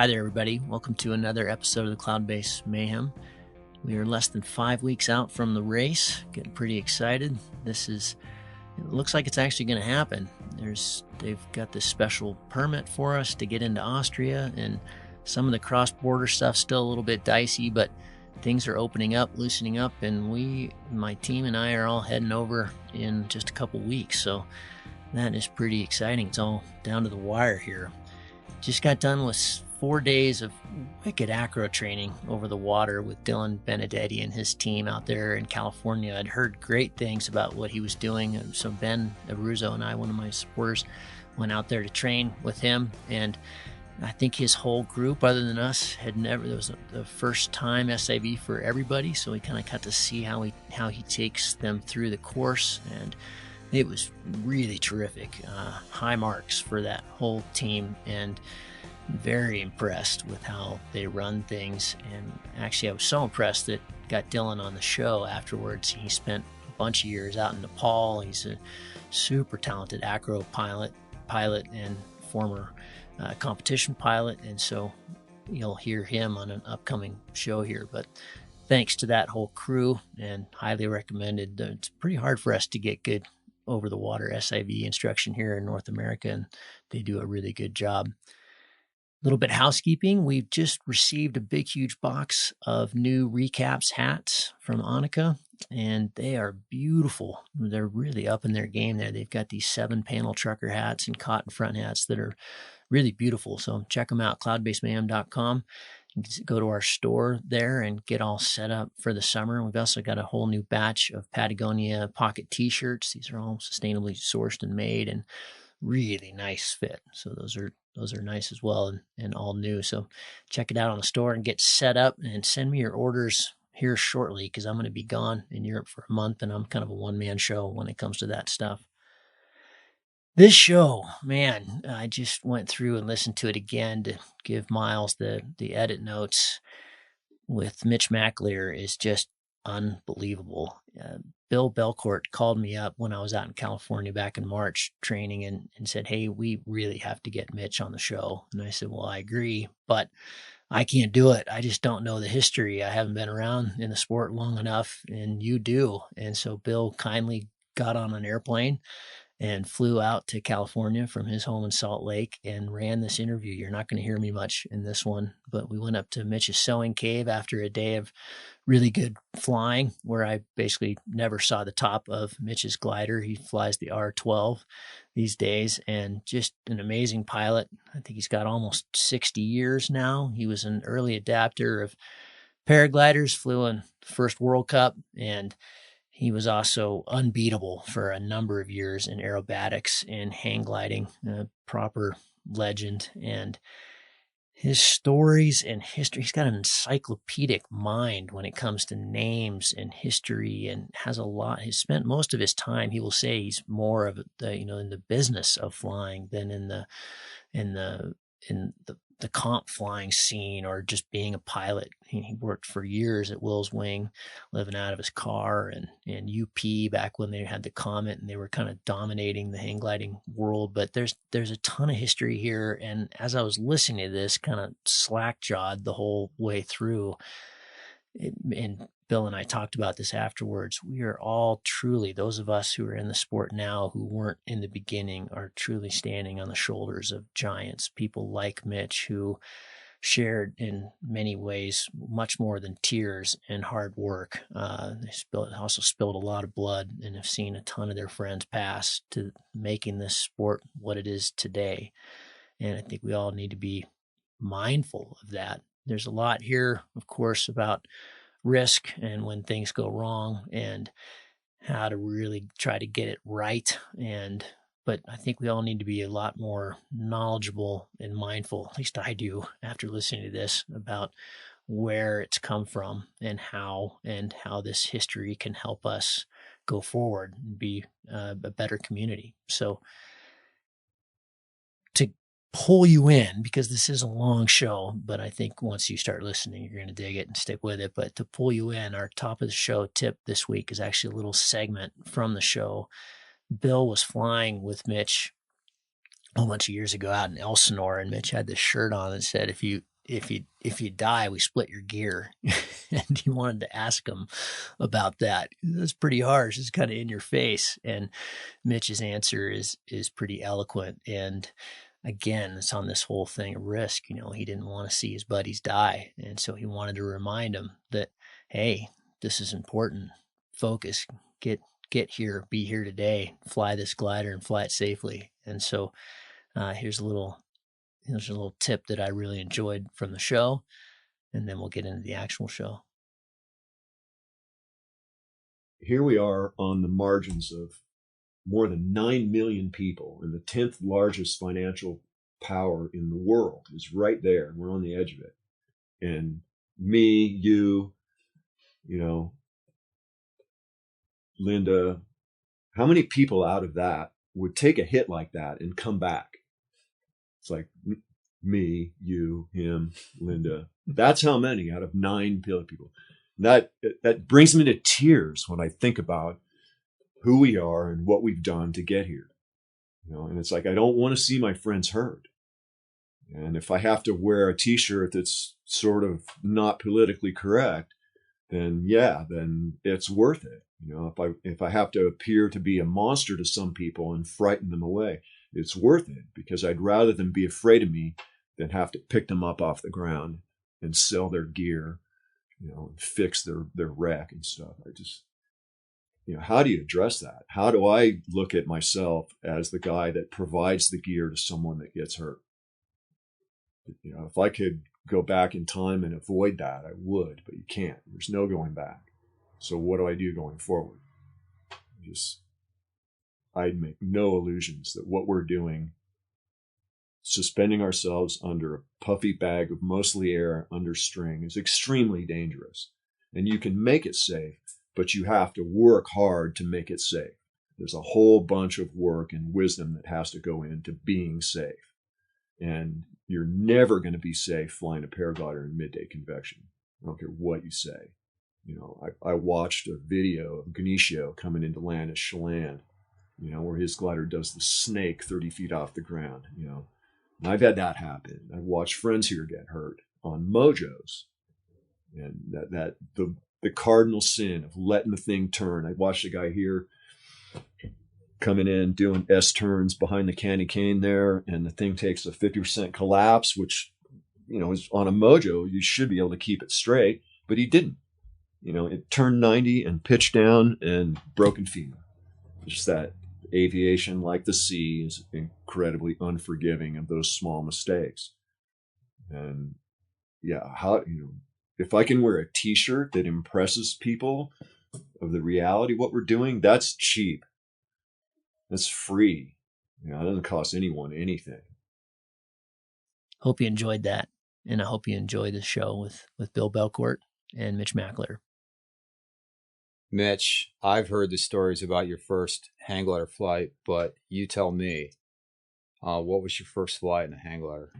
Hi there, everybody. Welcome to another episode of the Cloud-Based Mayhem. We are less than 5 weeks out from the race. Getting pretty excited. It looks like it's actually going to happen. They've got this special permit for us to get into Austria, and some of the cross-border stuff's still a little bit dicey, but things are opening up, loosening up, and my team and I are all heading over in just a couple weeks. So that is pretty exciting. It's all down to the wire here. Just got done with 4 days of wicked acro training over the water with Dylan Benedetti and his team out there in California. I'd heard great things about what he was doing. So Ben Abruzzo and I, one of my supporters, went out there to train with him. And I think his whole group, other than us, it was the first time SIV for everybody. So we kind of got to see how he takes them through the course. And it was really terrific. High marks for that whole team, and very impressed with how they run things. And actually, I was so impressed that got Dylan on the show afterwards. He spent a bunch of years out in Nepal. He's a super talented acro pilot and former competition pilot. And so you'll hear him on an upcoming show here. But thanks to that whole crew, and highly recommended. It's pretty hard for us to get good over the water SIV instruction here in North America, and they do a really good job. A little bit of housekeeping. We've just received a big, huge box of new recaps hats from Annika, and they are beautiful. They're really up in their game there. They've got these 7-panel trucker hats and cotton front hats that are really beautiful. So check them out, cloudbasedmayhem.com. You can go to our store there and get all set up for the summer. We've also got a whole new batch of Patagonia pocket t-shirts. These are all sustainably sourced and made, and really nice fit. So those are nice as well, and all new. So check it out on the store and get set up, and send me your orders here shortly, because I'm going to be gone in Europe for a month, and I'm kind of a one-man show when it comes to that stuff. This show, man, I just went through and listened to it again to give Miles the edit notes with Mitch McAleer is just unbelievable. Bill Belcourt called me up when I was out in California back in March training and said, hey, we really have to get Mitch on the show. And I said, well, I agree, but I can't do it. I just don't know the history. I haven't been around in the sport long enough, and you do. And so Bill kindly got on an airplane and flew out to California from his home in Salt Lake and ran this interview. You're not going to hear me much in this one, but we went up to Mitch's sewing cave after a day of really good flying, where I basically never saw the top of Mitch's glider. He flies the R12 these days, and just an amazing pilot. I think he's got almost 60 years now. He was an early adapter of paragliders, flew in the first World Cup, and he was also unbeatable for a number of years in aerobatics and hang gliding, a proper legend. And his stories and history, he's got an encyclopedic mind when it comes to names and history, and has a lot. He's spent most of his time, he will say, he's more of in the business of flying than in the comp flying scene, or just being a pilot. He worked for years at Will's Wing, living out of his car, and UP back when they had the Comet, and they were kind of dominating the hang gliding world. But there's a ton of history here. And as I was listening to this, kind of slack-jawed the whole way through, and Bill and I talked about this afterwards. We are all truly, those of us who are in the sport now who weren't in the beginning, are truly standing on the shoulders of giants, people like Mitch, who shared in many ways much more than tears and hard work. They also spilled a lot of blood, and have seen a ton of their friends pass to making this sport what it is today. And I think we all need to be mindful of that. There's a lot here, of course, about risk and when things go wrong, and how to really try to get it right. But I think we all need to be a lot more knowledgeable and mindful, at least I do, after listening to this, about where it's come from and how this history can help us go forward and be a better community. So to pull you in, because this is a long show, but I think once you start listening, you're going to dig it and stick with it. But to pull you in, our top of the show tip this week is actually a little segment from the show. Bill was flying with Mitch a bunch of years ago out in Elsinore, and Mitch had this shirt on that said, if you if you die, we split your gear. And he wanted to ask him about that. That's pretty harsh. It's kind of in your face. And Mitch's answer is pretty eloquent. And again, it's on this whole thing of risk. You know, he didn't want to see his buddies die. And so he wanted to remind him that, hey, this is important. Focus, get here, be here today, fly this glider and fly it safely. And so here's a little tip that I really enjoyed from the show, and then we'll get into the actual show. Here we are on the margins of more than 9 million people, and the 10th largest financial power in the world is right there. We're on the edge of it. And me, you know, Linda, how many people out of that would take a hit like that and come back? It's like me, you, him, Linda. That's how many out of 9 billion people. That brings me to tears when I think about who we are and what we've done to get here. You know, and it's like, I don't want to see my friends hurt. And if I have to wear a t-shirt that's sort of not politically correct, then yeah, then it's worth it. You know, if I have to appear to be a monster to some people and frighten them away, it's worth it, because I'd rather them be afraid of me than have to pick them up off the ground and sell their gear, you know, and fix their wreck and stuff. I just, you know, how do you address that? How do I look at myself as the guy that provides the gear to someone that gets hurt? You know, if I could go back in time and avoid that, I would, but you can't. There's no going back. So what do I do going forward? I'd make no illusions that what we're doing, suspending ourselves under a puffy bag of mostly air under string, is extremely dangerous. And you can make it safe, but you have to work hard to make it safe. There's a whole bunch of work and wisdom that has to go into being safe. And you're never going to be safe flying a paraglider in midday convection. I don't care what you say. You know, I watched a video of Ganesio coming into land at Chelan, you know, where his glider does the snake 30 feet off the ground, you know. And I've had that happen. I've watched friends here get hurt on mojos. And the cardinal sin of letting the thing turn. I watched a guy here coming in, doing S turns behind the candy cane there, and the thing takes a 50% collapse, which, you know, is on a mojo, you should be able to keep it straight, but he didn't. You know, it turned 90 and pitched down and broken femur. Just that aviation, like the sea, is incredibly unforgiving of those small mistakes. And yeah, how, you know, if I can wear a t-shirt that impresses people of the reality of what we're doing, that's cheap. That's free. You know, it doesn't cost anyone anything. Hope you enjoyed that. And I hope you enjoyed the show with Bill Belcourt and Mitch McAleer. Mitch, I've heard the stories about your first hang glider flight, but you tell me, what was your first flight in a hang glider?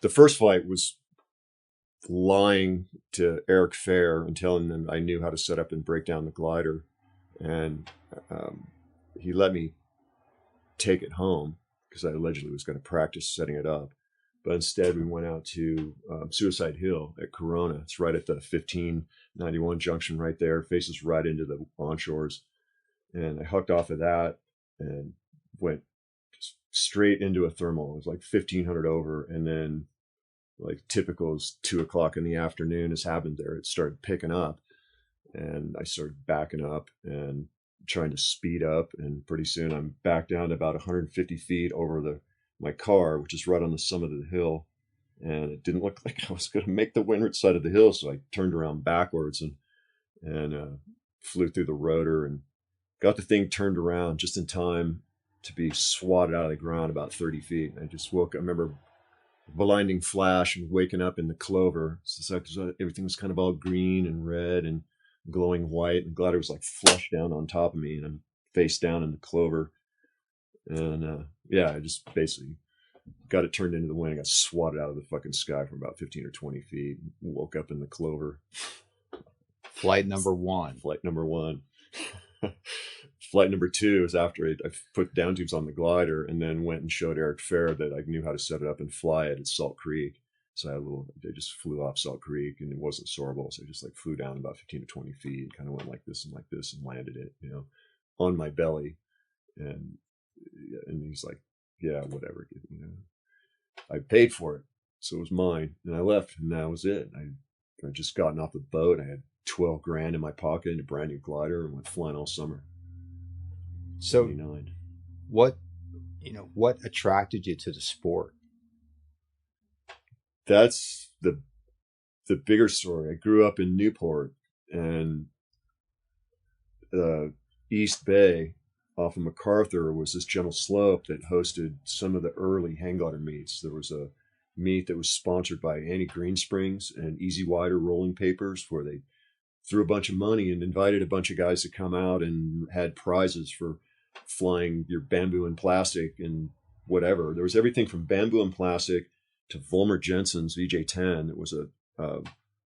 The first flight was lying to Eric Fair and telling them I knew how to set up and break down the glider. And he let me take it home because I allegedly was going to practice setting it up. But instead, we went out to Suicide Hill at Corona. It's right at the 1591 junction right there, faces right into the onshores. And I hooked off of that and went just straight into a thermal. It was like 1,500 over. And then, like typical is 2 o'clock in the afternoon has happened there. It started picking up. And I started backing up and trying to speed up. And pretty soon I'm back down to about 150 feet over my car, which is right on the summit of the hill. And it didn't look like I was going to make the windward side of the hill. So I turned around backwards and flew through the rotor and got the thing turned around just in time to be swatted out of the ground about 30 feet. And I just woke up. I remember blinding flash and waking up in the clover. So everything was kind of all green and red and glowing white. And the glider was like flush down on top of me, and I'm face down in the clover. And yeah, I just basically got it turned into the wind. I got swatted out of the fucking sky from about 15 or 20 feet. Woke up in the clover. Flight number one. Flight number one. flight number 2 is after I put down tubes on the glider, and then went and showed Eric Fair that I knew how to set it up and fly it at Salt Creek. So I just flew off Salt Creek, and it wasn't soarable. So I just like flew down about 15 to 20 feet and kind of went like this and landed it, on my belly. And he's like, yeah, whatever, I paid for it. So it was mine, and I left, and that was it. I just gotten off the boat. I had 12 grand in my pocket and a brand new glider, and went flying all summer. So 79. what attracted you to the sport? That's the bigger story. I grew up in Newport, and East Bay off of MacArthur was this gentle slope that hosted some of the early hang glider meets. There was a meet that was sponsored by Annie Greensprings and Easy Wider Rolling Papers, where they threw a bunch of money and invited a bunch of guys to come out and had prizes for flying your bamboo and plastic and whatever. There was everything from bamboo and plastic to Volmer Jensen's VJ-10. It was a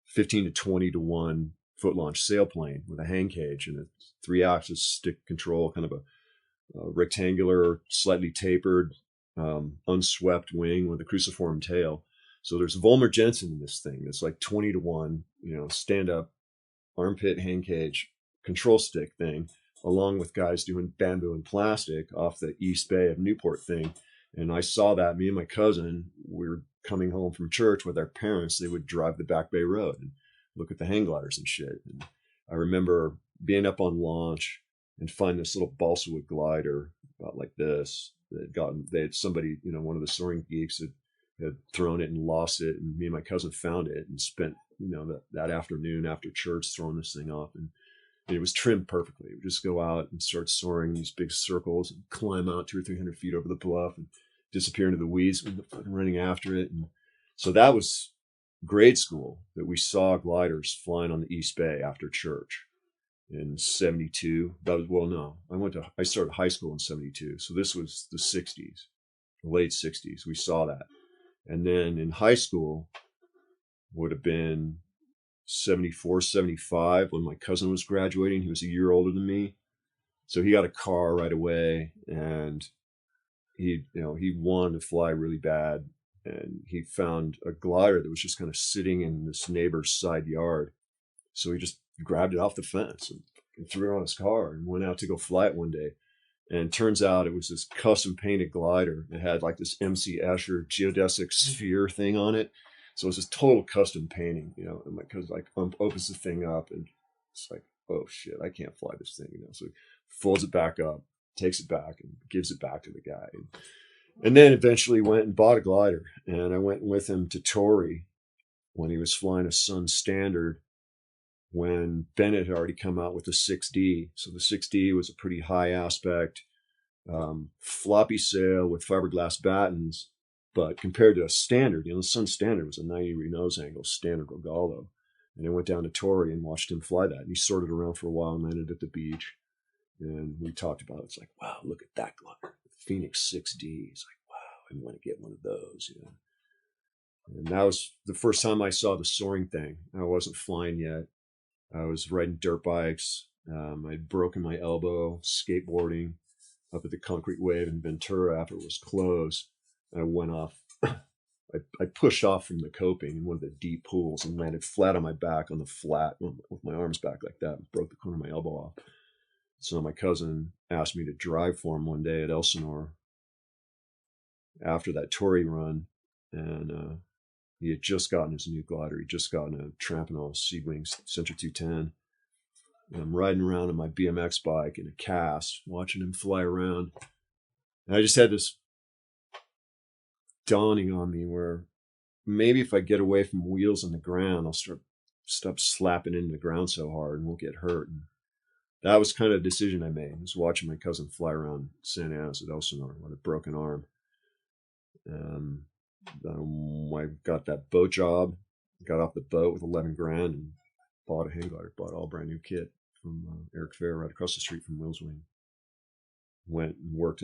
15 to 20 to 1 foot launch sailplane with a hang cage and a 3-axis stick control, kind of a rectangular, slightly tapered, unswept wing with a cruciform tail. So there's Volmer Jensen in this thing. It's like 20 to 1, stand up, armpit hang cage, control stick thing, along with guys doing bamboo and plastic off the East Bay of Newport thing. And I saw that. Me and my cousin, we were coming home from church with our parents. They would drive the Back Bay Road and look at the hang gliders and shit. And I remember being up on launch and find this little balsa wood glider about like this. They had somebody, one of the soaring geeks had thrown it and lost it. And me and my cousin found it and spent, that afternoon after church throwing this thing off. And it was trimmed perfectly. It would just go out and start soaring these big circles and climb out 200 or 300 feet over the bluff and disappear into the weeds and running after it. And so that was grade school that we saw gliders flying on the East Bay after church in 72. I started high school in 72. So this was the 60s, the late 60s. We saw that. And then in high school would have been 74, 75 when my cousin was graduating. He was a year older than me. So he got a car right away, and he wanted to fly really bad. And he found a glider that was just kind of sitting in this neighbor's side yard. So he just grabbed it off the fence and threw it on his car and went out to go fly it one day. And turns out it was this custom painted glider. It had like this MC Escher geodesic sphere thing on it. So it was this total custom painting, and my cousin opens the thing up, and it's like, oh shit, I can't fly this thing, So he folds it back up, takes it back, and gives it back to the guy. And then eventually went and bought a glider, and I went with him to Torrey when he was flying a Sun Standard, when Bennett had already come out with the 6D. So the 6D was a pretty high aspect, floppy sail with fiberglass battens. But compared to a standard, the Sun Standard was a 90-degree nose angle, standard Rogallo. And I went down to Torrey and watched him fly that. And he sorted around for a while and landed at the beach. And we talked about it. It's like, wow, look at that glider. Phoenix 6D. It's like, wow, I want to get one of those. And that was the first time I saw the soaring thing. I wasn't flying yet. I was riding dirt bikes. I'd broken my elbow skateboarding up at the Concrete Wave in Ventura after it was closed. I went off. I pushed off from the coping in one of the deep pools and landed flat on my back on the flat with my arms back like that and broke the corner of my elbow off. So my cousin asked me to drive for him one day at Elsinore after that Torrey run. And he had just gotten his new glider. He'd just gotten a Trampinol Seedwing Center 210. And I'm riding around on my BMX bike in a cast, watching him fly around. And I just had this dawning on me where maybe if I get away from wheels on the ground, I'll stop slapping into the ground so hard and won't get hurt. And that was kind of a decision I made. I was watching my cousin fly around Santa Ana at Elsinore with a broken arm. I got that boat job, got off the boat with 11 grand and bought a hang glider, bought all brand new kit from Eric Fair right across the street from Willswing. Went and worked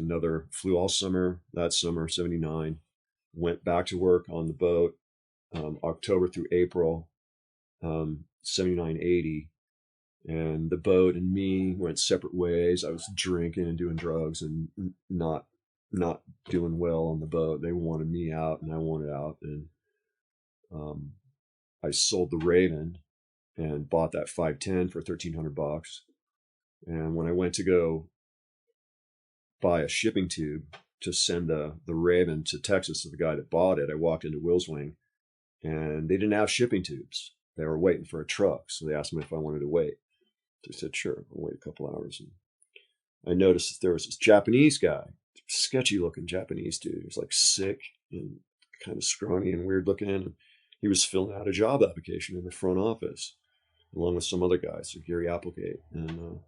flew all summer, that summer, 79. Went back to work on the boat, October through April, 79, 80. And the boat and me went separate ways. I was drinking and doing drugs and not doing well on the boat. They wanted me out and I wanted out. And I sold the Raven and bought that 510 for $1,300. And when I went to go buy a shipping tube to send the Raven to Texas to the guy that bought it, I walked into Will's Wing and they didn't have shipping tubes. They were waiting for a truck. So they asked me if I wanted to wait. I said, sure, I'll wait a couple hours. And I noticed that there was this Japanese guy, sketchy looking Japanese dude. He was like sick and kind of scrawny and weird looking. And he was filling out a job application in the front office along with some other guys, so Gary Applegate. And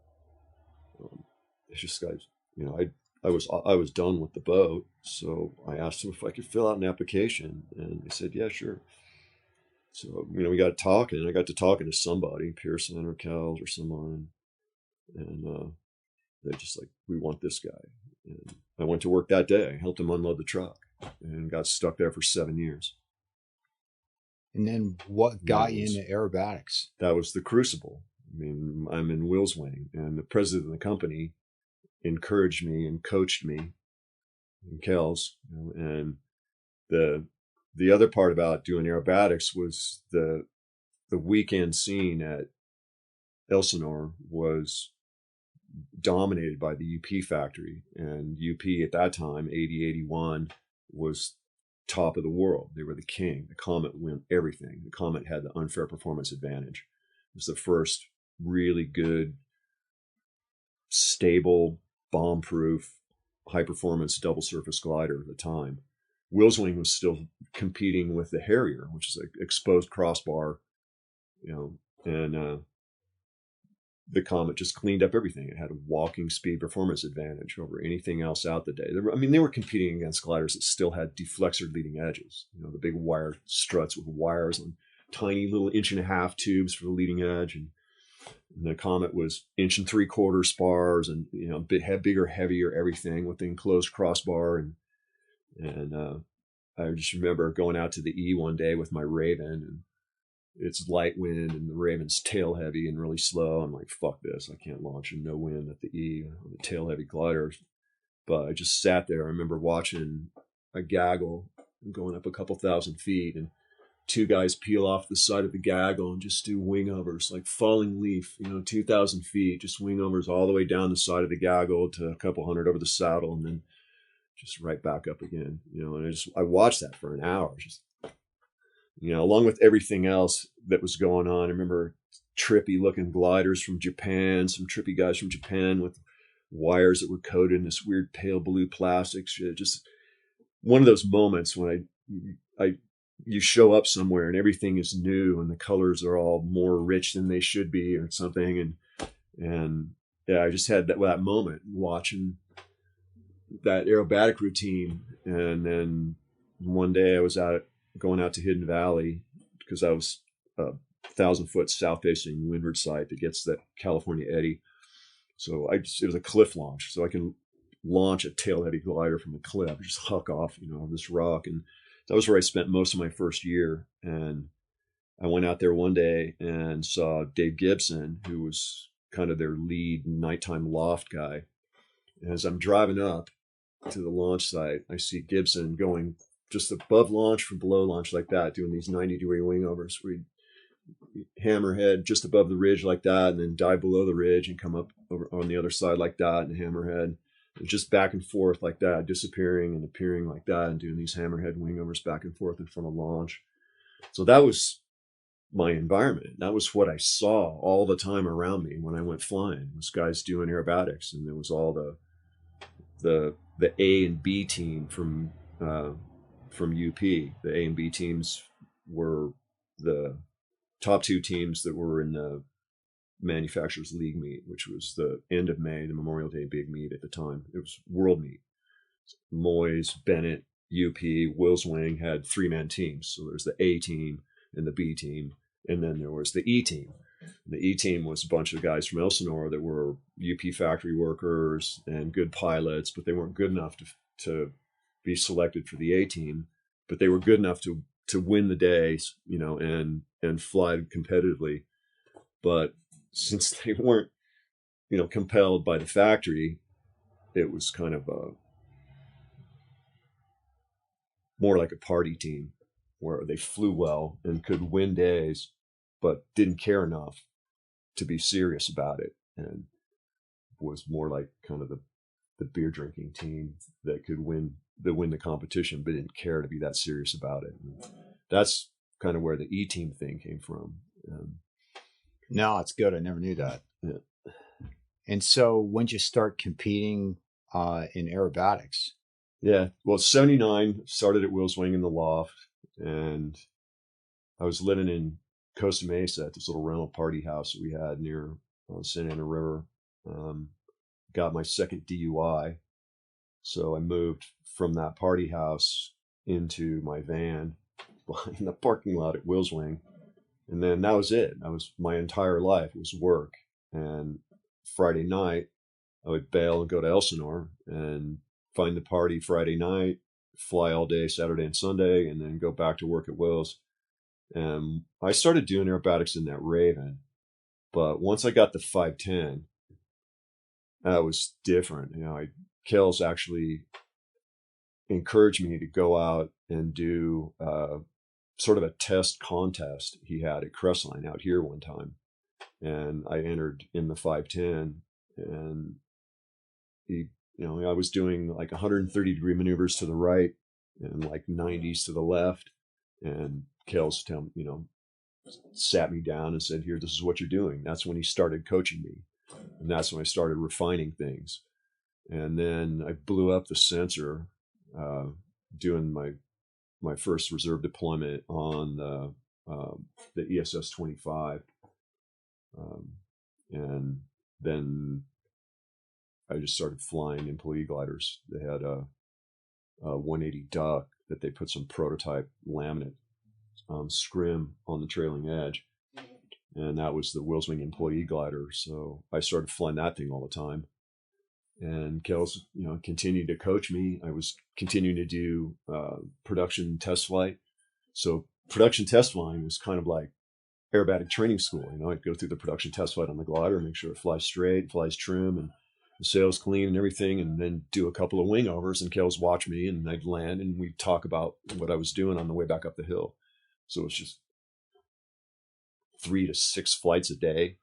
it's just guys, you know, I was done with the boat. So I asked him if I could fill out an application. And he said, yeah, sure. So, you know, we got talking. I got to talking to somebody, Pearson or Kells or someone. And they're just like, we want this guy. And I went to work that day. I helped him unload the truck and got stuck there for 7 years. And then what got you into aerobatics? I was the crucible. I mean, I'm in Will's Wing, and the president of the company encouraged me and coached me, and Kells, you know, and the other part about doing aerobatics was the weekend scene at Elsinore was dominated by the UP factory, and UP at that time, 80, 81, was top of the world. They were the king. The Comet won everything. The Comet had the unfair performance advantage. It was the first really good, stable, bomb-proof, high-performance double surface glider at the time. Will's Wing was still competing with the Harrier, which is an exposed crossbar, you know, and the Comet just cleaned up everything. It had a walking speed performance advantage over anything else out the day. They were competing against gliders that still had deflexor leading edges, you know, the big wire struts with wires on tiny little 1.5-inch tubes for the leading edge. And the Comet was 1 3/4 spars and, you know, had bigger, heavier everything with the enclosed crossbar. And I just remember going out to the E one day with my Raven, and it's light wind and the Raven's tail heavy and really slow. I'm like, fuck this. I can't launch in no wind at the E on the tail heavy glider. But I just sat there. I remember watching a gaggle going up a couple thousand feet, and 2 guys peel off the side of the gaggle and just do wing overs, like falling leaf, you know, 2,000 feet, just wing overs all the way down the side of the gaggle to a couple hundred over the saddle, and then just right back up again, you know. And I watched that for an hour, just, you know, along with everything else that was going on. I remember trippy looking gliders from Japan, some trippy guys from Japan with wires that were coated in this weird pale blue plastic shit. Just one of those moments when you show up somewhere and everything is new and the colors are all more rich than they should be or something. And yeah, I just had that moment watching that aerobatic routine. And then one day I was going out to Hidden Valley because I was a 1,000-foot south-facing windward site that gets that California eddy. So it was a cliff launch. So I can launch a tail-heavy glider from a cliff, just huck off, you know, this rock. And that was where I spent most of my first year. And I went out there one day and saw Dave Gibson, who was kind of their lead nighttime loft guy. And as I'm driving up to the launch site, I see Gibson going just above launch from below launch like that, doing these 90-degree wing overs where he'd hammerhead just above the ridge like that and then dive below the ridge and come up over on the other side like that and hammerhead. And just back and forth like that, disappearing and appearing like that and doing these hammerhead wing overs back and forth in front of launch. So that was my environment. That was what I saw all the time around me when I went flying. Those guys doing aerobatics, and there was all the A and B team from UP. The A and B teams were the top 2 teams that were in the Manufacturers League meet, which was the end of May, the Memorial Day big meet at the time. It was world meet. Moyes, Bennett, UP, Will's Wing had 3-man teams. So there's the A team and the B team, and then there was the E team. And the E team was a bunch of guys from Elsinore that were UP factory workers and good pilots, but they weren't good enough to be selected for the A team, but they were good enough to win the day, you know, and fly competitively. But since they weren't, compelled by the factory, it was kind of more like a party team where they flew well and could win days, but didn't care enough to be serious about it, and was more like kind of the beer drinking team that could win the competition, but didn't care to be that serious about it. And that's kind of where the E-team thing came from. No, it's good. I never knew that. Yeah. And so when did you start competing in aerobatics? Yeah. Well, 79, started at Will's Wing in the loft, and I was living in Costa Mesa at this little rental party house that we had near Santa Ana River. Got my second DUI. So I moved from that party house into my van in the parking lot at Will's Wing. And then that was it. That was my entire life. It was work. And Friday night, I would bail and go to Elsinore and find the party Friday night, fly all day Saturday and Sunday, and then go back to work at Will's. And I started doing aerobatics in that Raven. But once I got the 510, that was different. Kels actually encouraged me to go out and do sort of a test contest he had at Crestline out here one time. And I entered in the 510, and I was doing like 130-degree maneuvers to the right and like 90s to the left. And Kels sat me down and said, "Here, this is what you're doing." That's when he started coaching me. And that's when I started refining things. And then I blew up the sensor doing my first reserve deployment on the ESS 25. And then I just started flying employee gliders. They had a 180 duck that they put some prototype laminate scrim on the trailing edge. And that was the Will's Wing employee glider. So I started flying that thing all the time. And Kels, continued to coach me. I was continuing to do production test flight. So production test flying was kind of like aerobatic training school. I'd go through the production test flight on the glider, make sure it flies straight, flies trim, and the sail's clean and everything, and then do a couple of wing overs, and Kels watch me, and I'd land, and we'd talk about what I was doing on the way back up the hill. So it's just 3 to 6 flights a day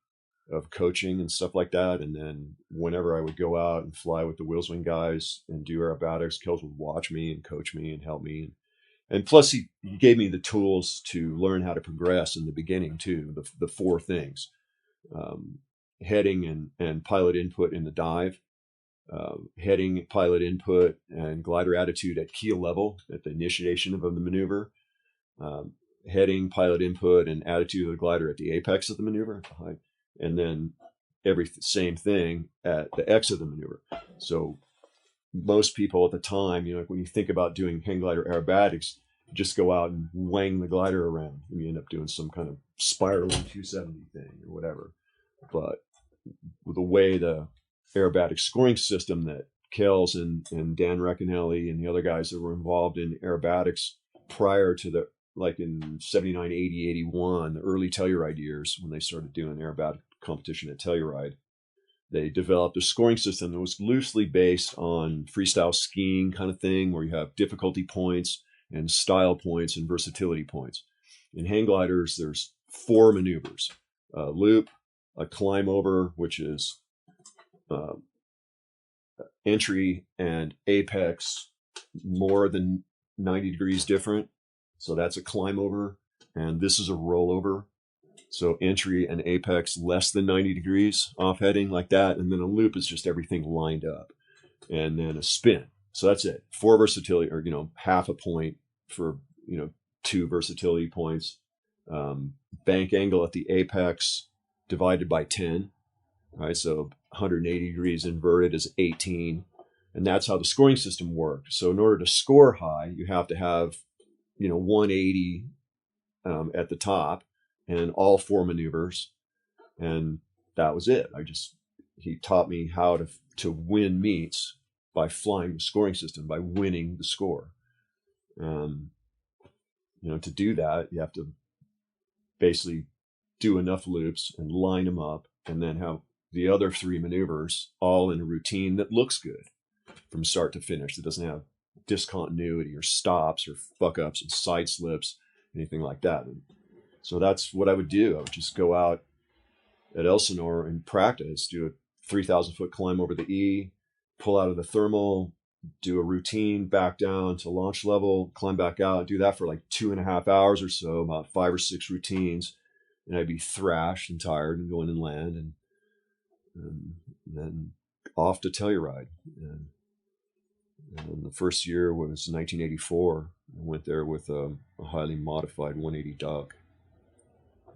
of coaching and stuff like that. And then whenever I would go out and fly with the Will's Wing guys and do aerobatics, Kels would watch me and coach me and help me. And plus he gave me the tools to learn how to progress in the beginning too. The 4 things, heading and pilot input in the dive, heading, pilot input, and glider attitude at keel level at the initiation of the maneuver, heading, pilot input, and attitude of the glider at the apex of the maneuver, and then same thing at the X of the maneuver. So most people at the time, when you think about doing hang glider aerobatics, you just go out and wang the glider around, and you end up doing some kind of spiraling 270 thing or whatever. But the way the aerobatic scoring system that Kels and Dan Recconelli and the other guys that were involved in aerobatics prior to like in 79, 80, 81, the early Telluride years, when they started doing aerobatic competition at Telluride, they developed a scoring system that was loosely based on freestyle skiing kind of thing, where you have difficulty points and style points and versatility points. In hang gliders, there's 4 maneuvers: a loop, a climb over, which is entry and apex more than 90 degrees different. So that's a climb over, and this is a rollover. So entry and apex less than 90 degrees off heading like that. And then a loop is just everything lined up. And then a spin. So that's it. 4 versatility, or, half a point for, 2 versatility points. Bank angle at the apex divided by 10. Right. So 180 degrees inverted is 18. And that's how the scoring system worked. So in order to score high, you have to have, 180 at the top and all 4 maneuvers. And that was it. He taught me how to win meets by flying the scoring system, by winning the score. To do that, you have to basically do enough loops and line them up, and then have the other 3 maneuvers all in a routine that looks good from start to finish. That doesn't have discontinuity or stops or fuck ups and side slips, anything like that. And so that's what I would do. I would just go out at Elsinore and practice, do a 3,000 foot climb over the E, pull out of the thermal, do a routine back down to launch level, climb back out, do that for like 2.5 hours or so, about 5 or 6 routines. And I'd be thrashed and tired and going inland, and then off to Telluride. And the first year was 1984. I went there with a highly modified 180 Duck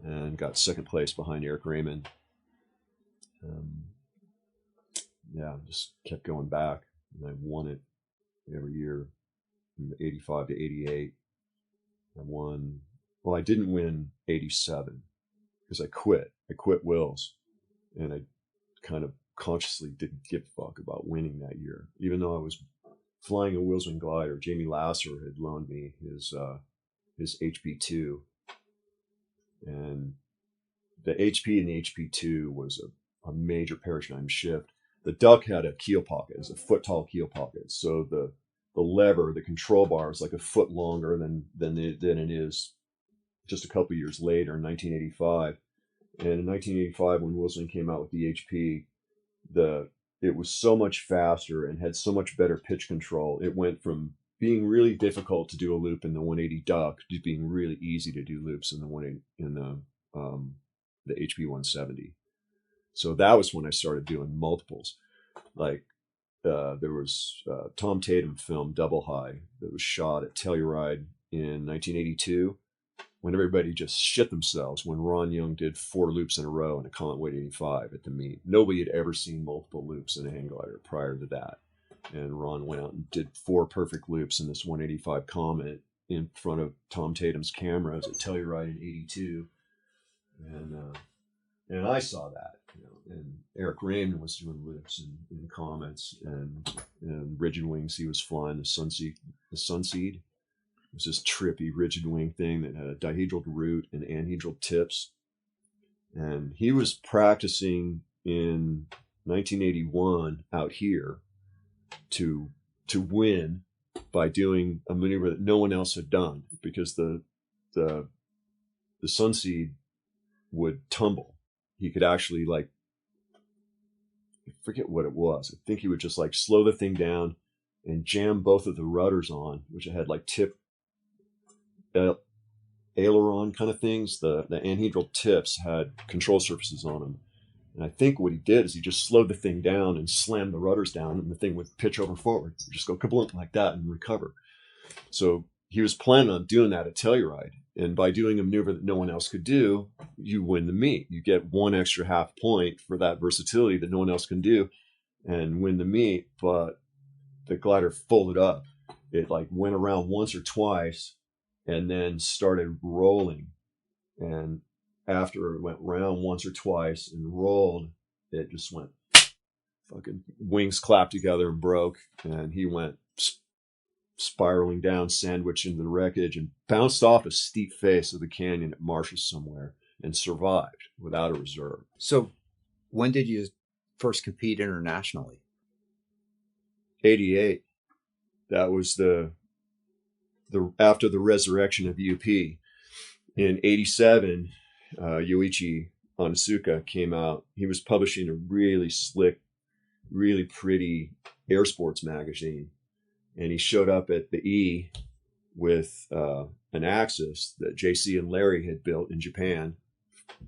and got second place behind Eric Raymond. Just kept going back, and I won it every year from 85 to 88. I didn't win 87 because I quit Wills, and I kind of consciously didn't give a fuck about winning that year, even though I was flying a Wilswing glider. Jamie Lasser had loaned me his HP2, and the HP in the HP2 was a major paradigm shift. The Duck had a keel pocket, it was a foot tall keel pocket, so the lever, the control bar, is like a foot longer than it is just a couple years later in 1985. And in 1985, when Wilson came out with the HP, it was so much faster and had so much better pitch control. It went from being really difficult to do a loop in the 180 Duck to being really easy to do loops in the HP 170. So that was when I started doing multiples. Like there was Tom Tatum film Double High that was shot at Telluride in 1982, when everybody just shit themselves when Ron Young did 4 loops in a row in a Comet Weight 85 at the meet. Nobody had ever seen multiple loops in a hang glider prior to that. And Ron went out and did 4 perfect loops in this 185 Comet in front of Tom Tatum's cameras at Telluride in 82. And I saw that, and Eric Raymond was doing loops in Comets, and Rigid Wings, he was flying the Sunseed. It was this trippy rigid wing thing that had a dihedral root and anhedral tips. And he was practicing in 1981 out here to win by doing a maneuver that no one else had done, because the Sunseed would tumble. He could actually, like, I forget what it was. I think he would just like slow the thing down and jam both of the rudders on, which had like tip aileron kind of things. The anhedral tips had control surfaces on them. And I think what he did is he just slowed the thing down and slammed the rudders down, and the thing would pitch over forward. Just go kablunk like that and recover. So he was planning on doing that at Telluride. And by doing a maneuver that no one else could do, you win the meet. You get 1 extra half point for that versatility that no one else can do and win the meet. But the glider folded up. It like went around once or twice and then started rolling. And after it went round once or twice and rolled, it just went fucking wings clapped together and broke. And he went spiraling down, sandwiched into the wreckage, and bounced off a steep face of the canyon at Marshall somewhere and survived without a reserve. So when did you first compete internationally? 88. That was the after the resurrection of UP. In 87, Yoichi Onitsuka came out. He was publishing a really slick, really pretty air sports magazine. And he showed up at the E with an Axis that JC and Larry had built in Japan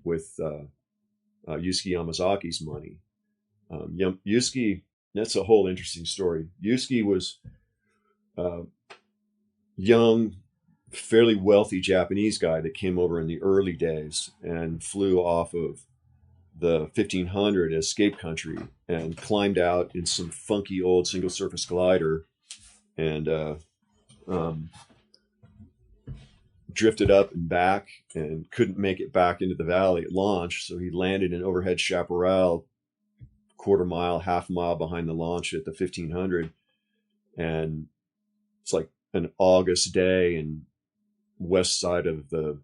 with Yusuke Yamazaki's money. Yusuke, that's a whole interesting story. Yusuke was a young, fairly wealthy Japanese guy that came over in the early days and flew off of the 1500 Escape Country and climbed out in some funky old single surface glider and drifted up and back and couldn't make it back into the valley at launch. So he landed in overhead chaparral, quarter mile, half mile behind the launch at the 1500. And it's like an August day in west side of the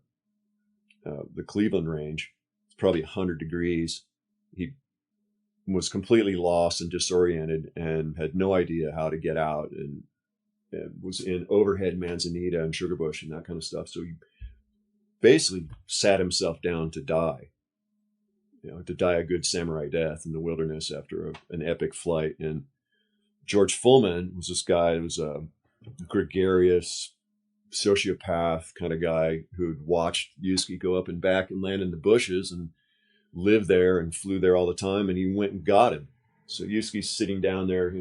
Cleveland range. probably 100 degrees. He was completely lost and disoriented and had no idea how to get out, and was in overhead manzanita and sugarbush and that kind of stuff. So he basically sat himself down to die, to die a good samurai death in the wilderness after an epic flight. And George Fullman was this guy who was a gregarious sociopath kind of guy who'd watched Yusuke go up and back and land in the bushes and lived there and flew there all the time. And he went and got him. So Yusuke's sitting down there,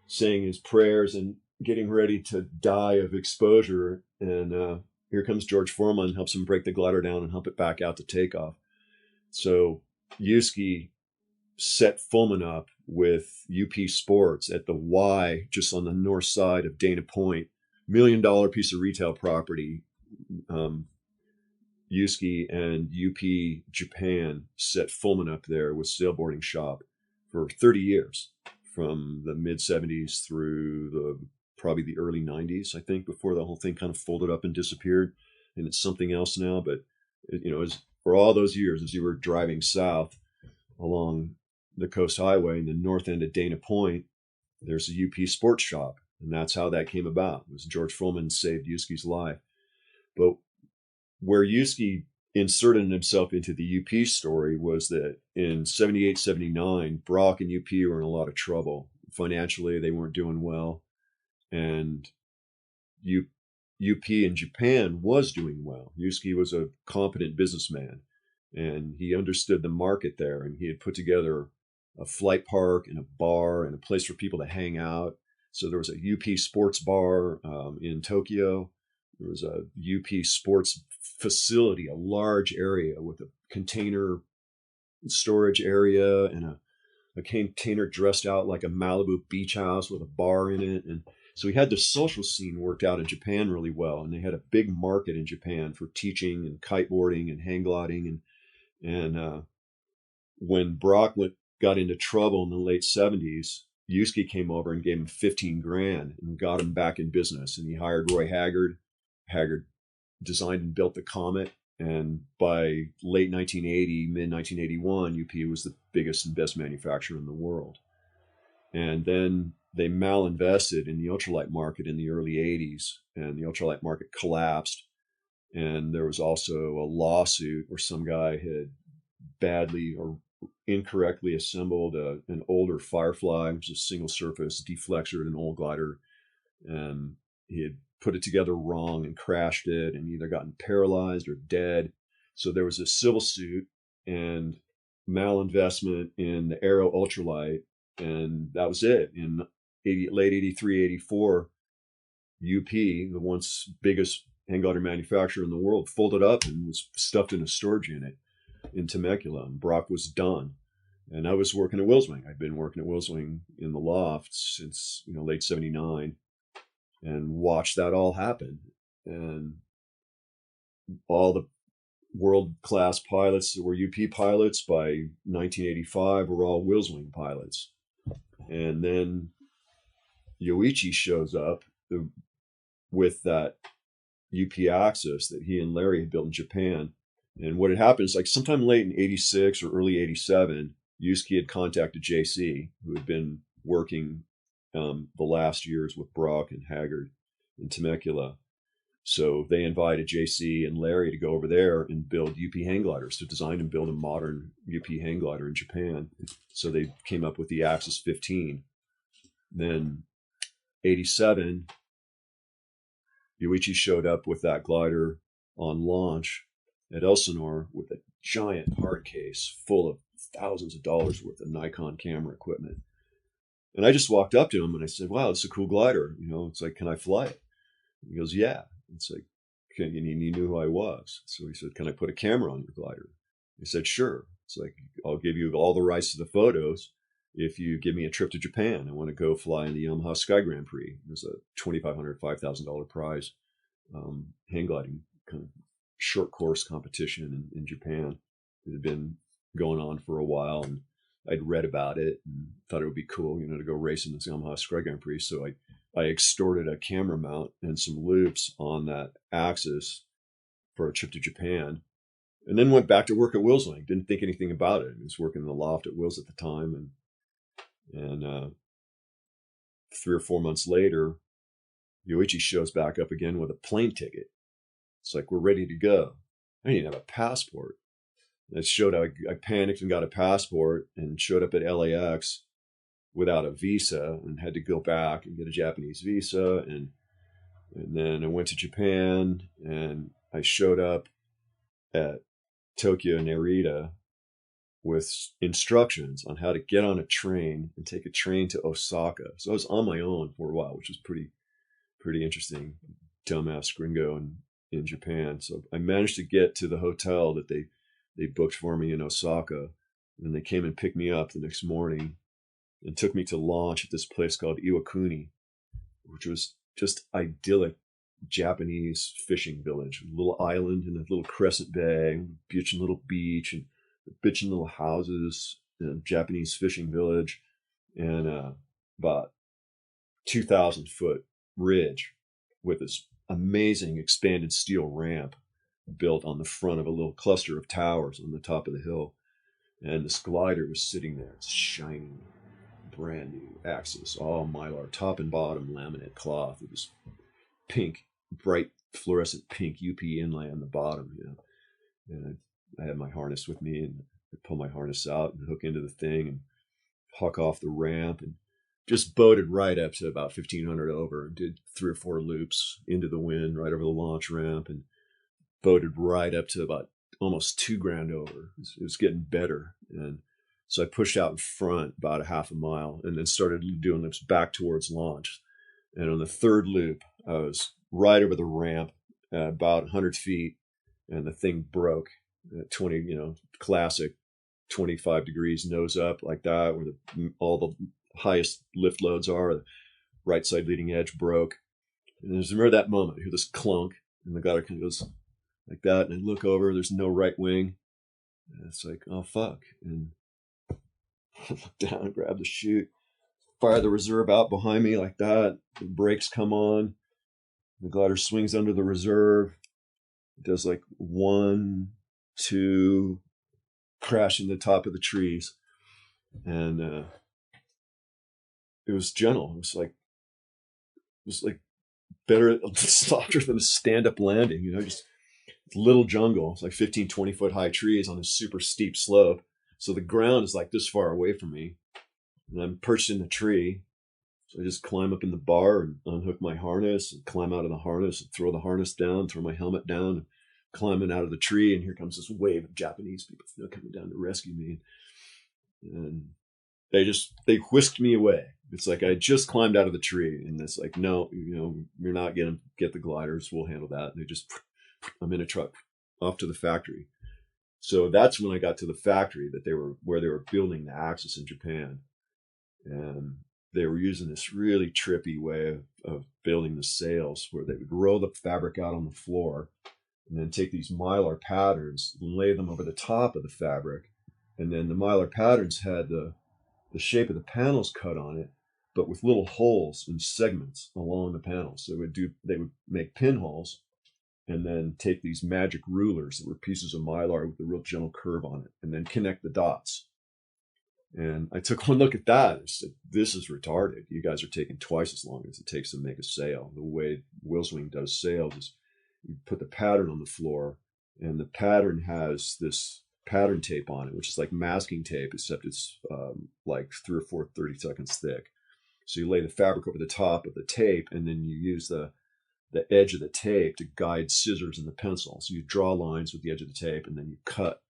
saying his prayers and getting ready to die of exposure. And here comes George Foreman, helps him break the glider down and hump it back out to takeoff. So Yusuke set Fullman up with UP Sports at the Y, just on the north side of Dana Point, $1 million piece of retail property. Yusuke and UP Japan set Fullman up there with sailboarding shop for 30 years, from the mid 70s through probably the early 90s, I think, before the whole thing kind of folded up and disappeared. And it's something else now. But, as for all those years, as you were driving south along the Coast Highway in the north end of Dana Point, there's a UP sports shop. And that's how that came about. It was George Fullman saved Yusuke's life. But where Yusuke inserted himself into the UP story was that in 78, 79, Brock and UP were in a lot of trouble. Financially, they weren't doing well. And UP in Japan was doing well. Yusuke was a competent businessman, and he understood the market there. And he had put together a flight park and a bar and a place for people to hang out. So there was a UP sports bar in Tokyo. There was a UP sports facility, a large area with a container storage area and a container dressed out like a Malibu beach house with a bar in it. And so we had the social scene worked out in Japan really well. And they had a big market in Japan for teaching and kiteboarding and hang gliding. And when Brock got into trouble in the late 70s, Yusuke came over and gave him $15,000 and got him back in business. And he hired Roy Haggard. Haggard designed and built the Comet. And by late 1980, mid 1981, UP was the biggest and best manufacturer in the world. And then they malinvested in the ultralight market in the early 80s, and the ultralight market collapsed. And there was also a lawsuit where some guy had badly or incorrectly assembled an older Firefly, which is a single surface deflexor, an old glider. And he had put it together wrong and crashed it and either gotten paralyzed or dead. So there was a civil suit and malinvestment in the Aero ultralight. And that was it. In late 83, 84, UP, the once biggest hang glider manufacturer in the world, folded up and was stuffed in a storage unit in Temecula. And Brock was done. And I was working at Wilswing. I'd been working at Wilswing in the loft since late 79, and watched that all happen. And all the world-class pilots that were UP pilots by 1985 were all Wilswing pilots. And then Yoichi shows up with that UP Axis that he and Larry had built in Japan. And what had happened is, like, sometime late in 86 or early 87, Yusuke had contacted JC, who had been working the last years with Brock and Haggard in Temecula. So they invited JC and Larry to go over there and build UP hang gliders, to design and build a modern UP hang glider in Japan. So they came up with the Axis 15. Then 87, Yoichi showed up with that glider on launch at Elsinore with a giant hard case full of thousands of dollars worth of Nikon camera equipment. And I just walked up to him and I said, "Wow, it's a cool glider. It's like, can I fly it?" He goes, "Yeah." It's like, and he knew who I was. So he said, "Can I put a camera on your glider?" I said, "Sure." It's like, "I'll give you all the rights to the photos if you give me a trip to Japan. I want to go fly in the Yamaha Sky Grand Prix." There's a $2,500, $5,000 prize hang gliding kind of short course competition in Japan. It had been going on for a while, and I'd read about it and thought it would be cool, to go race in this Yamaha Sky Grand Prix. So I extorted a camera mount and some loops on that Axis for a trip to Japan. And then went back to work at Willswing. Didn't think anything about it. I was working in the loft at Wills at the time. And 3 or 4 months later, Yoichi shows back up again with a plane ticket. It's like, we're ready to go. I didn't have a passport. I panicked and got a passport and showed up at LAX without a visa and had to go back and get a Japanese visa. And then I went to Japan and I showed up at Tokyo Narita with instructions on how to get on a train and take a train to Osaka. So I was on my own for a while, which was pretty interesting. Dumbass gringo in Japan. So I managed to get to the hotel that they booked for me in Osaka. And they came and picked me up the next morning and took me to launch at this place called Iwakuni, which was just idyllic Japanese fishing village, a little island in a little crescent bay, bitchin' little beach and bitchin' little houses, Japanese fishing village, and about 2,000-foot ridge with this amazing expanded steel ramp built on the front of a little cluster of towers on the top of the hill. And this glider was sitting there. It's shiny, brand new Axis, all Mylar, top and bottom laminate cloth. It was pink, bright fluorescent pink UP inlay on the bottom. And I had my harness with me, and I pull my harness out and hook into the thing and huck off the ramp and just boated right up to about 1,500 over and did 3 or 4 loops into the wind right over the launch ramp and boated right up to about almost $2,000 over. It was getting better. And so I pushed out in front about a half a mile and then started doing loops back towards launch. And on the 3rd loop, I was right over the ramp at about 100 feet, and the thing broke at 20, classic 25 degrees nose up like that, where all the highest lift loads are. The right side leading edge broke. And I just remember that moment. I hear this clunk, and the glider kind of goes like that, and I look over, there's no right wing. And it's like, oh, fuck. And I look down and grab the chute, fire the reserve out behind me like that. The brakes come on. The glider swings under the reserve. It does like 1, 2, crash in the top of the trees. And it was gentle. It was like better, softer than a stand-up landing, just little jungle. It's like 15, 20-foot high trees on a super steep slope. So the ground is like this far away from me. And I'm perched in the tree. So I just climb up in the bar and unhook my harness and climb out of the harness and throw the harness down, throw my helmet down, and climbing out of the tree. And here comes this wave of Japanese people coming down to rescue me. And they whisked me away. It's like I just climbed out of the tree, and it's like, no, you're not going to get the gliders. We'll handle that. And I'm in a truck off to the factory. So that's when I got to the factory where they were building the Axis in Japan. And they were using this really trippy way of building the sails, where they would roll the fabric out on the floor and then take these Mylar patterns and lay them over the top of the fabric. And then the Mylar patterns had the shape of the panels cut on it, but with little holes and segments along the panels. So they would make pinholes and then take these magic rulers that were pieces of Mylar with a real gentle curve on it, and then connect the dots. And I took one look at that and said, this is retarded. You guys are taking twice as long as it takes to make a sail. The way Willswing does sails is you put the pattern on the floor, and the pattern has this pattern tape on it, which is like masking tape, except it's like 3 or 4 30 seconds thick. So you lay the fabric over the top of the tape, and then you use the edge of the tape to guide scissors and the pencil. So you draw lines with the edge of the tape, and then you cut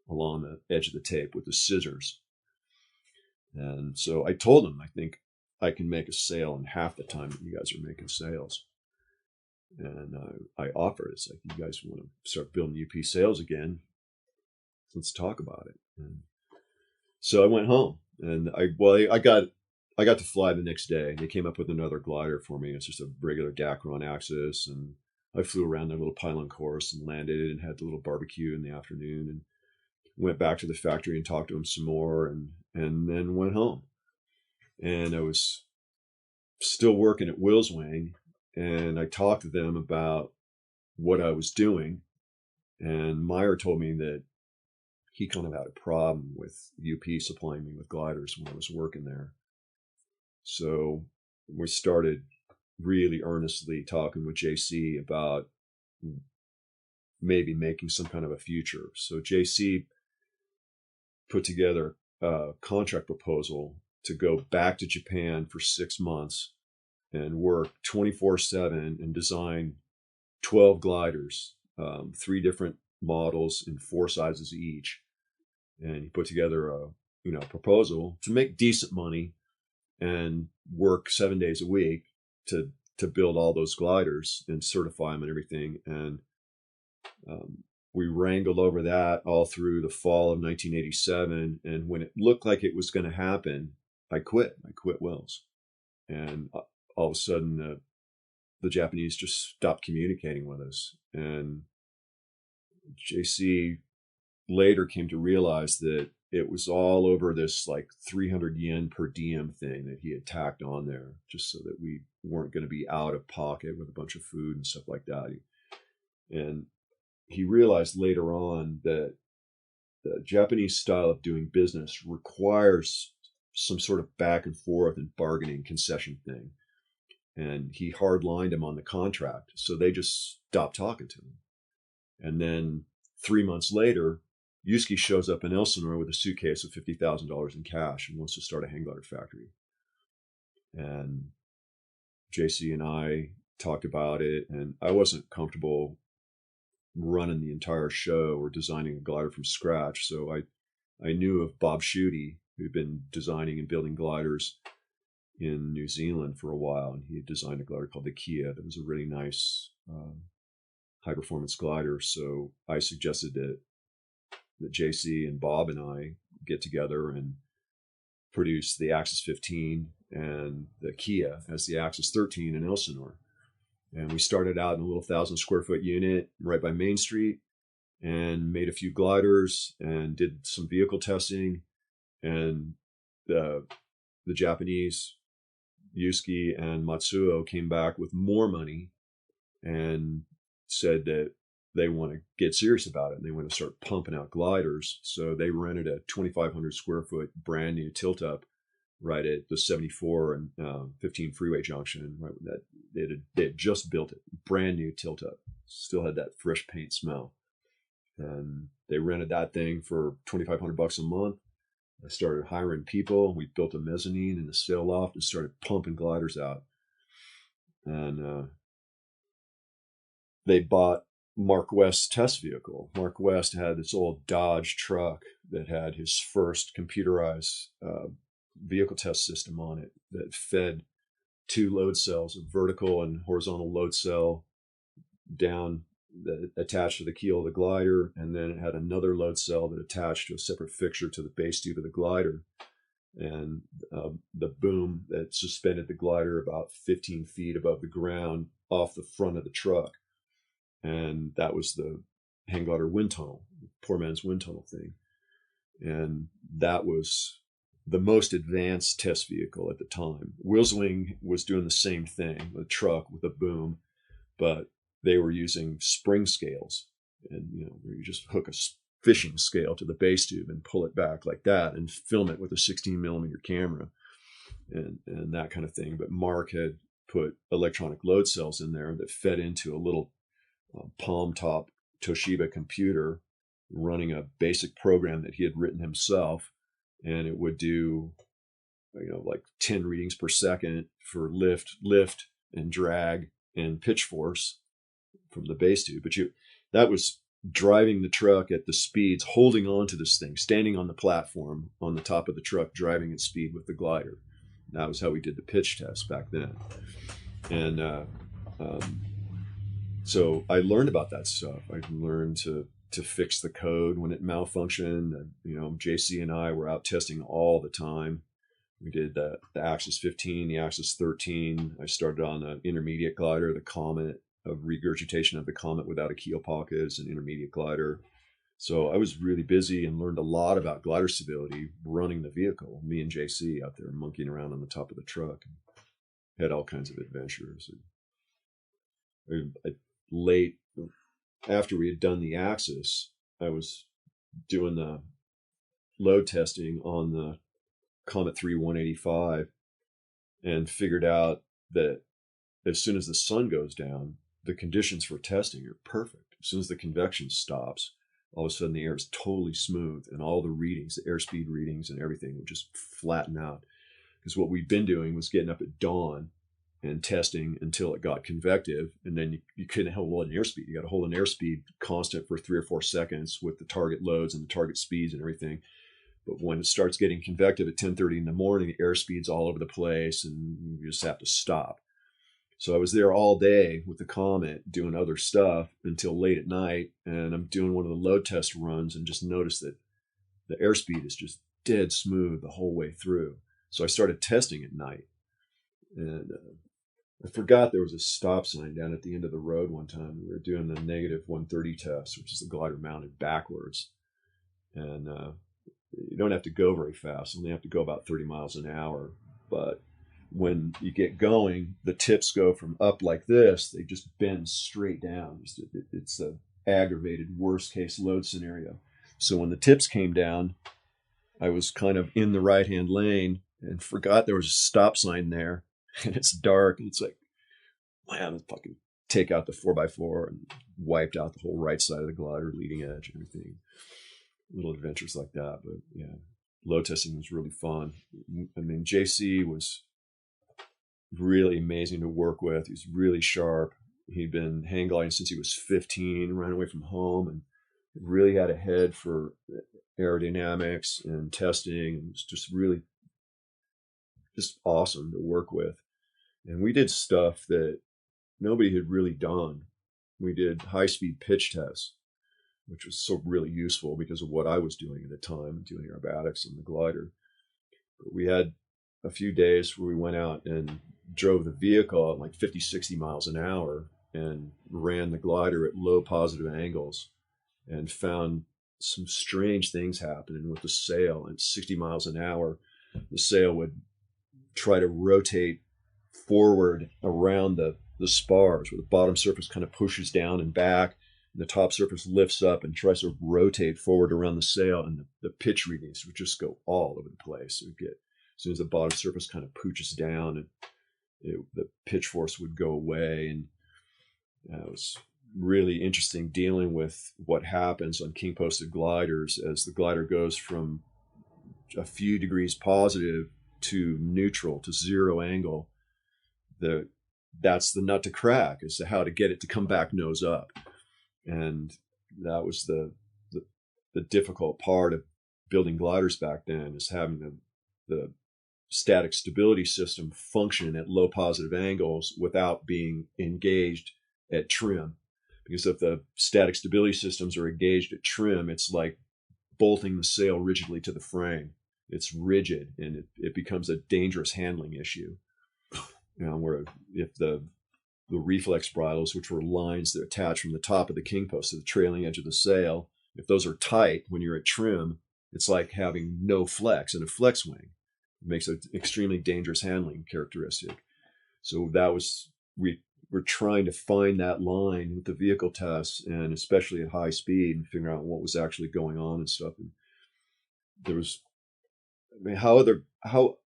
along the edge of the tape with the scissors. And so I told them, I think I can make a sail in half the time that you guys are making sails. And I offered, it's like, you guys want to start building UP sails again? Let's talk about it. And so I went home, and I got to fly the next day. They came up with another glider for me. It's just a regular Dacron Axis, and I flew around their little pylon course and landed and had the little barbecue in the afternoon, and went back to the factory and talked to them some more, and then went home. And I was still working at Willswing, and I talked to them about what I was doing. And Meyer told me that he kind of had a problem with UP supplying me with gliders when I was working there. So we started really earnestly talking with JC about maybe making some kind of a future. So JC put together a contract proposal to go back to Japan for 6 months and work 24/7 and design 12 gliders, 3 different models in 4 sizes each. And he put together a proposal to make decent money and work 7 days a week to build all those gliders and certify them and everything. And we wrangled over that all through the fall of 1987. And when it looked like it was going to happen, I quit. I quit Wells. And all of a sudden, the Japanese just stopped communicating with us. And JC later came to realize that it was all over this like 300 yen per diem thing that he had tacked on there just so that we weren't going to be out of pocket with a bunch of food and stuff like that. And he realized later on that the Japanese style of doing business requires some sort of back and forth and bargaining concession thing. And he hard-lined him on the contract. So they just stopped talking to him. And then 3 months later, Yusuke shows up in Elsinore with a suitcase of $50,000 in cash and wants to start a hang glider factory. And JC and I talked about it, and I wasn't comfortable running the entire show or designing a glider from scratch. So I knew of Bob Schutte, who'd been designing and building gliders in New Zealand for a while, and he had designed a glider called the Kia that was a really nice high-performance glider. So I suggested that JC and Bob and I get together and produce the Axis 15 and the Kia as the Axis 13 in Elsinore. And we started out in a little 1,000 square foot unit right by Main Street and made a few gliders and did some vehicle testing. And the Japanese, Yusuke and Matsuo, came back with more money and said that they want to get serious about it and they want to start pumping out gliders. So they rented a 2,500 square foot brand new tilt up right at the 74 and 15 freeway junction. Right, that they had just built it, brand new tilt up, still had that fresh paint smell. And they rented that thing for $2,500 a month. I started hiring people. We built a mezzanine in the sail loft and started pumping gliders out. And they bought Mark West's test vehicle. Mark West had this old Dodge truck that had his first computerized vehicle test system on it that fed 2 load cells, a vertical and horizontal load cell down that attached to the keel of the glider, and then it had another load cell that attached to a separate fixture to the base tube of the glider, and the boom that suspended the glider about 15 feet above the ground off the front of the truck. And that was the hang glider wind tunnel, poor man's wind tunnel thing. And that was the most advanced test vehicle at the time. Wheelswing was doing the same thing, a truck with a boom, but they were using spring scales, and where you just hook a fishing scale to the base tube and pull it back like that and film it with a 16 millimeter camera and that kind of thing. But Mark had put electronic load cells in there that fed into a little palm top Toshiba computer running a basic program that he had written himself, and it would do like 10 readings per second for lift and drag and pitch force from the base tube. But that was driving the truck at the speeds, holding on to this thing, standing on the platform on the top of the truck, driving at speed with the glider. That was how we did the pitch test back then. And so I learned about that stuff. I learned to fix the code when it malfunctioned. JC and I were out testing all the time. We did the Axis 15, the Axis 13. I started on an intermediate glider, the Comet, of regurgitation of the Comet without a keel pocket as an intermediate glider. So I was really busy and learned a lot about glider stability running the vehicle. Me and JC out there monkeying around on the top of the truck. Had all kinds of adventures. Late after we had done the Axis, I was doing the load testing on the Comet 3 185 and figured out that as soon as the sun goes down, the conditions for testing are perfect. As soon as the convection stops, all of a sudden the air is totally smooth, and all the readings, the airspeed readings and everything would just flatten out. Because what we'd been doing was getting up at dawn and testing until it got convective, and then you couldn't hold an airspeed. You got to hold an airspeed constant for 3 or 4 seconds with the target loads and the target speeds and everything. But when it starts getting convective at 10:30 in the morning, the airspeed's all over the place, and you just have to stop. So I was there all day with the Comet doing other stuff until late at night, and I'm doing one of the load test runs and just noticed that the airspeed is just dead smooth the whole way through. So I started testing at night, and I forgot there was a stop sign down at the end of the road one time. We were doing the negative 130 test, which is the glider mounted backwards. And you don't have to go very fast. You only have to go about 30 miles an hour. But when you get going, the tips go from up like this. They just bend straight down. It's an aggravated worst case load scenario. So when the tips came down, I was kind of in the right-hand lane and forgot there was a stop sign there. And it's dark, and it's like, man, I'll fucking take out the 4x4 and wiped out the whole right side of the glider, leading edge, and everything. Little adventures like that. But yeah, load testing was really fun. I mean, JC was really amazing to work with. He was really sharp. He'd been hang gliding since he was 15, ran away from home, and really had a head for aerodynamics and testing. And it was just really just awesome to work with. And we did stuff that nobody had really done. We did high-speed pitch tests, which was so really useful because of what I was doing at the time, doing aerobatics on the glider. But we had a few days where we went out and drove the vehicle at like 50, 60 miles an hour and ran the glider at low positive angles and found some strange things happening with the sail. At 60 miles an hour, the sail would try to rotate forward around the spars, where the bottom surface kind of pushes down and back, and the top surface lifts up and tries to rotate forward around the sail, and the pitch readings would just go all over the place. It would get, as soon as the bottom surface kind of pooches down, and the pitch force would go away. And it was really interesting dealing with what happens on king posted gliders as the glider goes from a few degrees positive to neutral to zero angle. That's the nut to crack, as to how to get it to come back nose up. And that was the difficult part of building gliders back then, is having the static stability system function at low positive angles without being engaged at trim. Because if the static stability systems are engaged at trim, it's like bolting the sail rigidly to the frame. It's rigid, and it becomes a dangerous handling issue. Where if the reflex bridles, which were lines that attach from the top of the king post to the trailing edge of the sail, if those are tight when you're at trim, it's like having no flex in a flex wing. It makes an extremely dangerous handling characteristic. So that was, we were trying to find that line with the vehicle tests, and especially at high speed, and figure out what was actually going on and stuff. And there was, I mean,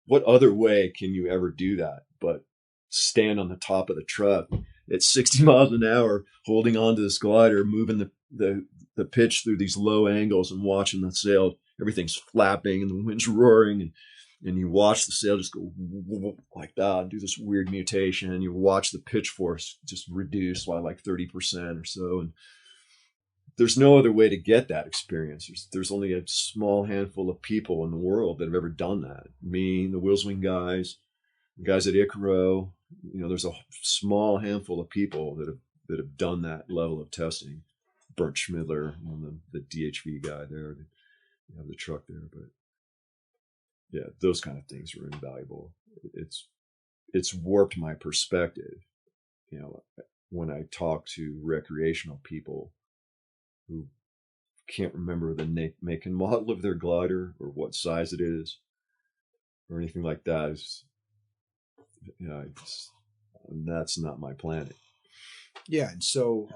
what other way can you ever do that but stand on the top of the truck at 60 miles an hour, holding onto this glider, moving the pitch through these low angles and watching the sail, everything's flapping and the wind's roaring, and you watch the sail just go like that and do this weird mutation, and you watch the pitch force just reduce by like 30% or so. And there's no other way to get that experience. There's only a small handful of people in the world that have ever done that. Me, the Wheelswing guys, the guys at Icaro. There's a small handful of people that have done that level of testing. Bernd Schmidler, the DHV guy there, you have the truck there. But yeah, those kind of things are invaluable. It's warped my perspective. When I talk to recreational people who can't remember the make and model of their glider or what size it is or anything like that, that's not my planet. Yeah. And so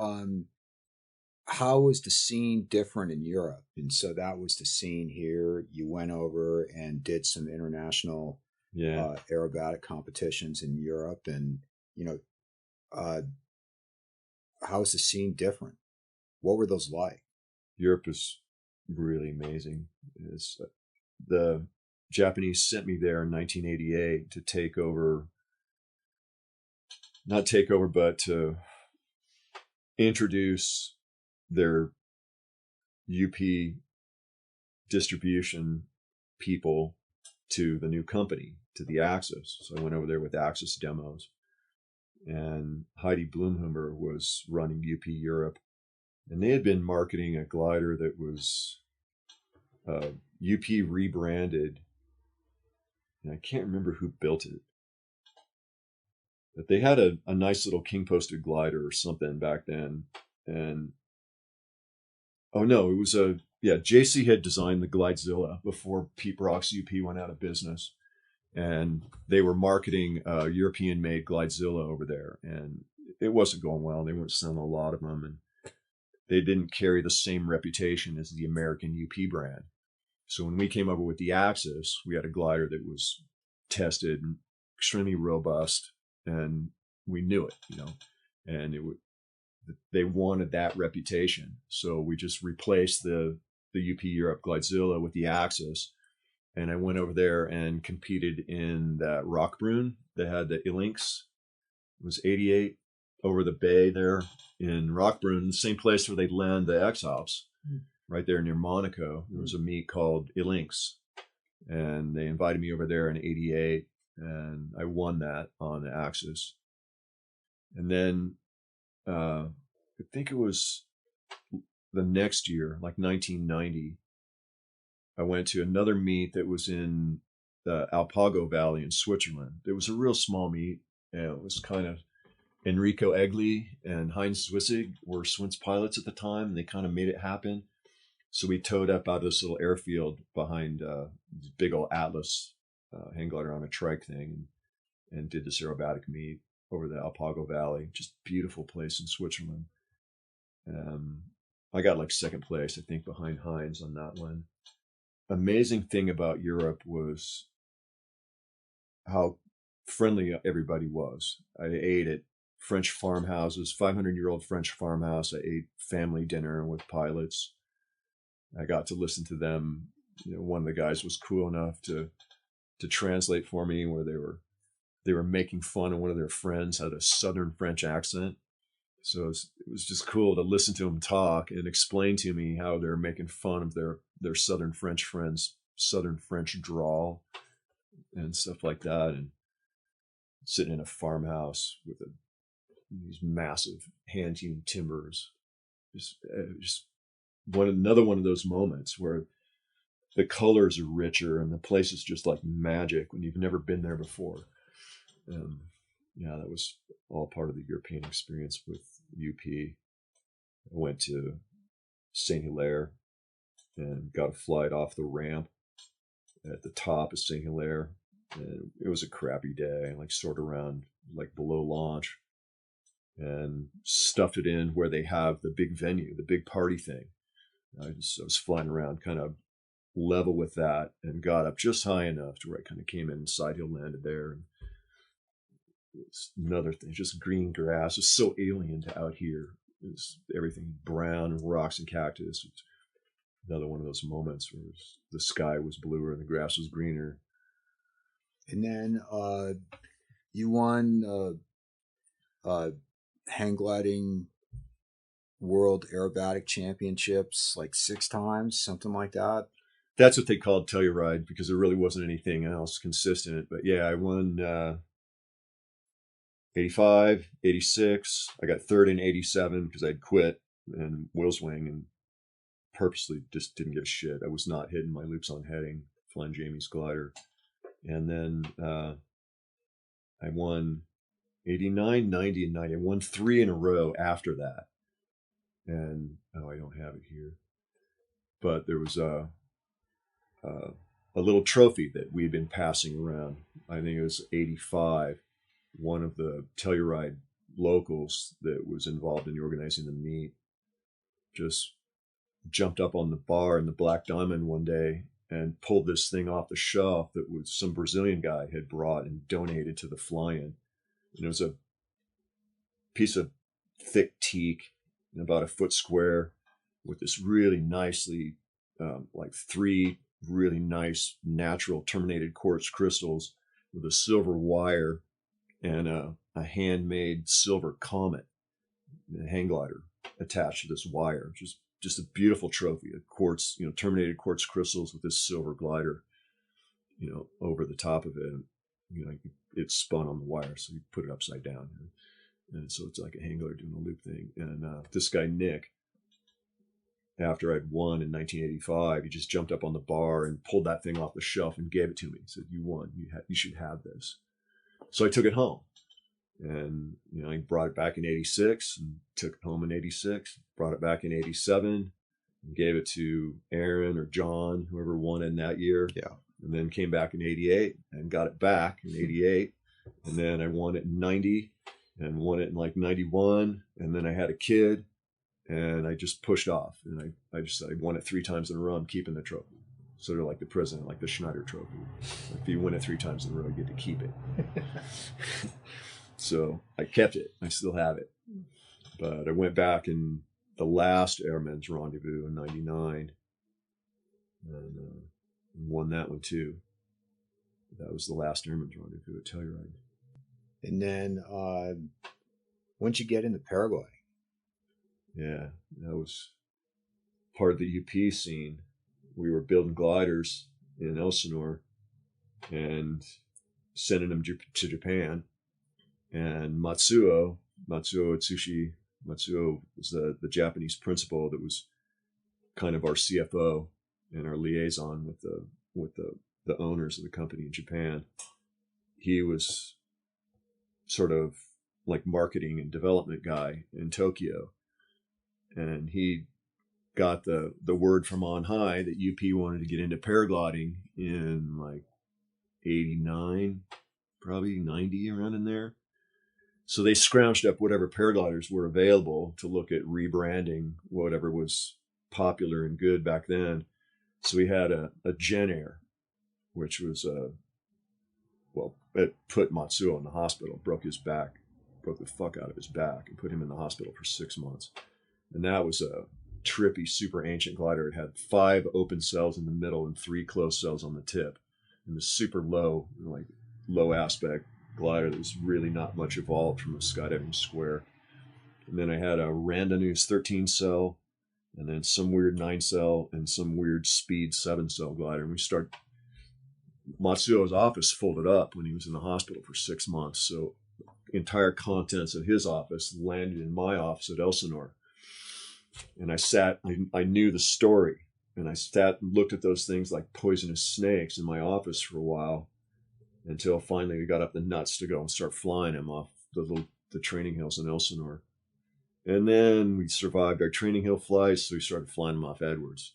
how was the scene different in Europe? And so that was the scene here. You went over and did some international aerobatic competitions in Europe, and how was the scene different? What were those like? Europe is really amazing. The Japanese sent me there in 1988 to take over, not take over, but to introduce their UP distribution people to the new company, to the Axis. So I went over there with Axis demos, and Heidi Blumhumer was running UP Europe, and they had been marketing a glider that was UP rebranded, and I can't remember who built it, but they had a nice little king posted glider or something back then. And oh no, it was JC had designed the Glidezilla before Pete Brock's UP went out of business, and they were marketing a European made Glidezilla over there, and it wasn't going well. They weren't selling a lot of them, and they didn't carry the same reputation as the American UP brand. So when we came over with the Axis, we had a glider that was tested and extremely robust, and we knew it, and they wanted that reputation. So we just replaced the UP Europe Glidezilla with the Axis, and I went over there and competed in that Rockbrunn that had the Ilinx. It was 88 over the bay there in Rockbrunn, the same place where they land the X-Hops. Right there near Monaco, there was a meet called Ilinx, and they invited me over there in 88, and I won that on the Axis. And then I think it was the next year, like 1990, I went to another meet that was in the Alpago Valley in Switzerland. It was a real small meet, and it was kind of Enrico Egli and Heinz Zwissig were Swinz pilots at the time, and they kind of made it happen. So we towed up out of this little airfield behind this big old Atlas hang glider on a trike thing, and did this aerobatic meet over the Alpago Valley. Just beautiful place in Switzerland. I got like second place, I think, behind Heinz on that one. Amazing thing about Europe was how friendly everybody was. I ate at French farmhouses, 500-year-old French farmhouse. I ate family dinner with pilots. I got to listen to them. One of the guys was cool enough to translate for me, where they were making fun of one of their friends had a Southern French accent. So it was just cool to listen to them talk and explain to me how they're making fun of their Southern French friends' Southern French drawl and stuff like that. And sitting in a farmhouse with these massive hand-hewn timbers, just another one of those moments where the colors are richer and the place is just like magic when you've never been there before. That was all part of the European experience with UP. I went to St. Hilaire and got a flight off the ramp at the top of St. Hilaire. And it was a crappy day, like sort of around like below launch, and stuffed it in where they have the big venue, the big party thing. I was flying around kind of level with that and got up just high enough to where I kind of came in and side hill landed there. And it's another thing, just green grass. It's so alien to out here. It's everything brown and rocks and cactus. It's another one of those moments where the sky was bluer and the grass was greener. And then you won hang gliding world aerobatic championships like 6 times, something like that. That's what they called Telluride, because there really wasn't anything else consistent. But yeah, I won 85, 86. I got third in 87 because I'd quit and Willswing and purposely just didn't give a shit. I was not hitting my loops on heading, flying Jamie's glider. And then I won 89, 90, and 90. I won 3 in a row after that. And, I don't have it here. But there was a little trophy that we'd been passing around. I think it was 85. One of the Telluride locals that was involved in organizing the meet just jumped up on the bar in the Black Diamond one day and pulled this thing off the shelf that was some Brazilian guy had brought and donated to the fly-in. And it was a piece of thick teak, about a foot square, with this really nicely, like 3 really nice natural terminated quartz crystals with a silver wire and a handmade silver Comet, a hang glider attached to this wire. Just a beautiful trophy, a quartz, terminated quartz crystals with this silver glider, over the top of it. And, it spun on the wire, so you put it upside down. And so it's like a hang glider doing a loop thing. And this guy, Nick, after I'd won in 1985, he just jumped up on the bar and pulled that thing off the shelf and gave it to me. He said, "You won. You should have this." So I took it home. And, I brought it back in 86 and took it home in 86, brought it back in 87 and gave it to Aaron or John, whoever won in that year. Yeah. And then came back in 88 and got it back in 88. And then I won it in 90 and won it in like 91. And then I had a kid and I just pushed off. And I won it 3 times in a row. I'm keeping the trophy. Sort of like the president, like the Schneider Trophy. If you win it 3 times in a row, you get to keep it. So I kept it. I still have it. But I went back in the last Airmen's Rendezvous in 99 and won that one too. That was the last Airmen's Rendezvous at Telluride. And then once you get into paragliding? Yeah, that was part of the UP scene. We were building gliders in Elsinore and sending them to Japan. And Matsuo Atsushi, Matsuo was the Japanese principal that was kind of our CFO and our liaison with the owners of the company in Japan. He was sort of like marketing and development guy in Tokyo. And he got the word from on high that UP wanted to get into paragliding in like 89, probably 90, around in there. So they scrounged up whatever paragliders were available to look at rebranding whatever was popular and good back then. So we had a Gen Air, which was it put Matsuo in the hospital, broke his back, broke the fuck out of his back, and put him in the hospital for 6 months. And that was a trippy, super ancient glider. It had 5 open cells in the middle and 3 closed cells on the tip. And the super low, low aspect glider that was really not much evolved from a skydiving square. And then I had a Randanus 13 cell, and then some weird 9 cell, and some weird speed 7 cell glider. And Matsuo's office folded up when he was in the hospital for 6 months. So the entire contents of his office landed in my office at Elsinore. And I knew the story. And I sat and looked at those things like poisonous snakes in my office for a while, until finally we got up the nuts to go and start flying him off the training hills in Elsinore. And then we survived our training hill flights, so we started flying them off Edwards.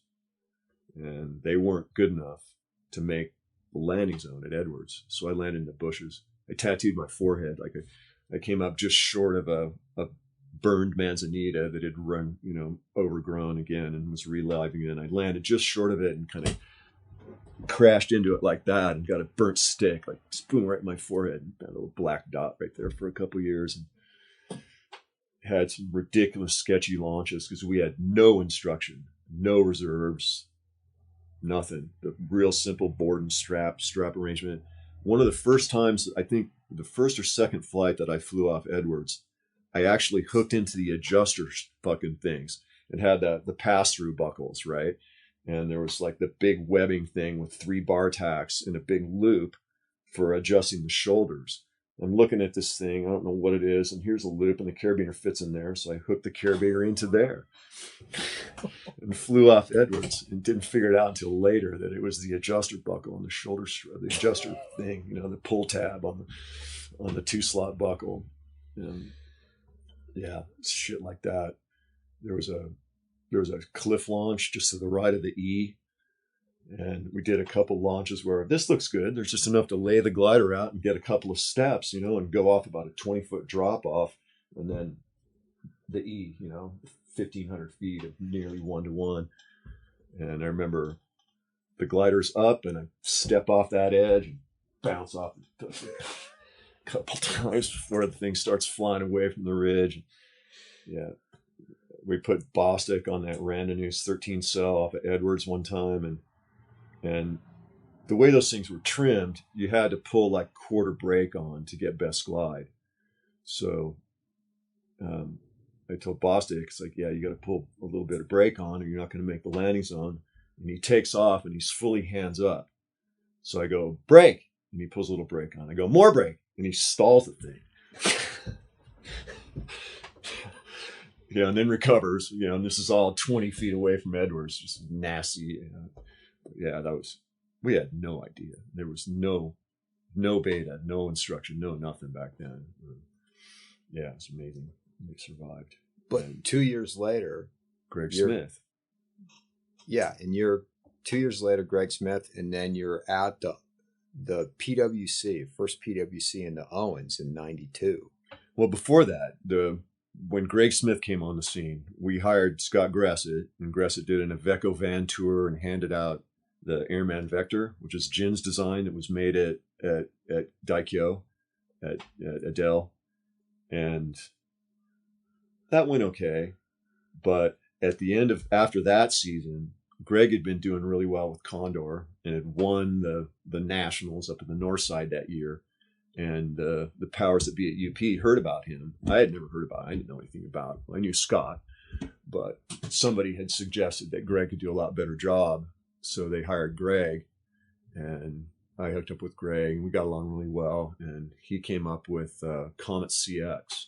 And they weren't good enough to make the landing zone at Edwards, so I landed in the bushes. I tattooed my forehead. I came up just short of a burned manzanita that had run, overgrown again and was reliving it. And I landed just short of it and kind of crashed into it like that and got a burnt stick, like boom, right in my forehead, and got a little black dot right there for a couple of years. And had some ridiculous sketchy launches because we had no instruction, no reserves, nothing. The real simple board and strap arrangement. One of the first times, I think the first or second flight that I flew off Edwards, I actually hooked into the adjuster fucking things. It had the pass-through buckles, right? And there was like the big webbing thing with 3 bar tacks and a big loop for adjusting the shoulders. I'm looking at this thing, I don't know what it is, and here's a loop and the carabiner fits in there. So I hooked the carabiner into there and flew off Edwards, and didn't figure it out until later that it was the adjuster buckle on the shoulder strap, the adjuster thing, the pull tab on the 2-slot buckle. And yeah, shit like that. There was a cliff launch just to the right of the E. And we did a couple launches where this looks good. There's just enough to lay the glider out and get a couple of steps, and go off about a 20-foot drop off. And then the E, 1,500 feet of nearly 1-to-1. And I remember the glider's up, and I step off that edge and bounce off a couple times before the thing starts flying away from the ridge. Yeah. We put Bostic on that Randonews 13 cell off of Edwards one time, and the way those things were trimmed, you had to pull like quarter brake on to get best glide. So I told Bostic, it's like, yeah, you got to pull a little bit of brake on, or you're not going to make the landing zone. And he takes off, and he's fully hands up. So I go, brake, and he pulls a little brake on. I go, more brake, and he stalls the thing. Yeah, and then recovers, and this is all 20 feet away from Edwards, just nasty. Yeah, we had no idea. There was no beta, no instruction, no nothing back then. Yeah, it's amazing. They survived. But and 2 years later, Greg Smith. Yeah, and you're 2 years later, Greg Smith, and then you're at the PWC, first PWC in the Owens in 92. Well, before that, when Greg Smith came on the scene, we hired Scott Gressett, and Gressett did an Iveco van tour and handed out the Airman Vector, which is Jin's design that was made at Daikyo, at Adele. And that went okay. But at the end after that season, Greg had been doing really well with Condor and had won the Nationals up in the North Side that year. And the powers that be at UP heard about him. I had never heard about it. I didn't know anything about him. I knew Scott, but somebody had suggested that Greg could do a lot better job. So they hired Greg, and I hooked up with Greg, and we got along really well. And he came up with Comet CX,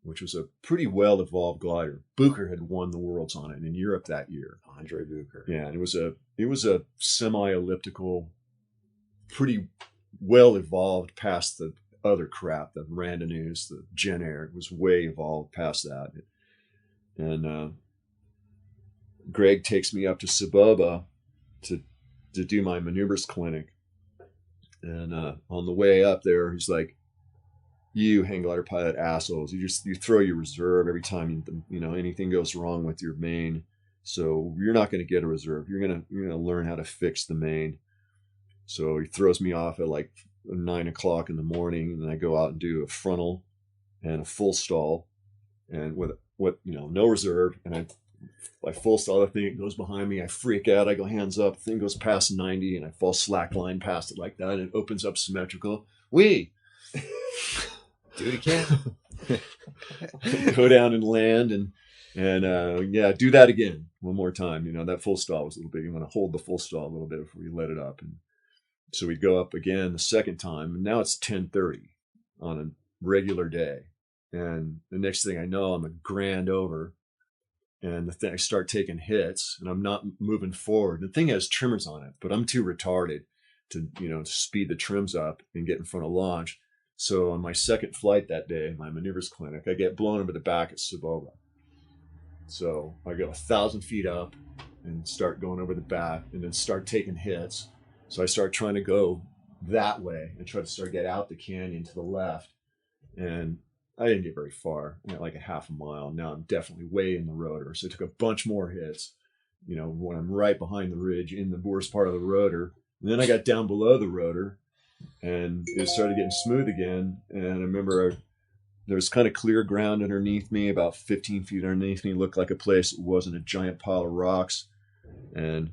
which was a pretty well-evolved glider. Bucher had won the Worlds on it in Europe that year. Andre Bucher. Yeah, and it was a semi-elliptical, pretty well-evolved past the other crap, the Randonews, the Gen Air. It was way evolved past that. And Greg takes me up to Saboba to do my maneuvers clinic. And on the way up there, he's like, you hang glider pilot assholes, you throw your reserve every time anything goes wrong with your main. So you're not going to get a reserve. You're going to learn how to fix the main. So he throws me off at like 9 o'clock in the morning, and then I go out and do a frontal and a full stall, and with no reserve, and I full stall the thing. It goes behind me. I freak out. I go hands up. The thing goes past 90, and I fall slack line past it like that, and it opens up symmetrical. Do it again. Go down and land, and do that again one more time. That full stall was a little bit. You want to hold the full stall a little bit before you let it up, and so we go up again the second time, and now it's 10:30 on a regular day, and the next thing I know, I'm a grand over, and I start taking hits, and I'm not moving forward. The thing has trimmers on it, but I'm too retarded to speed the trims up and get in front of launch. So on my second flight that day, my maneuvers clinic, I get blown over the back at Saboba. So I go 1,000 feet up and start going over the back, and then start taking hits. So I start trying to go that way and try to get out the canyon to the left. And I didn't get very far, like a half a mile. Now I'm definitely way in the rotor. So I took a bunch more hits, when I'm right behind the ridge in the worst part of the rotor. And then I got down below the rotor, and it started getting smooth again. And I remember there was kind of clear ground underneath me, about 15 feet underneath me. Looked like a place that wasn't a giant pile of rocks. And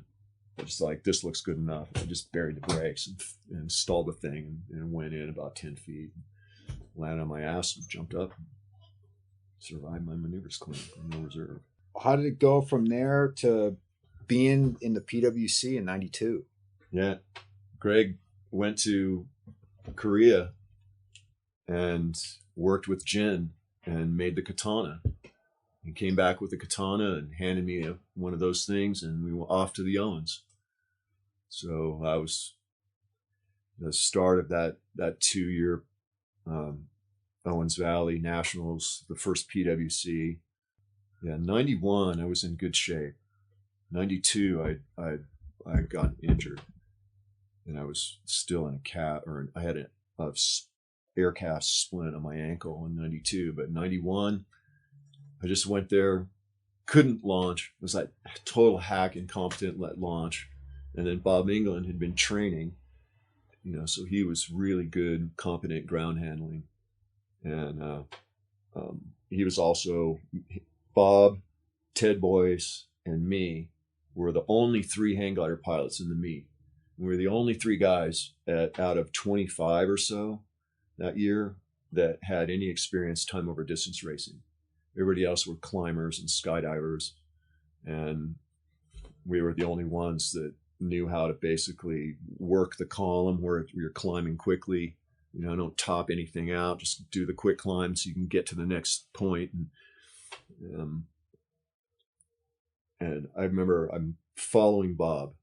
I just like, this looks good enough. I just buried the brakes and stalled the thing and went in about 10 feet. Landed on my ass and jumped up. And survived my maneuvers clinic with no reserve. How did it go from there to being in the PWC in 92? Yeah. Greg went to Korea and worked with Jin and made the katana. He came back with the katana and handed me one of those things, and we went off to the Owens. So I was the start of that 2-year Owens Valley Nationals, the first PWC. Yeah, 91, I was in good shape. 92, I got injured, and I was still in I had a air cast splint on my ankle in 92. But 91, I just went there couldn't launch, was like total hack, incompetent at launch. And then Bob England had been training, so he was really good, competent ground handling. And he was also, Bob, Ted Boyce, and me were the only 3 hang glider pilots in the meet. We were the only 3 guys out of 25 or so that year that had any experience time over distance racing. Everybody else were climbers and skydivers, and we were the only ones that knew how to basically work the column where you're climbing quickly. Don't top anything out, just do the quick climb so you can get to the next point. And I remember I'm following Bob.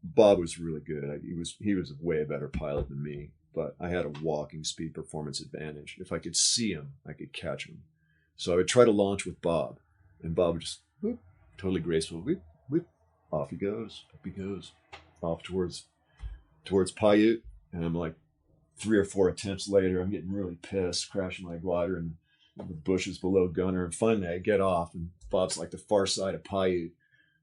Bob was really good. He was a way better pilot than me, but I had a walking speed performance advantage. If I could see him, I could catch him. So I would try to launch with Bob, and Bob would just whoop, totally graceful. Whoop, whoop, off he goes. Up he goes. Off towards Paiute. And I'm like 3 or 4 attempts later, I'm getting really pissed, crashing my glider in the bushes below gunner. And finally I get off, and Bob's like the far side of Paiute.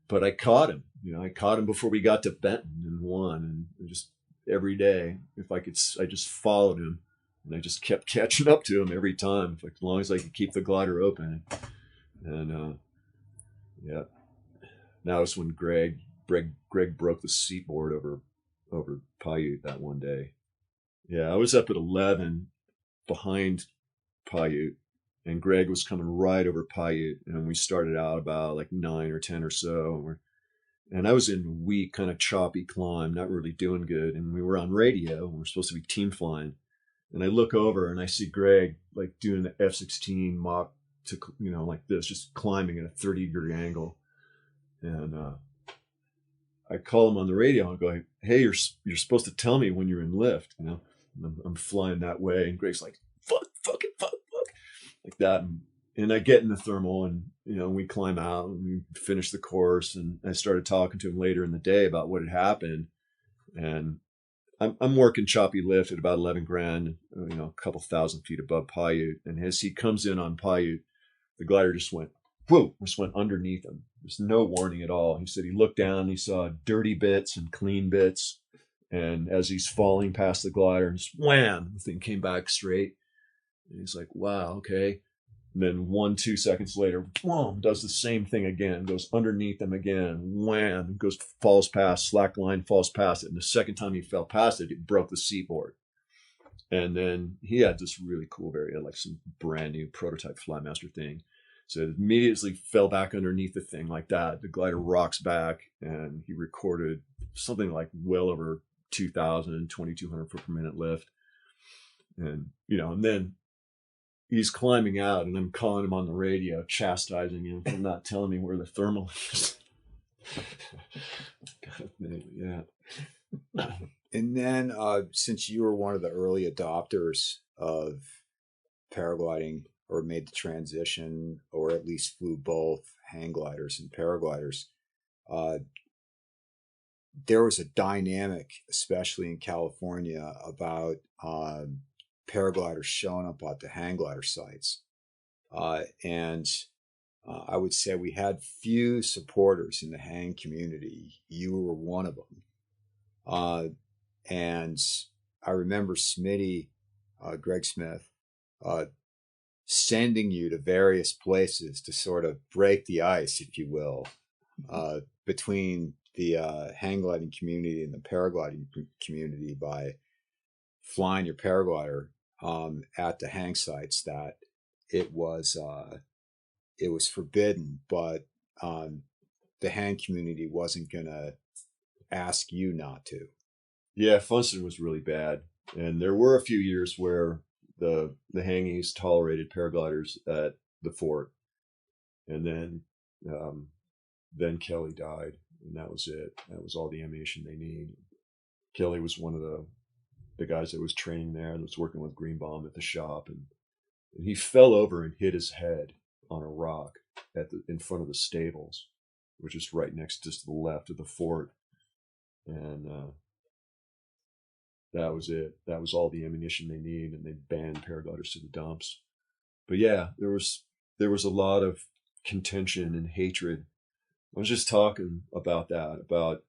But I caught him. I caught him before we got to Benton and won. And just every day, I just followed him. And I just kept catching up to him every time, as long as I could keep the glider open. And yeah, that was when Greg broke the seat board over Paiute that one day. Yeah, I was up at 11 behind Paiute, and Greg was coming right over Paiute, and we started out about like 9 or 10 or so. And I was in a weak, kind of choppy climb, not really doing good. And we were on radio, and we're supposed to be team flying. And I look over and I see Greg like doing the F-16 Mach to, like this, just climbing at a 30-degree angle. And I call him on the radio and go, "Hey, you're supposed to tell me when you're in lift." I'm flying that way, and Greg's like, fuck, like that. And I get in the thermal, and we climb out and we finish the course. And I started talking to him later in the day about what had happened. And I'm working choppy lift at about 11 grand, a couple thousand feet above Paiute. And as he comes in on Paiute, the glider just went, whoa, just went underneath him. There's no warning at all. He said he looked down, he saw dirty bits and clean bits. And as he's falling past the glider, just wham, the thing came back straight. And he's like, wow, okay. And then 1-2 seconds later, boom, does the same thing again, goes underneath him again, wham, falls past, slack line, falls past it. And the second time he fell past it, it broke the seat board. And then he had this really cool variant, like some brand new prototype Flymaster thing. So it immediately fell back underneath the thing like that. The glider rocks back, and he recorded something like well over 2,000, 2,200 foot per minute lift. And, and then he's climbing out, and I'm calling him on the radio, chastising him for not telling me where the thermal is. Yeah. And then since you were one of the early adopters of paragliding, or made the transition, or at least flew both hang gliders and paragliders, there was a dynamic, especially in California, about paragliders showing up at the hang glider sites. And I would say we had few supporters in the hang community. You were one of them. And I remember Smitty, Greg Smith, sending you to various places to sort of break the ice, if you will, between the hang gliding community and the paragliding community by flying your paraglider at the hang sites that it was forbidden, but the hang community wasn't going to ask you not to. Yeah, Funston was really bad. And there were a few years where the hangies tolerated paragliders at the fort. And then Kelly died, and that was it. That was all the ammunition they need. Kelly was one of the guys that was training there and was working with Greenbaum at the shop, and he fell over and hit his head on a rock in front of the stables, which is right next just to the left of the fort. And that was it. That was all the ammunition they need, and they banned paragliders to the dumps. But yeah, there was a lot of contention and hatred. I was just talking about that, about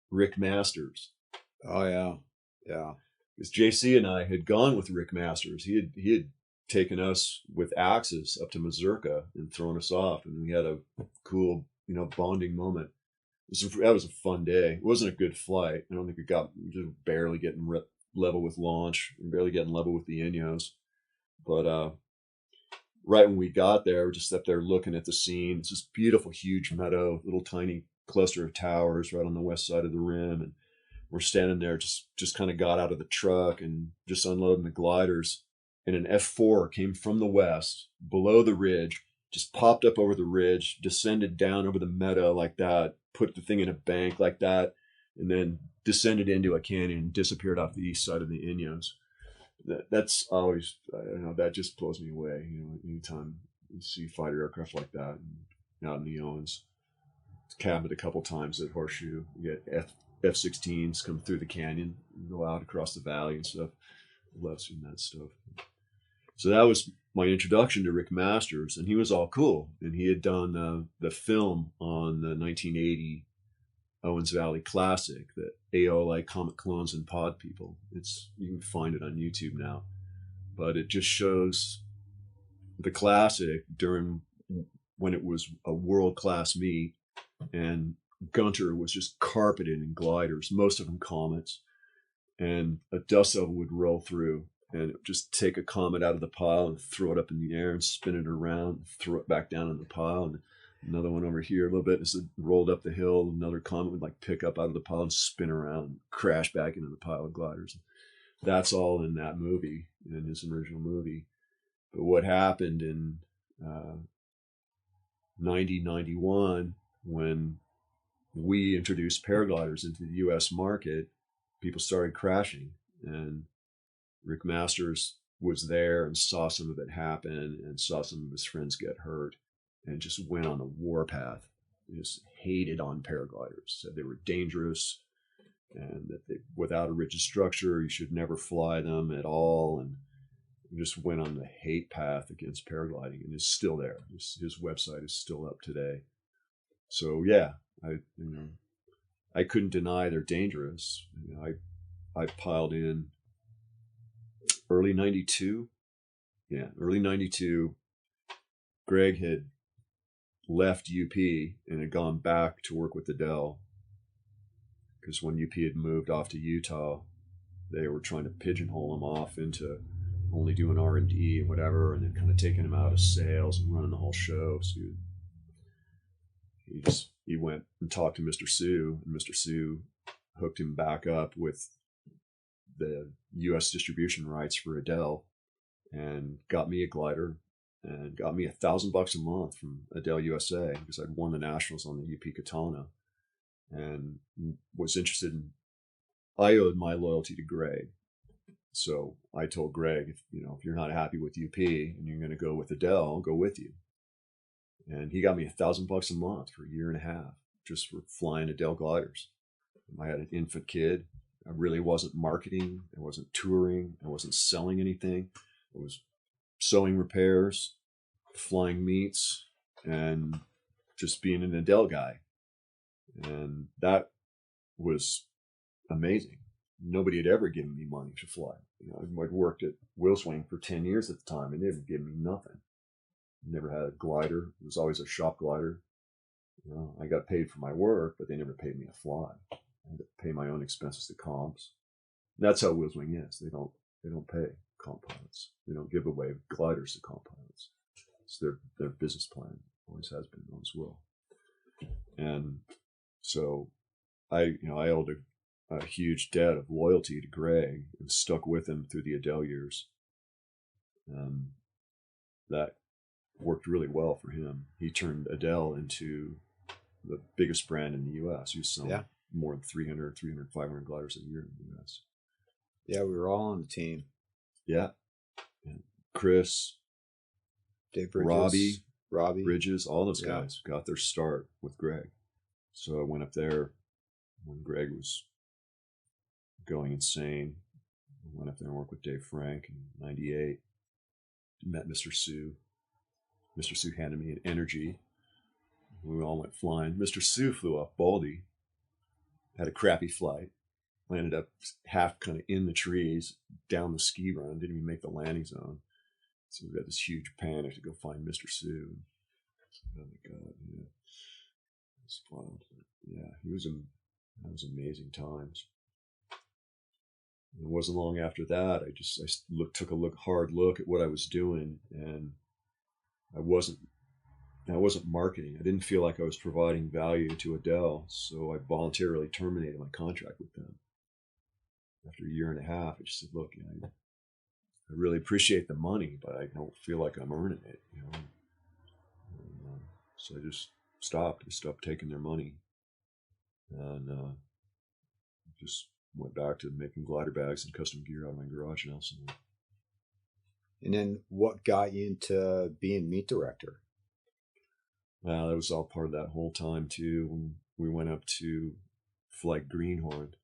Rick Masters. Oh yeah, yeah. Because JC and I had gone with Rick Masters. He had taken us with axes up to Mazurka and thrown us off, and we had a cool, bonding moment. That was a fun day. It wasn't a good flight. I don't think just barely getting level with launch, and barely getting level with the Inyos. But right when we got there, we're just up there looking at the scene. It's this beautiful, huge meadow, little tiny cluster of towers right on the west side of the rim, and we're standing there, just kind of got out of the truck and just unloading the gliders, and an F4 came from the west, below the ridge, just popped up over the ridge, descended down over the meadow like that, put the thing in a bank like that, and then descended into a canyon and disappeared off the east side of the Inyos. That's always, that just blows me away. Anytime you see fighter aircraft like that, and out in the Owens, cabbed a couple times at Horseshoe. You get F-16s come through the canyon and go out across the valley and stuff. I love seeing that stuff. So that was my introduction to Rick Masters, and he was all cool. And he had done the film on the 1980 Owens Valley Classic, the AOLA Comet Clones and Pod People. You can find it on YouTube now, but it just shows the classic during when it was a world-class meet, and Gunter was just carpeted in gliders, most of them Comets, and a dust oval would roll through, and it would just take a Comet out of the pile and throw it up in the air and spin it around, and throw it back down in the pile, and another one over here a little bit. As it rolled up the hill, another Comet would like pick up out of the pile and spin around and crash back into the pile of gliders. That's all in that movie, in his original movie. But what happened in 91, when we introduced paragliders into the U.S. market, people started crashing, and Rick Masters was there and saw some of it happen and saw some of his friends get hurt, and just went on the warpath. He just hated on paragliders, said they were dangerous and that without a rigid structure, you should never fly them at all, and just went on the hate path against paragliding, and is still there. His website is still up today. So yeah, I couldn't deny they're dangerous. I piled in early 92. Yeah, early 92. Greg had left UP and had gone back to work with Adele, because when UP had moved off to Utah, they were trying to pigeonhole him off into only doing R&D and whatever, and then kind of taking him out of sales and running the whole show. So he went and talked to Mr. Sue, and Mr. Sue hooked him back up with the U.S. distribution rights for Adele, and got me a glider, and got me $1,000 a month from Adele USA, because I'd won the nationals on the UP Katana, and was interested in. I owed my loyalty to Greg. So I told Greg, if you're not happy with UP and you're going to go with Adele, I'll go with you. And he got me $1,000 a month for a year and a half, just for flying Adele gliders. I had an infant kid. I really wasn't marketing. I wasn't touring. I wasn't selling anything. I was sewing repairs, flying meets, and just being an Adele guy. And that was amazing. Nobody had ever given me money to fly. I'd worked at Wheelswing for 10 years at the time, and they would give me nothing. Never had a glider. It was always a shop glider. I got paid for my work, but they never paid me to fly. I had to pay my own expenses to comps. And that's how Wheelswing is. They don't pay comp pilots. They don't give away gliders to comp pilots. It's their business plan. Always has been, always will. And so I owed a huge debt of loyalty to Greg, and stuck with him through the Adele years. That worked really well for him. He turned Adele into the biggest brand in the U.S. He was selling more than 300, 500 gliders a year in the U.S. Yeah, we were all on the team. Yeah. And Chris, Dave Bridges, Robbie Bridges, all those guys got their start with Greg. So I went up there when Greg was going insane. I went up there and worked with Dave Frank in 98. Met Mr. Sue. Mr. Sue handed me an energy. We all went flying. Mr. Sue flew off Baldy, had a crappy flight, landed up half kind of in the trees, down the ski run, didn't even make the landing zone. So we got this huge panic to go find Mr. Sue. Oh my God, yeah. It's wild. Yeah, that was amazing times. And it wasn't long after that, I took a hard look at what I was doing, and I wasn't marketing. I didn't feel like I was providing value to Adele, so I voluntarily terminated my contract with them. After a year and a half, I just said, look, I really appreciate the money, but I don't feel like I'm earning it, And, so I just stopped. I stopped taking their money, and just went back to making glider bags and custom gear out of my garage in Elsinore. And then what got you into being meet director? Well, that was all part of that whole time too. When we went up to flight Greenhorn,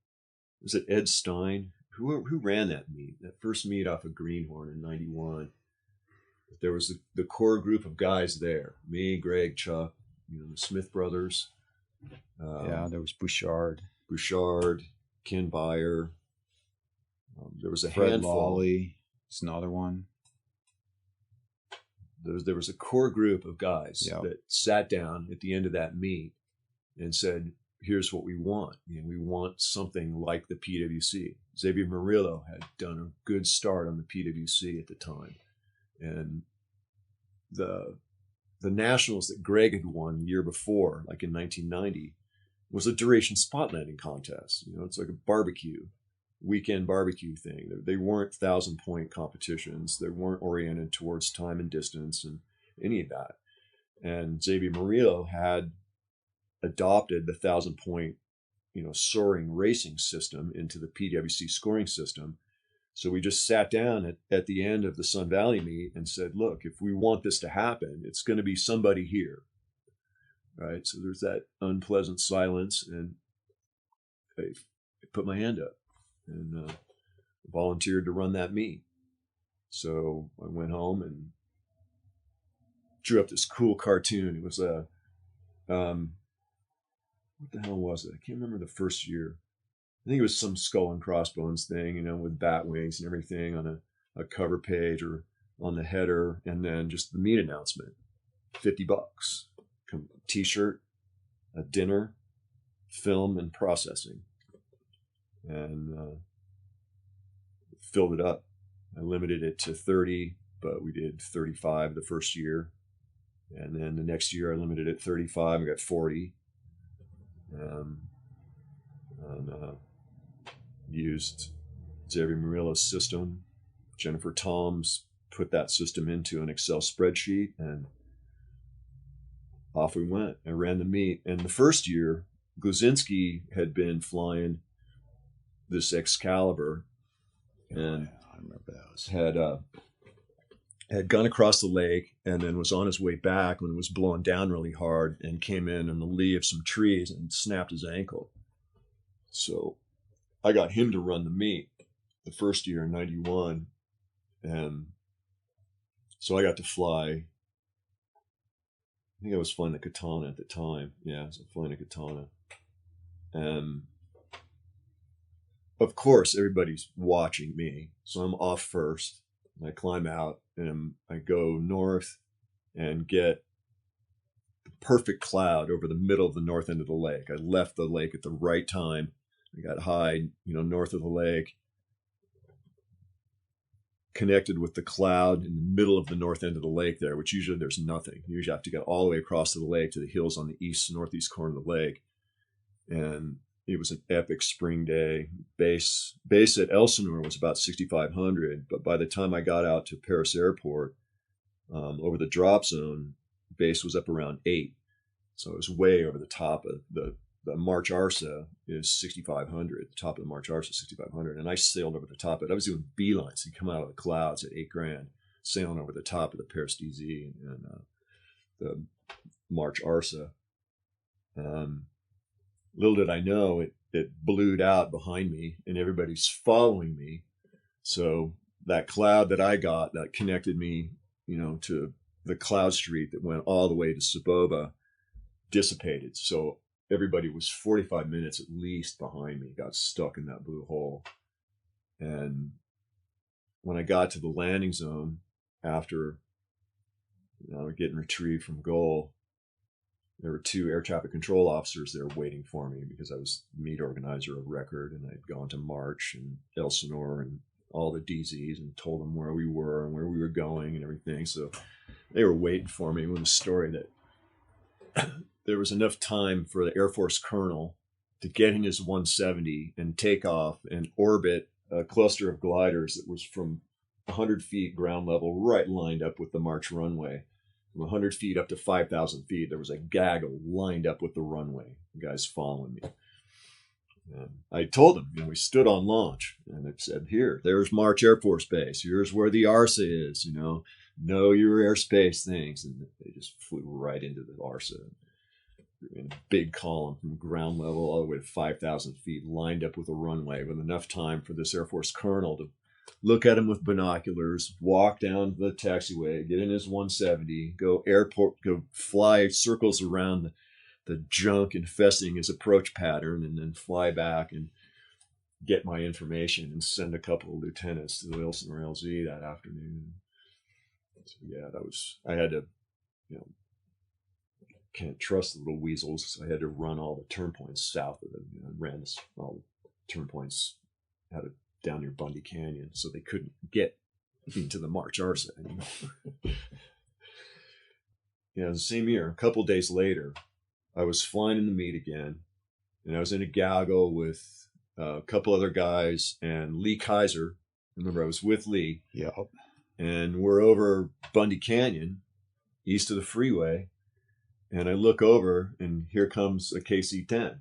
was it Ed Stein who ran that meet? That first meet off of Greenhorn in '91. There was the core group of guys there: me, Greg, Chuck, the Smith brothers. There was Bouchard, Ken Byer. There was a Fred handful. Lawley is another one. There was a core group of guys that sat down at the end of that meet and said, here's what we want. We want something like the PWC. Xavier Murillo had done a good start on the PWC at the time. And the nationals that Greg had won the year before, like in 1990, was a duration spot landing contest. It's like a weekend barbecue thing. They weren't 1,000-point competitions. They weren't oriented towards time and distance and any of that. And Xavier Murillo had adopted the 1,000-point, soaring racing system into the PWC scoring system. So we just sat down at the end of the Sun Valley meet and said, look, if we want this to happen, it's going to be somebody here. Right. So there's that unpleasant silence, and I put my hand up and volunteered to run that meet. So I went home and drew up this cool cartoon. It was what the hell was it? I can't remember the first year. I think it was some skull and crossbones thing, with bat wings and everything on a cover page or on the header, and then just the meet announcement, $50, t-shirt, a dinner, film, and processing, and filled it up. I limited it to 30, but we did 35 the first year, and then the next year I limited it 35. I got 40. And used Xavier Murillo's system. Jennifer Toms put that system into an Excel spreadsheet, and off we went. I ran the meet. And the first year, Gluzinski had been flying this Excalibur, and I remember those. Had gone across the lake and then was on his way back when it was blowing down really hard, and came in the lee of some trees and snapped his ankle. So I got him to run the meet the first year in '91. And so I got to fly. I think I was flying the Katana at the time. Yeah, I was flying a Katana. And of course, everybody's watching me. So I'm off first. I climb out and I go north and get the perfect cloud over the middle of the north end of the lake. I left the lake at the right time. I got high, north of the lake, connected with the cloud in the middle of the north end of the lake there, which usually there's nothing. You usually have to get all the way across to the lake to the hills on the northeast corner of the lake. And it was an epic spring day. Base at Elsinore was about 6,500, but by the time I got out to Paris Airport, over the drop zone, base was up around 8. So it was way over the top of the March Arsa is 6,500. The top of the March Arsa is 6,500, and I sailed over the top of it. I was doing beelines and come out of the clouds at $8,000, sailing over the top of the Paris DZ and the March Arsa. Little did I know it blued out behind me, and everybody's following me. So that cloud that I got that connected me, to the cloud street that went all the way to Saboba dissipated. So everybody was 45 minutes at least behind me, got stuck in that blue hole. And when I got to the landing zone after getting retrieved from goal, there were 2 air traffic control officers there waiting for me because I was meet organizer of record, and I'd gone to March and Elsinore and all the DZs and told them where we were and where we were going and everything. So they were waiting for me with a story that there was enough time for the Air Force colonel to get in his 170 and take off and orbit a cluster of gliders that was from 100 feet ground level, right lined up with the March runway. From 100 feet up to 5,000 feet, there was a gaggle lined up with the runway. The guys following me. And I told them, we stood on launch, and I said, there's March Air Force Base. Here's where the ARSA is, know your airspace things. And they just flew right into the ARSA in a big column from ground level all the way to 5,000 feet, lined up with a runway with enough time for this Air Force colonel to look at him with binoculars, walk down the taxiway, get in his 170, go fly circles around the junk infesting his approach pattern, and then fly back and get my information and send a couple of lieutenants to the Wilson or LZ that afternoon. So I had to, can't trust the little weasels. So I had to run all the turn points south of it. I ran all the turn points down near Bundy Canyon, so they couldn't get into the March ARSA anymore. The same year, a couple days later, I was flying in the meet again, and I was in a gaggle with a couple other guys and Lee Kaiser. Remember, I was with Lee. Yep. And we're over Bundy Canyon, east of the freeway, and I look over, and here comes a KC-10.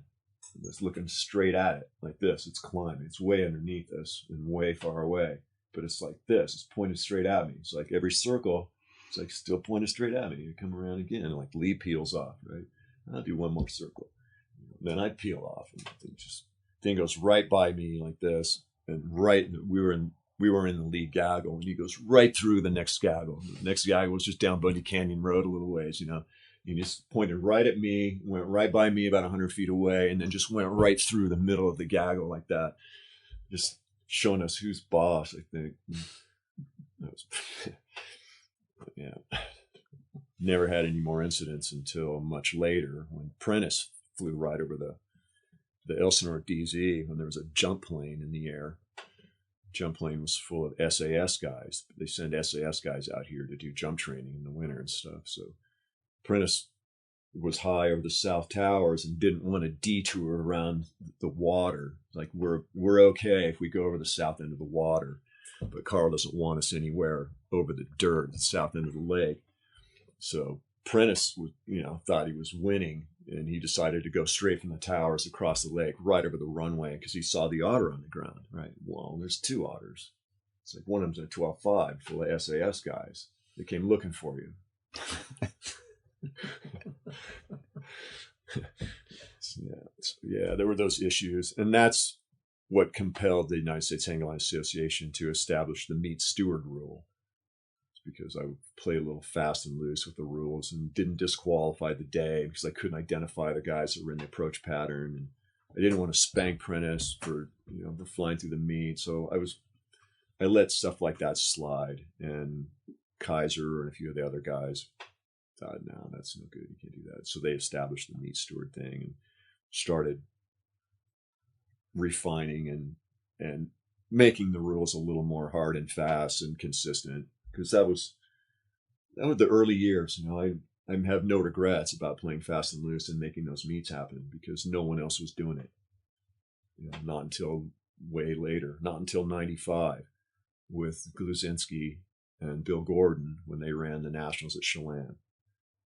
It's looking straight at it like this. It's climbing. It's way underneath us and way far away, but it's like this. It's pointed straight at me. It's like every circle, it's like still pointed straight at me. You come around again, and like Lee peels off, right? I'll do one more circle. Then I peel off, and thing goes right by me like this, and we were in the lead gaggle, and he goes right through the next gaggle. The next gaggle was just down Bundy Canyon Road a little ways, He just pointed right at me, went right by me about 100 feet away, and then just went right through the middle of the gaggle like that, just showing us who's boss, I think. That was, Never had any more incidents until much later when Prentice flew right over the Elsinore DZ when there was a jump plane in the air. Jump plane was full of SAS guys. They send SAS guys out here to do jump training in the winter and stuff. So Prentice was high over the South Towers and didn't want to detour around the water. Like we're okay if we go over the south end of the water, but Carl doesn't want us anywhere over the dirt, the south end of the lake. So Prentice was, thought he was winning, and he decided to go straight from the towers across the lake right over the runway because he saw the otter on the ground. Right. Well, there's 2 otters. It's like one of them's a 12.5 full of SAS guys. They came looking for you. There were those issues, and that's what compelled the United States Hang Gliding Association to establish the meet steward rule. It's because I would play a little fast and loose with the rules and didn't disqualify the day because I couldn't identify the guys that were in the approach pattern, and I didn't want to spank Prentice for flying through the meet. So I let stuff like that slide, and Kaiser and a few of the other guys thought, no, that's no good. You can't do that. So they established the meet steward thing and started refining and making the rules a little more hard and fast and consistent, because that was the early years. I have no regrets about playing fast and loose and making those meets happen because no one else was doing it. Not until way later, not until 95 with Gluzinski and Bill Gordon when they ran the nationals at Chelan.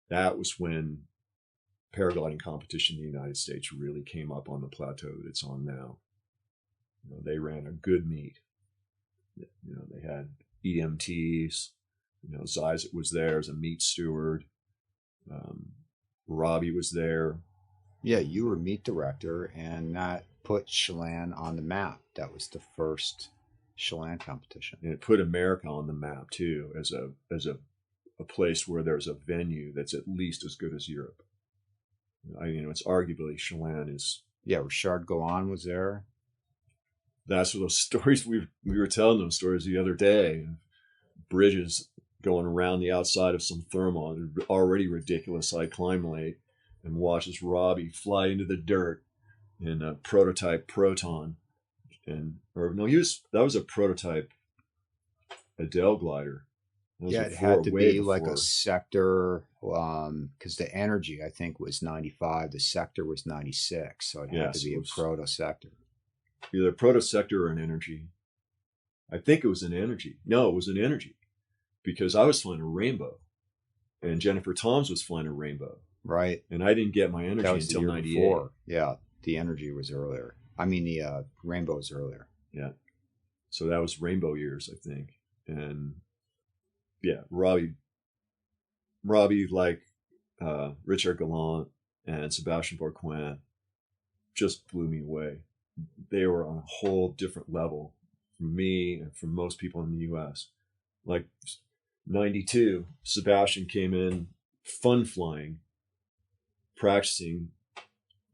That was when paragliding competition in the United States really came up on the plateau that it's on now. They ran a good meet. They had EMTs. Zizek was there as a meet steward. Robbie was there. Yeah, you were meet director, and that put Chelan on the map. That was the first Chelan competition. And it put America on the map too, as a a place where there's a venue that's at least as good as Europe. It's arguably Chelan is. Yeah, Richard Galland was there. That's what those stories we were telling those stories the other day. Bridges going around the outside of some thermal, already ridiculous. I climb late and watch this Robbie fly into the dirt in a prototype Proton, that was a prototype Adele glider. Yeah, it had to be like a sector, because the energy, I think, was 95. The sector was 96, so it had to be a proto sector. Either a proto sector or an energy. I think it was an energy. No, it was an energy, because I was flying a Rainbow, and Jennifer Toms was flying a Rainbow. Right. And I didn't get my energy until 98. Yeah, the energy was earlier. I mean, the Rainbow was earlier. Yeah. So that was Rainbow years, I think. And yeah, Robbie, like Richard Galland and Sebastian Bourquin, just blew me away. They were on a whole different level from me and from most people in the U.S. Like 92, Sebastian came in fun flying, practicing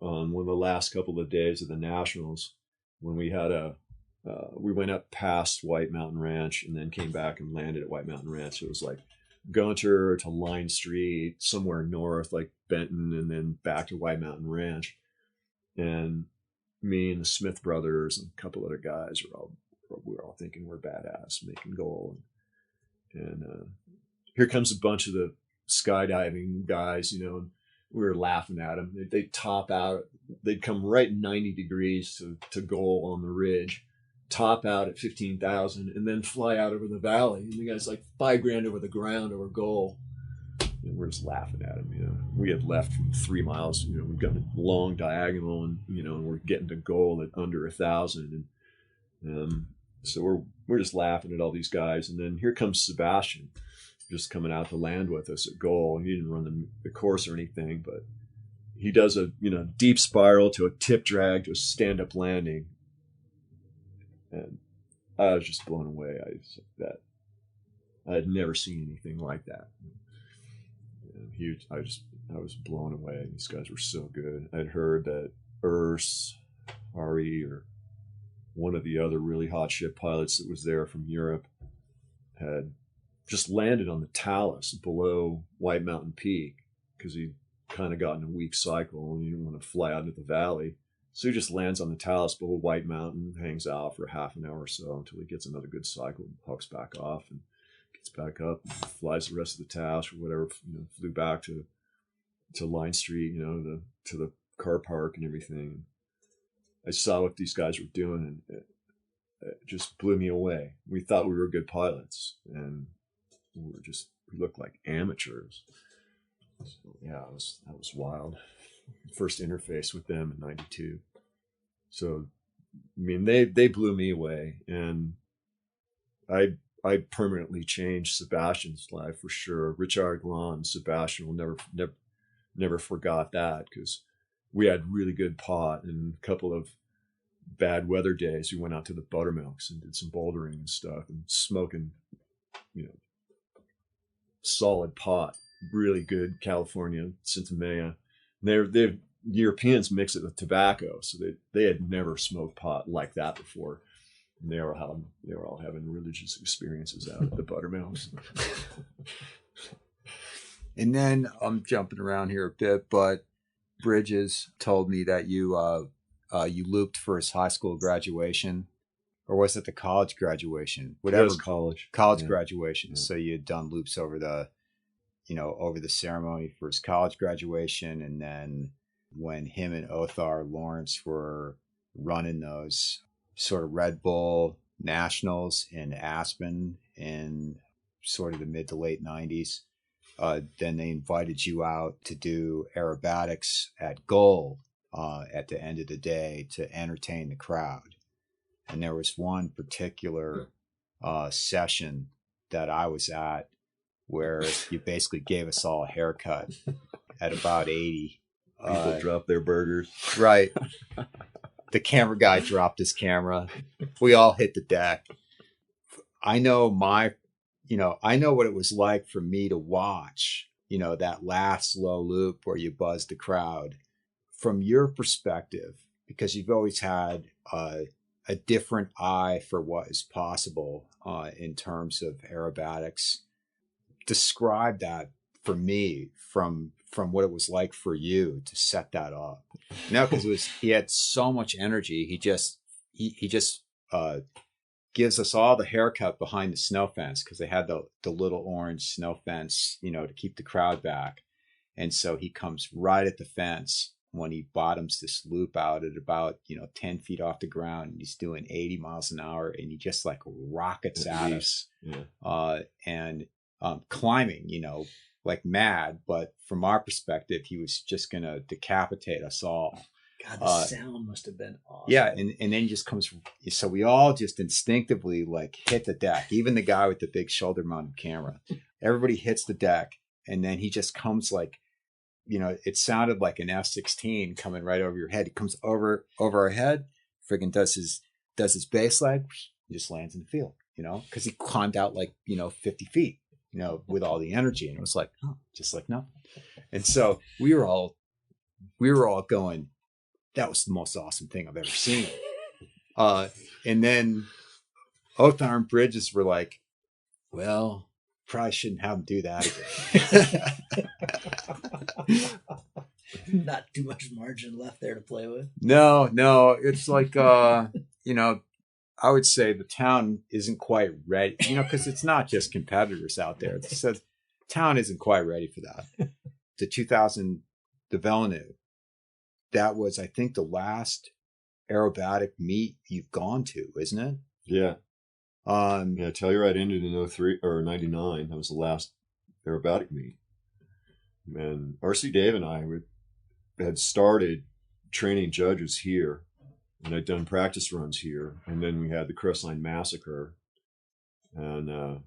on one of the last couple of days of the Nationals when we had we went up past White Mountain Ranch and then came back and landed at White Mountain Ranch. It was like Gunter to Line Street, somewhere north, like Benton, and then back to White Mountain Ranch. And me and the Smith brothers and a couple other guys we were all thinking we're badass, making goal. And here comes a bunch of the skydiving guys, and we were laughing at them. They'd top out. They'd come right 90 degrees to goal on the ridge, top out at 15,000, and then fly out over the valley. And the guy's like $5,000 over the ground over goal. And we're just laughing at him, We had left from 3 miles, we've got a long diagonal, and we're getting to goal at under 1,000. And so we're just laughing at all these guys. And then here comes Sebastian, just coming out to land with us at goal. He didn't run the course or anything, but he does a deep spiral to a tip drag to a stand-up landing. And I was just blown away. I had never seen anything like that. And I was blown away. These guys were so good. I'd heard that Ari, or one of the other really hot ship pilots that was there from Europe, had just landed on the talus below White Mountain Peak because he'd kind of gotten a weak cycle and he didn't want to fly out into the valley. So he just lands on the talus below White Mountain, hangs out for half an hour or so until he gets another good cycle and hooks back off and gets back up and flies the rest of the talus or whatever, flew back to Line Street, to the car park and everything. I saw what these guys were doing, and it just blew me away. We thought we were good pilots, and we looked like amateurs. So, yeah, that was wild. First interface with them in 92. So, I mean, they blew me away, and I permanently changed Sebastian's life for sure. Richard Galland, Sebastian will never forgot that, because we had really good pot, and a couple of bad weather days we went out to the Buttermilks and did some bouldering and stuff and smoking, solid pot, really good California Centimea. They Europeans mix it with tobacco, so they had never smoked pot like that before. And they were all having religious experiences out at the Buttermilks. And then I'm jumping around here a bit, but Bridges told me that you looped for his high school graduation, or was it the college graduation? Whatever, it was college graduation. Yeah. So you had done loops over the ceremony for his college graduation, and then when him and Othar Lawrence were running those sort of Red Bull Nationals in Aspen in sort of the mid to late 90s. Then they invited you out to do aerobatics at goal at the end of the day to entertain the crowd. And there was one particular session that I was at where you basically gave us all a haircut at about 80. People drop their burgers. Right. The camera guy dropped his camera. We all hit the deck. I know my I know what it was like for me to watch, that last low loop where you buzzed the crowd from your perspective, because you've always had a different eye for what is possible in terms of aerobatics. Describe that for me from what it was like for you to set that up. Because he had so much energy. He just gives us all the haircut behind the snow fence, because they had the little orange snow fence, to keep the crowd back. And so he comes right at the fence when he bottoms this loop out at about 10 feet off the ground, and he's doing 80 miles an hour, and he just like rockets at us. Yeah. And climbing, like mad. But from our perspective, he was just gonna decapitate us all. God, the sound must have been awesome. Yeah, and then he just comes. So we all just instinctively like hit the deck. Even the guy with the big shoulder-mounted camera, everybody hits the deck, and then he just comes like, it sounded like an F-16 coming right over your head. He comes over our head, friggin' does his base leg, and just lands in the field. Because he climbed out like 50 feet. With all the energy, and it was like, oh, just like nothing. And so we were all going, that was the most awesome thing I've ever seen. And then Oath Arm Bridges were like, well, probably shouldn't have him do that again. Not too much margin left there to play with. No, it's like, I would say the town isn't quite ready, because it's not just competitors out there. It says town isn't quite ready for that. The Villeneuve, that was, I think, the last aerobatic meet you've gone to, isn't it? Yeah. Telluride ended in 03 or 99. That was the last aerobatic meet. And RC Dave and I had started training judges here. And I'd done practice runs here, and then we had the Crestline Massacre, and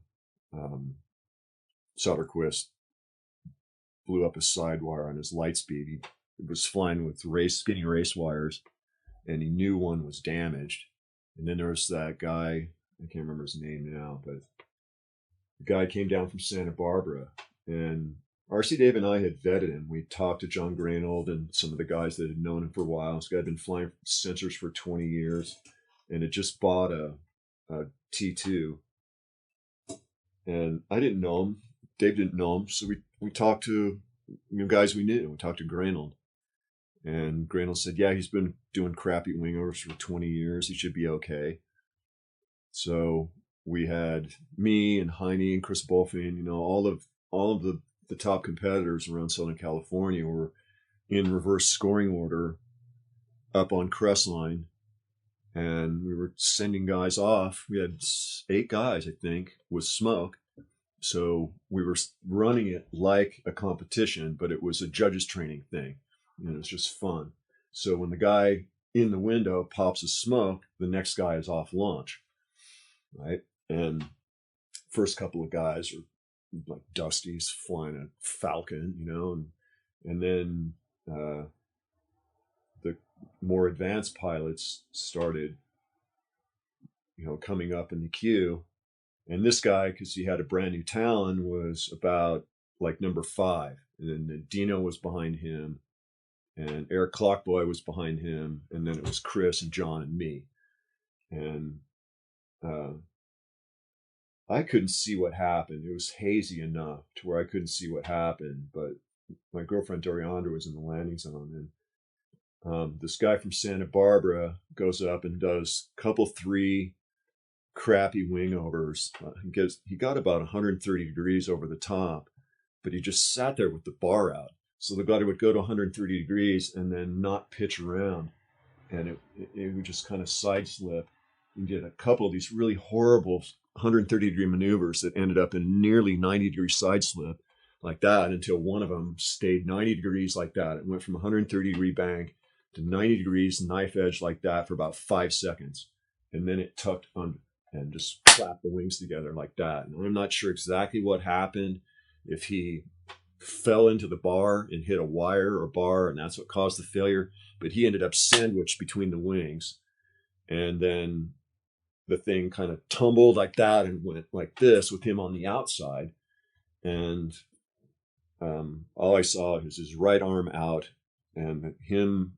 Soderquist blew up his sidewire on his Lightspeed. He was flying with spinning race wires, and he knew one was damaged. And then there was that guy, I can't remember his name now, but the guy came down from Santa Barbara, and RC Dave and I had vetted him. We talked to John Granold and some of the guys that had known him for a while. This guy had been flying sensors for 20 years and had just bought a T2. And I didn't know him. Dave didn't know him. So we talked to guys we knew. We talked to Granold. And Granold said, yeah, he's been doing crappy wingovers for 20 years. He should be okay. So we had me and Heine and Chris Bolfin, all of the top competitors around Southern California were in reverse scoring order up on Crestline, and we were sending guys off. We had 8 guys, I think, with smoke. So we were running it like a competition, but it was a judges training thing. It was just fun. So when the guy in the window pops a smoke, the next guy is off launch, right? And first couple of guys are like Dusty's flying a Falcon, and then the more advanced pilots started, coming up in the queue. And this guy, because he had a brand new Talon, was about like number 5. And then Dino was behind him, and Eric Clockboy was behind him, and then it was Chris and John and me. And I couldn't see what happened. It was hazy enough to where I couldn't see what happened, but my girlfriend Doriandra was in the landing zone, and this guy from Santa Barbara goes up and does a couple 3 crappy wingovers. He got about 130 degrees over the top, but he just sat there with the bar out. So the guy would go to 130 degrees and then not pitch around, and it would just kind of side slip. And did a couple of these really horrible 130 degree maneuvers that ended up in nearly 90 degree side slip like that, until one of them stayed 90 degrees like that. It went from 130 degree bank to 90 degrees knife edge like that for about 5 seconds. And then it tucked under and just clapped the wings together like that. And I'm not sure exactly what happened, if he fell into the bar and hit a wire or bar, and that's what caused the failure. But he ended up sandwiched between the wings. And then the thing kind of tumbled like that and went like this with him on the outside. And all I saw was his right arm out and him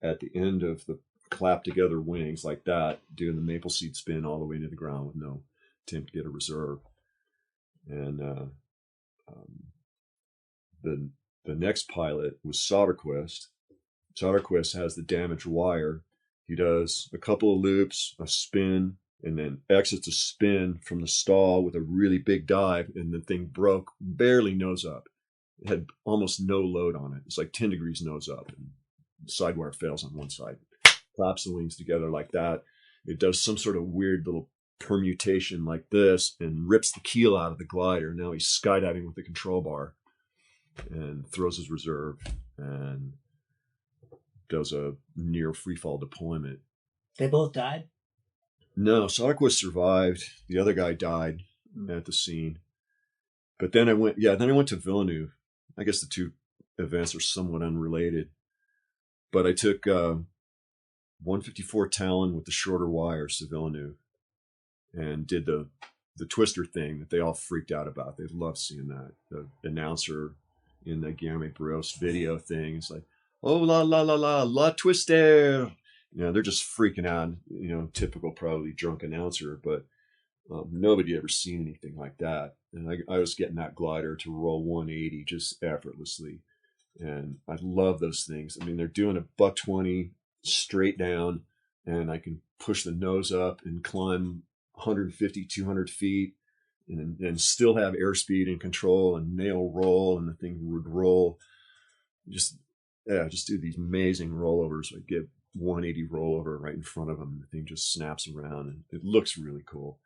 at the end of the clap together wings like that, doing the maple seed spin all the way into the ground with no attempt to get a reserve. And the next pilot was Soderquist. Soderquist has the damaged wire. He does a couple of loops, a spin, and then exits a spin from the stall with a really big dive, and the thing broke barely nose up. It had almost no load on it. It's like 10 degrees nose up, and the sidewire fails on one side. Claps the wings together like that. It does some sort of weird little permutation like this and rips the keel out of the glider. Now he's skydiving with the control bar and throws his reserve and does a near free fall deployment. They both died? No, Soderquist survived. The other guy died at the scene. But then I went to Villeneuve. I guess the two events are somewhat unrelated. But I took 154 Talon with the shorter wires to Villeneuve and did the twister thing that they all freaked out about. They loved seeing that. The announcer in the Guillermo Barros video thing is like, oh, la twister. You know, they're just freaking out, you know, typical probably drunk announcer, but nobody ever seen anything like that. And I was getting that glider to roll 180 just effortlessly. And I love those things. I mean, they're doing a $120 straight down, and I can push the nose up and climb 150, 200 feet and still have airspeed and control and nail roll, and the thing would roll. Just do these amazing rollovers. I get 180 rollover right in front of them. The thing just snaps around, and it looks really cool.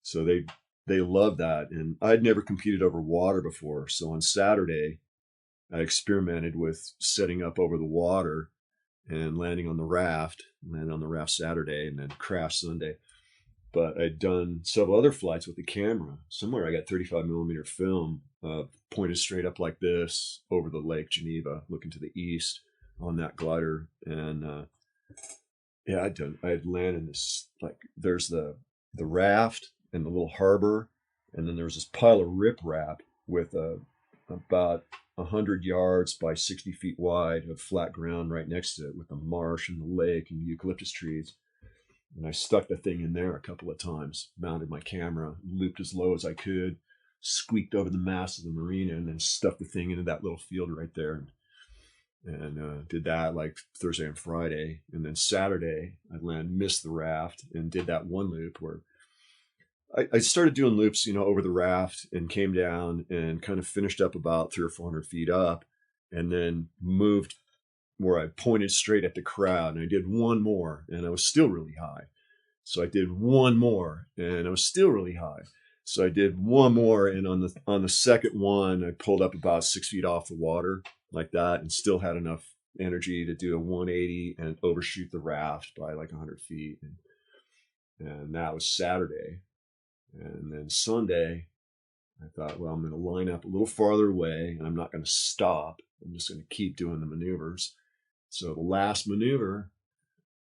So they love that. And I'd never competed over water before. So on Saturday, I experimented with setting up over the water and landing on the raft Saturday and then crash Sunday. But I'd done several other flights with the camera. Somewhere I got 35 millimeter film pointed straight up like this over the Lake Geneva, looking to the east on that glider. And I had landed in this, like, there's the raft and the little harbor, and then there was this pile of riprap with about 100 yards by 60 feet wide of flat ground right next to it with the marsh and the lake and the eucalyptus trees. And I stuck the thing in there a couple of times, mounted my camera, looped as low as I could, squeaked over the mast of the marina, and then stuffed the thing into that little field right there. And did that like Thursday and Friday. And then Saturday, I missed the raft and did that one loop where I started doing loops, you know, over the raft and came down and kind of finished up about 300 or 400 feet up, and then moved where I pointed straight at the crowd. And I did one more, and I was still really high. So I did one more, and I was still really high. So I did one more, and on the second one, I pulled up about 6 feet off the water like that, and still had enough energy to do a 180 and overshoot the raft by like 100 feet. And that was Saturday. And then Sunday, I thought, well, I'm going to line up a little farther away, and I'm not going to stop. I'm just going to keep doing the maneuvers. So the last maneuver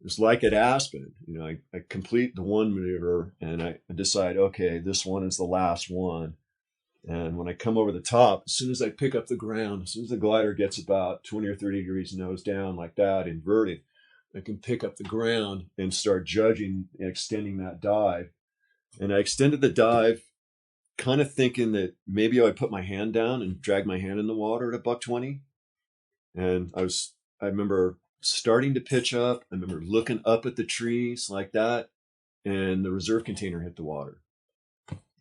is like at Aspen. You know, I complete the one maneuver, and I decide, okay, this one is the last one. And when I come over the top, as soon as I pick up the ground, as soon as the glider gets about 20 or 30 degrees nose down like that, inverted, I can pick up the ground and start judging and extending that dive. And I extended the dive kind of thinking that maybe I would put my hand down and drag my hand in the water at $120. And I remember starting to pitch up. I remember looking up at the trees like that, and the reserve container hit the water.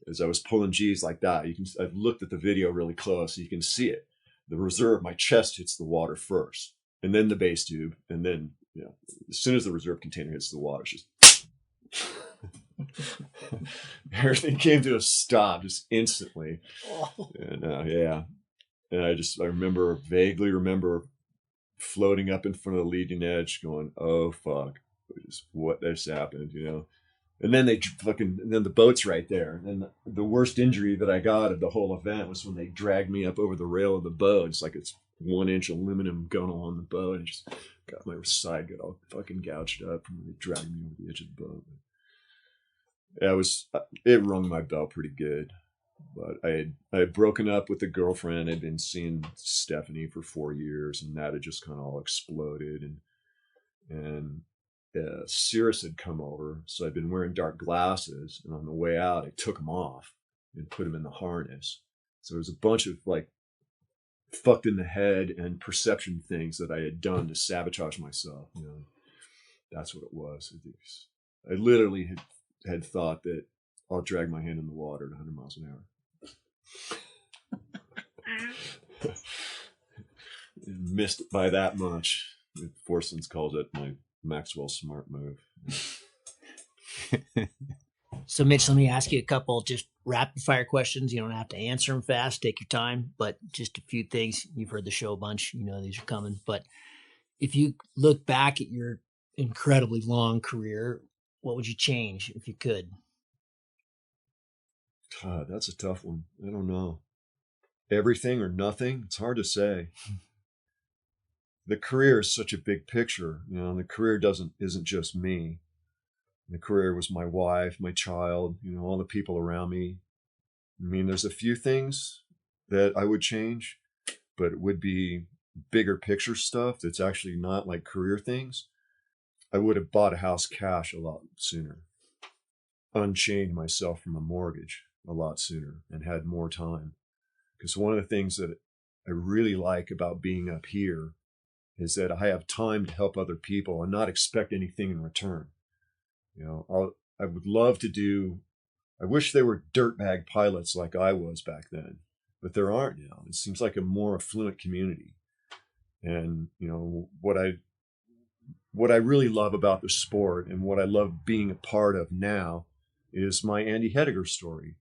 As I was pulling G's like that, I've looked at the video really close, so you can see it. The reserve, my chest hits the water first, and then the base tube, and then, you know, as soon as the reserve container hits the water, it's just everything came to a stop just instantly. And and I vaguely remember floating up in front of the leading edge, going, "Oh fuck, what just happened?" You know. And then then the boat's right there. And the worst injury that I got of the whole event was when they dragged me up over the rail of the boat. It's like it's 1-inch aluminum gunnel on the boat, and just got my side got all fucking gouged up from when they dragged me over the edge of the boat. it rung my bell pretty good. But I had broken up with a girlfriend. I'd been seeing Stephanie for 4 years, and that had just kind of all exploded. And Cirrus had come over, so I'd been wearing dark glasses. And on the way out, I took them off and put them in the harness. So there was a bunch of like fucked in the head and perception things that I had done to sabotage myself. You know, that's what it was. I literally had thought that I'll drag my hand in the water at 100 miles an hour. Missed it by that much. Forsons calls it my Maxwell Smart move. So, Mitch, let me ask you a couple just rapid fire questions. You don't have to answer them fast. Take your time, but just a few things. You've heard the show a bunch. You know these are coming. But if you look back at your incredibly long career, what would you change if you could? God, that's a tough one. I don't know. Everything or nothing? It's hard to say. The career is such a big picture. You know, the career isn't just me. The career was my wife, my child, you know, all the people around me. I mean, there's a few things that I would change, but it would be bigger picture stuff that's actually not like career things. I would have bought a house cash a lot sooner, unchained myself from a mortgage a lot sooner, and had more time. Because one of the things that I really like about being up here is that I have time to help other people and not expect anything in return. You know, I would love to do, I wish there were dirtbag pilots like I was back then, but there aren't now. It seems like a more affluent community. And, you know, what I really love about the sport and what I love being a part of now is my Andy Hediger story.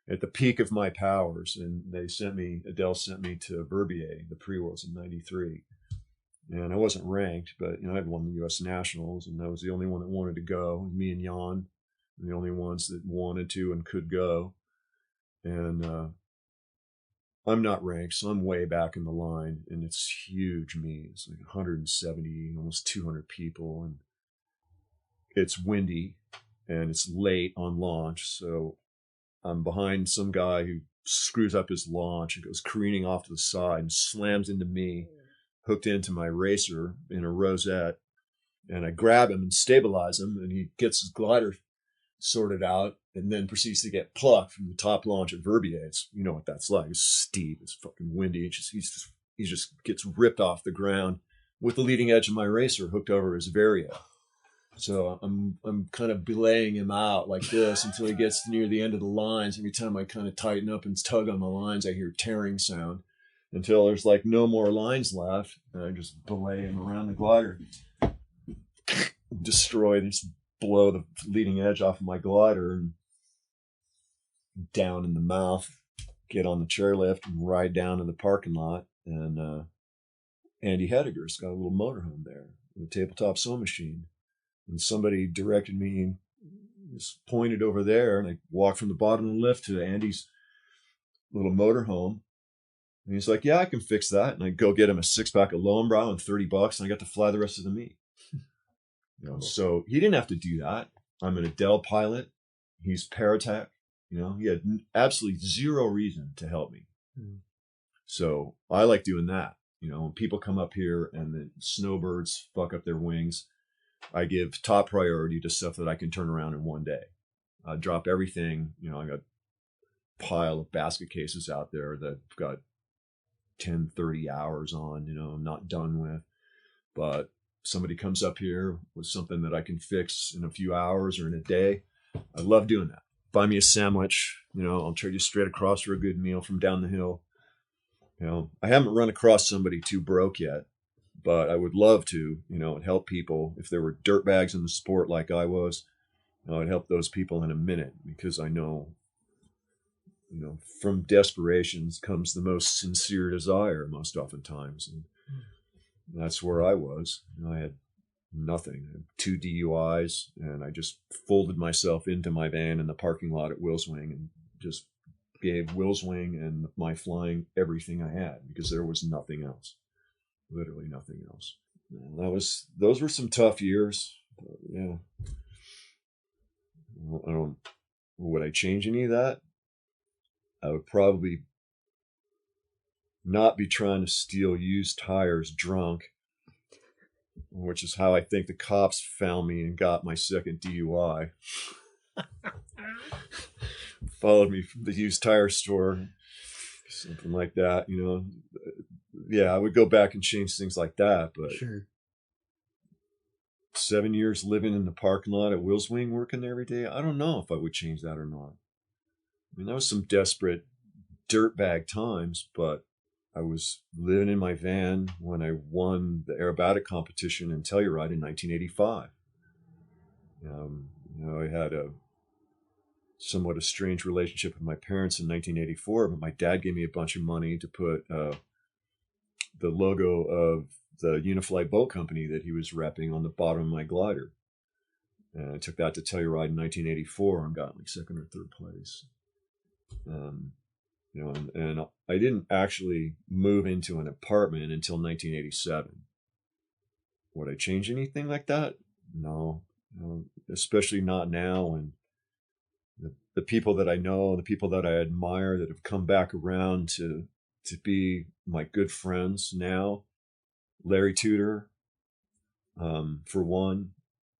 At the peak of my powers, and Adele sent me to Verbier, the pre-worlds in '93. And I wasn't ranked, but, you know, I'd won the U.S. Nationals, and I was the only one that wanted to go. Me and Jan were the only ones that wanted to and could go. And I'm not ranked, so I'm way back in the line, and it's huge meet. It's like 170, almost 200 people, and it's windy, and it's late on launch, so I'm behind some guy who screws up his launch and goes careening off to the side and slams into me, hooked into my racer in a rosette. And I grab him and stabilize him, and he gets his glider sorted out and then proceeds to get plucked from the top launch at Verbier. It's, you know what that's like. It's steep. It's fucking windy. He just gets ripped off the ground with the leading edge of my racer hooked over his Vario. So I'm kind of belaying him out like this until he gets near the end of the lines. Every time I kind of tighten up and tug on the lines, I hear tearing sound until there's like no more lines left. And I just belay him around the glider, blow the leading edge off of my glider and down in the mouth, get on the chairlift and ride down to the parking lot. And Andy Hediger's got a little motorhome there with a tabletop sewing machine. And somebody directed me, just pointed over there, and I walked from the bottom of the lift to Andy's little motorhome. And he's like, yeah, I can fix that. And I go get him a 6-pack of Lowenbrow and $30, and I got to fly the rest of the meet. You know, so he didn't have to do that. I'm an Adele pilot. He's Paratech. You know, he had absolutely zero reason to help me. So I like doing that. You know, when people come up here and the snowbirds fuck up their wings, I give top priority to stuff that I can turn around in one day. I drop everything. You know, I got a pile of basket cases out there that I've got 10, 30 hours on, you know, I'm not done with. But somebody comes up here with something that I can fix in a few hours or in a day. I love doing that. Buy me a sandwich, you know, I'll trade you straight across for a good meal from down the hill. You know, I haven't run across somebody too broke yet, but I would love to, you know, help people. If there were dirtbags in the sport like I was, I'd help those people in a minute, because I know, you know, from desperation comes the most sincere desire most oftentimes. And that's where I was. You know, I had nothing. I had 2 DUIs, and I just folded myself into my van in the parking lot at Willswing and just gave Willswing and my flying everything I had, because there was nothing else. Literally nothing else. And those were some tough years. But yeah. I don't, would I change any of that? I would probably not be trying to steal used tires drunk, which is how I think the cops found me and got my second DUI. Followed me from the used tire store, something like that, you know. Yeah, I would go back and change things like that, but Sure. 7 years living in the parking lot at Will's Wing, working there every day, I don't know if I would change that or not. I mean, that was some desperate dirtbag times, but I was living in my van when I won the aerobatic competition in Telluride in 1985. You know, I had a somewhat a strange relationship with my parents in 1984, but my dad gave me a bunch of money to put the logo of the Unifly boat company that he was repping on the bottom of my glider. And I took that to Telluride in 1984 and got like second or third place. You know, and I didn't actually move into an apartment until 1987. Would I change anything like that? No, especially not now when the people that I know, the people that I admire that have come back around to be my good friends now. Larry Tudor, for one,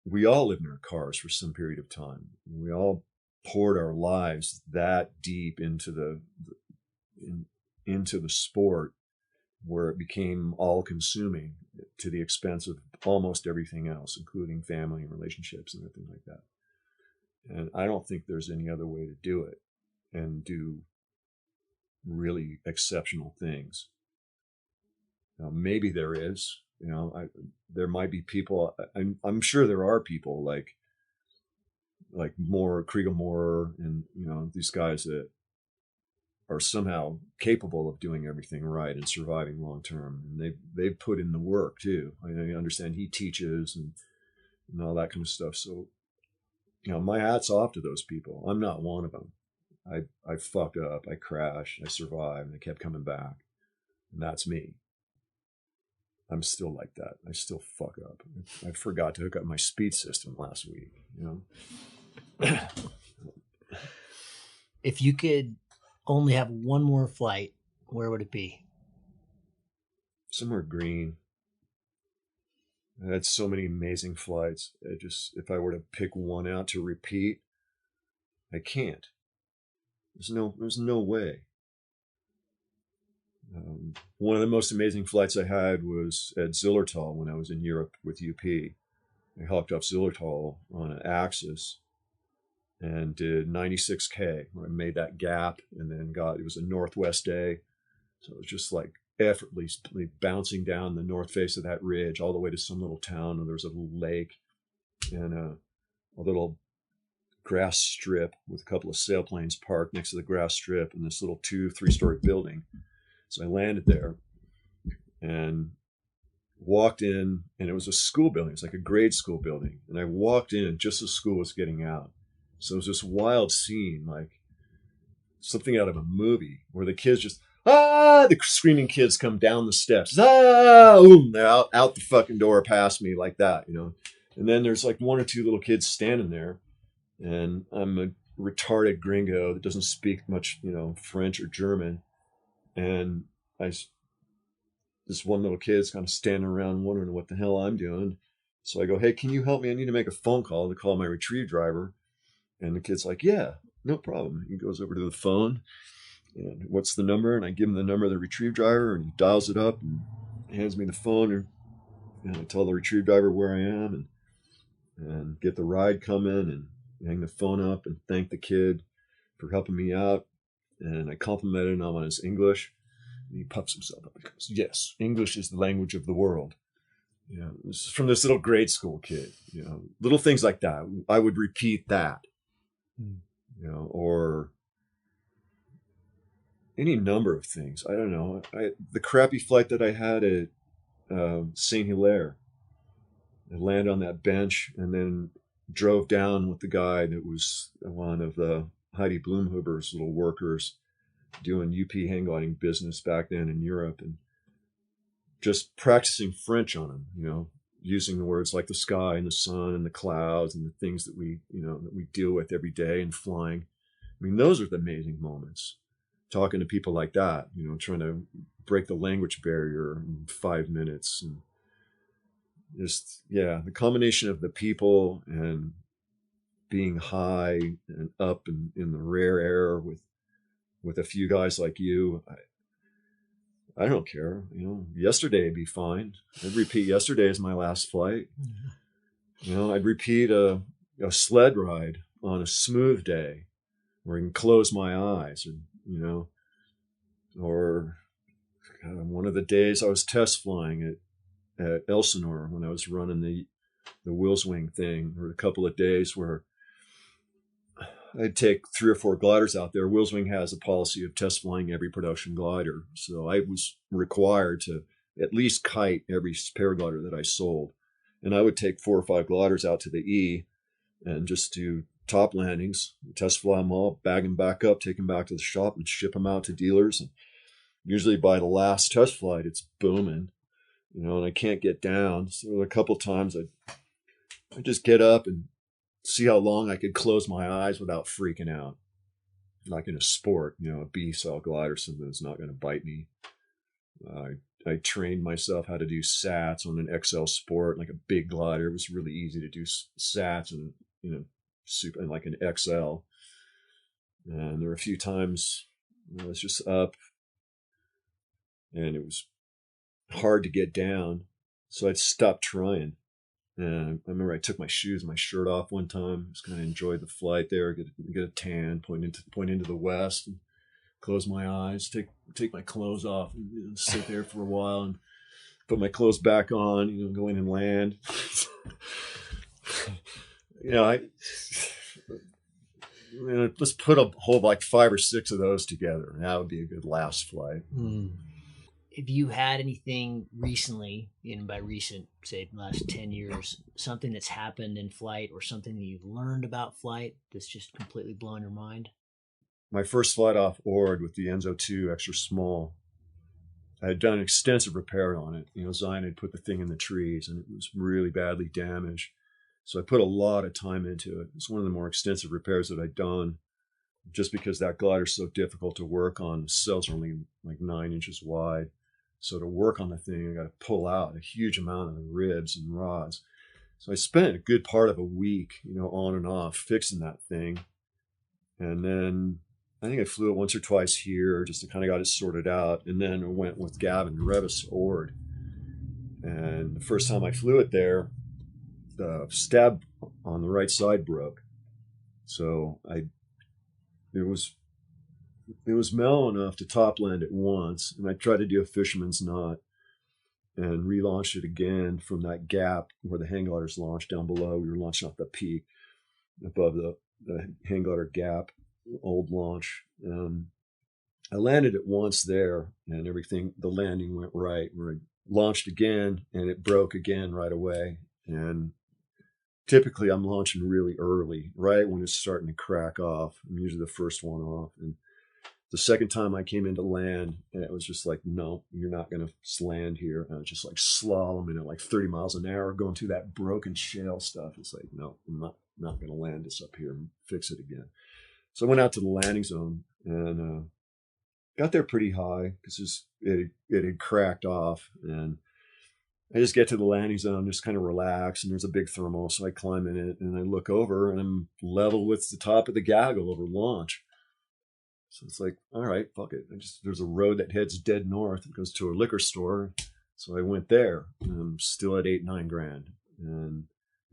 we all lived in our cars for some period of time. We all poured our lives that deep into the sport, where it became all consuming to the expense of almost everything else, including family and relationships and everything like that. And I don't think there's any other way to do it and do really exceptional things. Now, maybe there is, you know, there might be people, I'm sure there are people like Moore, Kriegel Moore, and, you know, these guys that are somehow capable of doing everything right and surviving long term. And they've put in the work too. I understand he teaches and all that kind of stuff. So, you know, my hat's off to those people. I'm not one of them. I fucked up. I crashed. I survived. And I kept coming back. And that's me. I'm still like that. I still fuck up. I forgot to hook up my speed system last week, you know. If you could only have one more flight, where would it be? Somewhere green. I had so many amazing flights. If I were to pick one out to repeat, I can't. There's no way. One of the most amazing flights I had was at Zillertal when I was in Europe with UP. I hopped off Zillertal on an Axis and did 96K, where I made that gap and then it was a northwest day. So it was just like effortlessly bouncing down the north face of that ridge all the way to some little town where there was a little lake and a little grass strip with a couple of sailplanes parked next to the grass strip and this little 2-3-story building. So I landed there and walked in, and it was a school building. It's like a grade school building. And I walked in just as school was getting out. So it was this wild scene, like something out of a movie, where the kids just, the screaming kids come down the steps. They're out the fucking door past me like that, you know. And then there's like one or two little kids standing there, and I'm a retarded gringo that doesn't speak much, you know, French or German. And this one little kid's kind of standing around wondering what the hell I'm doing. So I go, hey, can you help me? I need to make a phone call to call my retrieve driver. And the kid's like, yeah, no problem. He goes over to the phone and what's the number? And I give him the number of the retrieve driver, and he dials it up and hands me the phone. And I tell the retrieve driver where I am and get the ride coming and hang the phone up and thank the kid for helping me out. And I complimented him on his English. And he puffs himself up and goes, yes, English is the language of the world. You know, this is from this little grade school kid, you know, little things like that. I would repeat that, you know, or any number of things. I don't know. The crappy flight that I had at St. Hilaire, I landed on that bench and then drove down with the guy that was one of the Heidi Blumhuber's little workers doing UP hang gliding business back then in Europe, and just practicing French on him, you know, using the words like the sky and the sun and the clouds and the things that we deal with every day and flying. I mean, those are the amazing moments. Talking to people like that, trying to break the language barrier in 5 minutes, and just, the combination of the people and being high and up in the rare air with a few guys like you. I don't care. Yesterday would be fine. I'd repeat yesterday as my last flight. Mm-hmm. I'd repeat a sled ride on a smooth day where I can close my eyes, or one of the days I was test flying at Elsinore when I was running the wheels wing thing, or a couple of days where I'd take 3 or 4 gliders out there. Wheelswing has a policy of test flying every production glider. So I was required to at least kite every paraglider that I sold. And I would take 4 or 5 gliders out to the E and just do top landings, test fly them all, bag them back up, take them back to the shop and ship them out to dealers. And usually by the last test flight, it's booming, and I can't get down. So a couple of times I'd just get up and see how long I could close my eyes without freaking out. Like in a sport, a B-cell glider, something that's not going to bite me. I trained myself how to do SATs on an XL Sport, like a big glider. It was really easy to do SATs and, super, and like an XL. And there were a few times I was just up and it was hard to get down. So I'd stop trying. And I remember I took my shoes, my shirt off one time. Just kind of enjoyed the flight there, get a tan, point into the west, and close my eyes, take my clothes off, and sit there for a while, and put my clothes back on. Go in and land. Let's put a whole like 5 or 6 of those together. And that would be a good last flight. Mm. Have you had anything recently, and by recent, say the last 10 years, something that's happened in flight or something that you've learned about flight that's just completely blown your mind? My first flight off Ord with the Enzo 2 extra small, I had done extensive repair on it. Zion had put the thing in the trees and it was really badly damaged. So I put a lot of time into it. It's one of the more extensive repairs that I'd done, just because that glider's so difficult to work on. The cells are only like 9 inches wide. So to work on the thing, I got to pull out a huge amount of the ribs and rods. So I spent a good part of a week, on and off fixing that thing. And then I think I flew it once or twice here just to kind of got it sorted out. And then I went with Gavin to Revis Ord. And the first time I flew it there, the stab on the right side broke. So it was mellow enough to top land it once, and I tried to do a fisherman's knot and relaunched it again from that gap where the hang gliders launched down below. We were launching off the peak above the hang glider gap, old launch. I landed it once there, and the landing went right. Where I launched again, and it broke again right away. And typically I'm launching really early, right when it's starting to crack off. I'm usually the first one off. And the second time I came into land, and it was just like, no, you're not going to land here. And I was just like slaloming at like 30 miles an hour, going through that broken shale stuff. It's like, no, I'm not going to land this up here and fix it again. So I went out to the landing zone and got there pretty high because it had cracked off. And I just get to the landing zone, just kind of relax, and there's a big thermal. So I climb in it and I look over and I'm level with the top of the gaggle over launch. So it's like, all right, fuck it. There's a road that heads dead north. It goes to a liquor store. So I went there and I'm still at 8-9 grand. And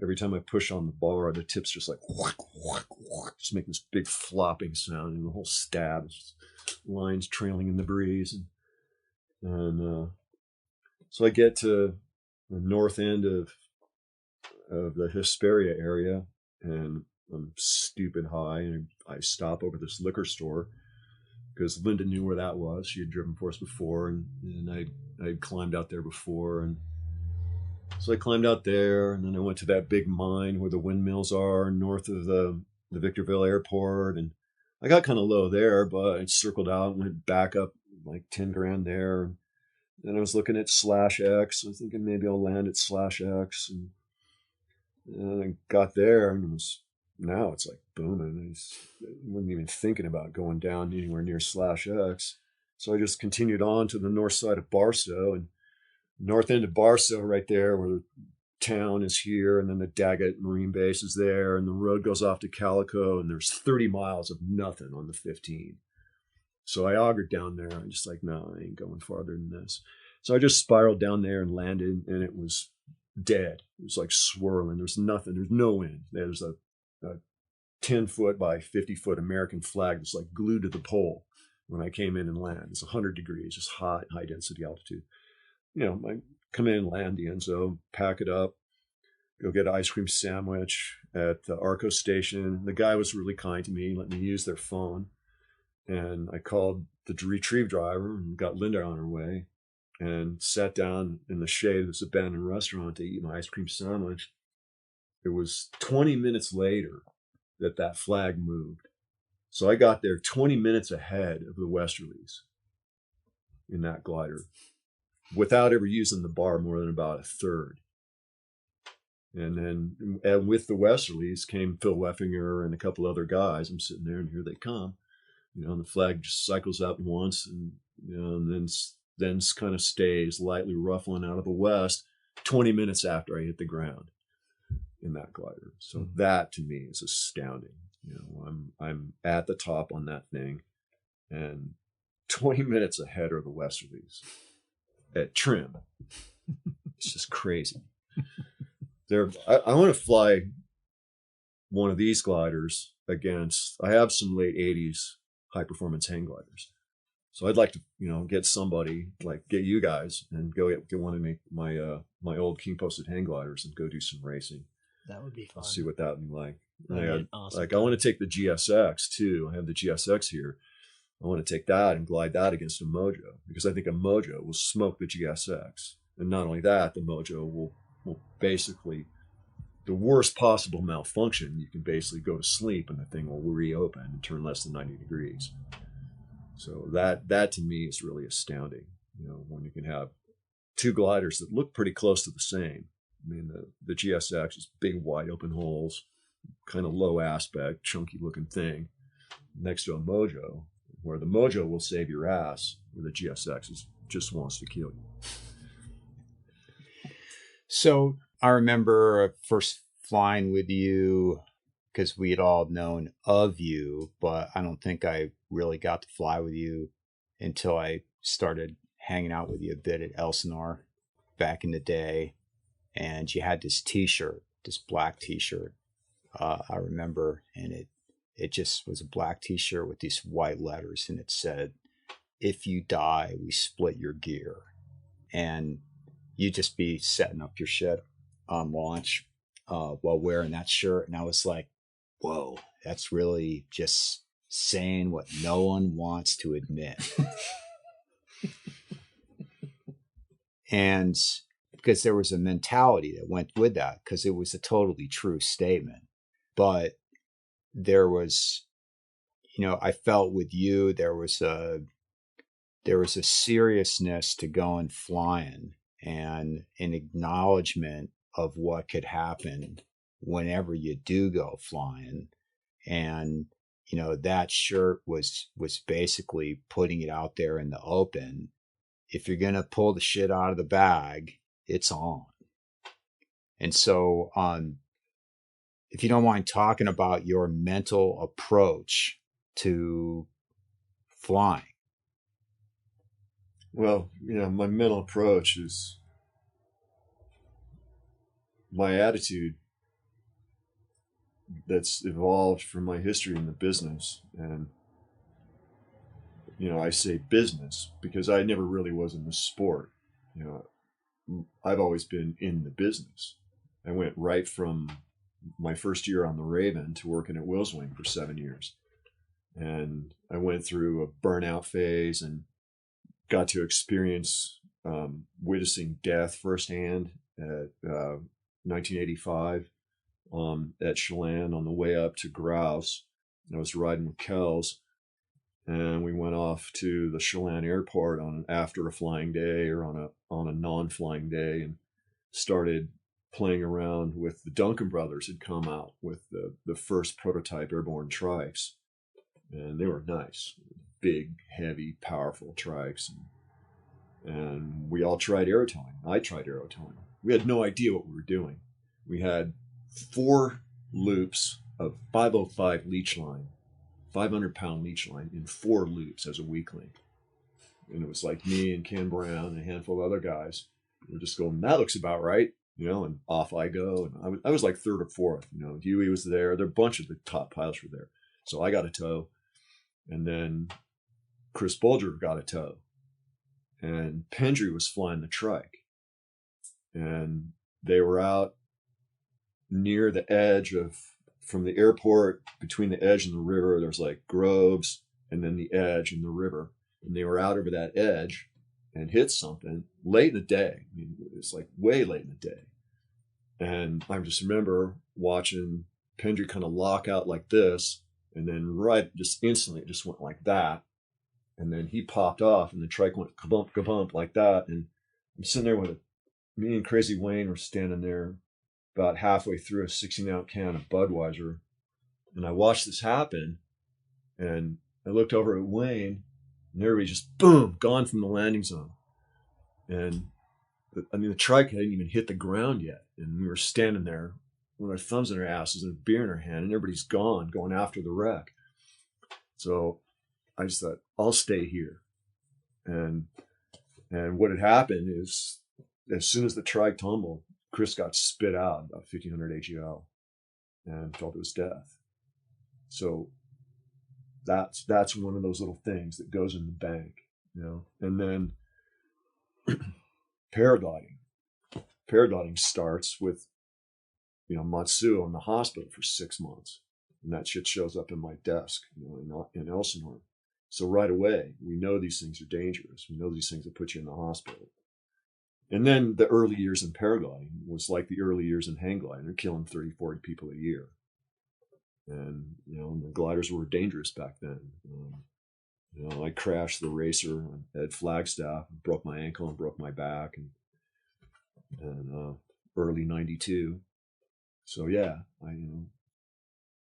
every time I push on the bar, the tip's just like, whack, whack, whack, just making this big flopping sound. And the whole stab is just lines trailing in the breeze. And so I get to the north end of the Hesperia area, and I'm stupid high, and I stop over this liquor store because Linda knew where that was. She had driven for us before, and I'd climbed out there before. And so I climbed out there, and then I went to that big mine where the windmills are north of the Victorville airport. And I got kind of low there, but I circled out and went back up like 10 grand there. I was looking at /X. I was thinking maybe I'll land at /X. And I got there, and now it's like booming. I wasn't even thinking about going down anywhere near /X. So I just continued on to the north side of Barstow, and north end of Barstow right there where the town is here, and then the Daggett Marine Base is there, and the road goes off to Calico, and there's 30 miles of nothing on the 15. So I augured down there. I'm just like, no, I ain't going farther than this. So I just spiraled down there and landed, and it was dead. It was like swirling. There's nothing. There's no wind. There's a 10-foot by 50-foot American flag that's like glued to the pole when I came in and land. It's 100 degrees, just hot, high density altitude. I come in and land the Enzo, pack it up, go get an ice cream sandwich at the Arco station. The guy was really kind to me, let me use their phone. And I called the retrieve driver and got Linda on her way and sat down in the shade of this abandoned restaurant to eat my ice cream sandwich. It was 20 minutes later that flag moved. So I got there 20 minutes ahead of the westerlies in that glider without ever using the bar more than about a third. And with the westerlies came Phil Weffinger and a couple other guys. I'm sitting there, and here they come. And the flag just cycles up once, and then kind of stays lightly ruffling out of the west 20 minutes after I hit the ground in that glider. So that to me is astounding. I'm at the top on that thing, and 20 minutes ahead are the westerlies at trim. It's just crazy. I want to fly one of these gliders against. I have some late 80s high performance hang gliders, so I'd like to get somebody, like get you guys, and go get one of my old king posted hang gliders and go do some racing. That would be fun. See what that would be like. Awesome. I want to take the GSX too. I have the GSX here. I want to take that and glide that against a Mojo, because I think a Mojo will smoke the GSX. And not only that, the Mojo will basically, the worst possible malfunction, you can basically go to sleep and the thing will reopen and turn less than 90 degrees. So that to me is really astounding. When you can have two gliders that look pretty close to the same. I mean, the GSX is big, wide open holes, kind of low aspect, chunky looking thing, next to a Mojo, where the Mojo will save your ass, where the GSX just wants to kill you. So I remember first flying with you, because we had all known of you, but I don't think I really got to fly with you until I started hanging out with you a bit at Elsinore back in the day. And you had this t-shirt, this black t-shirt, I remember, and it just was a black t-shirt with these white letters, and it said, "If you die, we split your gear." And you'd just be setting up your shit on launch while wearing that shirt. And I was like, whoa, that's really just saying what no one wants to admit. And because there was a mentality that went with that, because it was a totally true statement. But there was, I felt with you, there was a seriousness to going flying and an acknowledgement of what could happen whenever you do go flying. And, that shirt was basically putting it out there in the open. If you're going to pull the shit out of the bag, it's on. And so, if you don't mind talking about your mental approach to flying. Well, my mental approach is my attitude that's evolved from my history in the business. And, I say business because I never really was in the sport. I've always been in the business. I went right from my first year on the Raven to working at Willswing for 7 years. And I went through a burnout phase and got to experience witnessing death firsthand at 1985 at Chelan on the way up to Grouse. I was riding with Kells, and we went off to the Chelan airport after a flying day or on a non-flying day, and started playing around with the Duncan brothers had come out with the first prototype airborne trikes, and they were nice, big, heavy, powerful trikes, and we all tried aerotowing. I tried aerotowing. We had no idea what we were doing. We had 4 loops of 505 leech line, 500-pound leech line in 4 loops as a weak link. And it was like me and Ken Brown and a handful of other guys. We were just going, that looks about right, and off I go. And I was like 3rd or 4th, Huey was there. A bunch of the top pilots were there. So I got a tow. And then Chris Bulger got a tow. And Pendry was flying the trike. And they were out near the edge from the airport, between the edge and the river, there's like groves and then the edge and the river. And they were out over that edge and hit something late in the day. I mean, it's like way late in the day. And I just remember watching Pendry kind of lock out like this. And then just instantly, it just went like that. And then he popped off and the trike went kabump, kabump like that. And I'm sitting there me and Crazy Wayne were standing there about halfway through a 16-ounce can of Budweiser. And I watched this happen. And I looked over at Wayne, and everybody just, boom, gone from the landing zone. And the trike hadn't even hit the ground yet. And we were standing there with our thumbs in our asses and a beer in our hand, and everybody's gone, going after the wreck. So I just thought, I'll stay here. And what had happened is, as soon as the trike tumbled, Chris got spit out about 1,500 AGL and fell to his death. So that's one of those little things that goes in the bank, And then paragliding. Paragliding starts with, Matsuo in the hospital for 6 months. And that shit shows up in my desk, in Elsinore. So right away, we know these things are dangerous. We know these things will put you in the hospital. And then the early years in paragliding was like the early years in hang gliding. They're killing 30, 40 people a year. And, the gliders were dangerous back then. I crashed the racer at Flagstaff, broke my ankle and broke my back, and early 92. So yeah,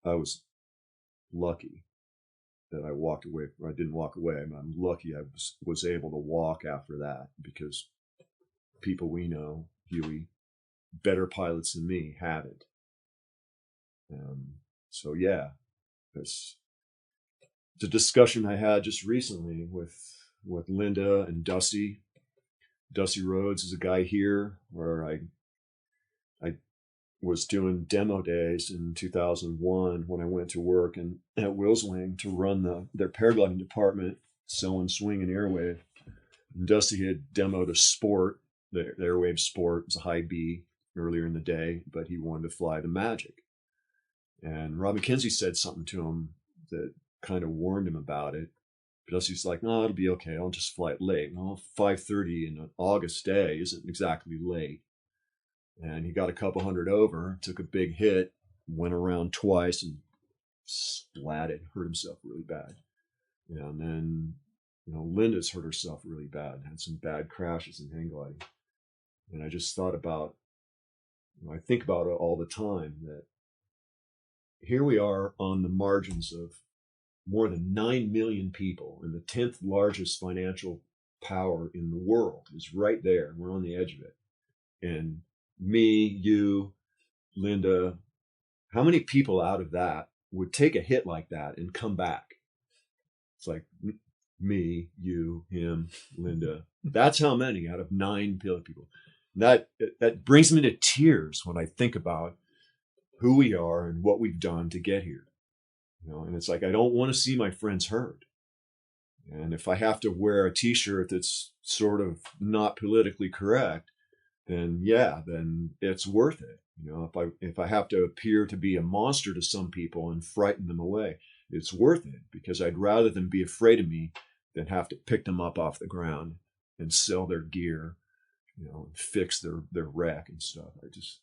I was lucky that I walked away. I didn't walk away. I'm lucky I was able to walk after that, because people we know, Huey, better pilots than me, haven't. So yeah, it's the discussion I had just recently with Linda and Dusty. Dusty Rhodes is a guy here where I was doing demo days in 2001 when I went to work at Will's Wing to run their paragliding department, selling swing and airwave. And Dusty had demoed a sport, the airwave sport. It was a high B earlier in the day, but he wanted to fly the Magic. And Rob McKenzie said something to him that kind of warned him about it. But Dusty's like, no, it'll be okay. I'll just fly it late. Well, 5:30 in an August day isn't exactly late. And he got a couple hundred over, took a big hit, went around twice and splatted, hurt himself really bad. And then, Linda's hurt herself really bad, had some bad crashes in hang gliding. And I just thought about, I think about it all the time, that here we are on the margins of more than 9 million people, and the 10th largest financial power in the world is right there. We're on the edge of it. And me, you, Linda, how many people out of that would take a hit like that and come back? It's like me, you, him, Linda. That's how many out of 9 people. That brings me to tears when I think about who we are and what we've done to get here. And it's like, I don't want to see my friends hurt. And if I have to wear a t-shirt that's sort of not politically correct, then yeah, then it's worth it. If I have to appear to be a monster to some people and frighten them away, it's worth it, because I'd rather them be afraid of me than have to pick them up off the ground and sell their gear, and fix their wreck and stuff. I just,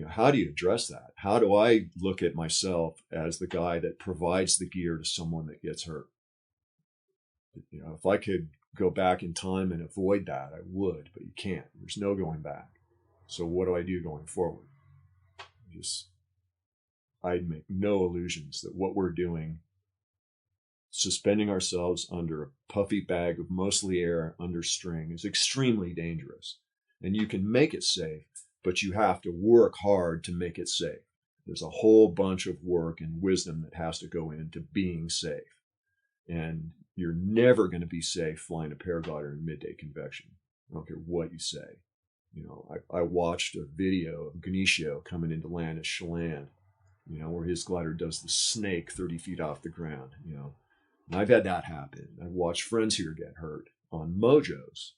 how do you address that? How do I look at myself as the guy that provides the gear to someone that gets hurt? If I could go back in time and avoid that, I would, but you can't. There's no going back. So what do I do going forward? I'd make no illusions that what we're doing, suspending ourselves under a puffy bag of mostly air under string, is extremely dangerous. And you can make it safe, but you have to work hard to make it safe. There's a whole bunch of work and wisdom that has to go into being safe. And you're never going to be safe flying a paraglider in midday convection. I don't care what you say. I watched a video of Ganesio coming into land at Chelan, where his glider does the snake 30 feet off the ground, And I've had that happen. I've watched friends here get hurt on mojos.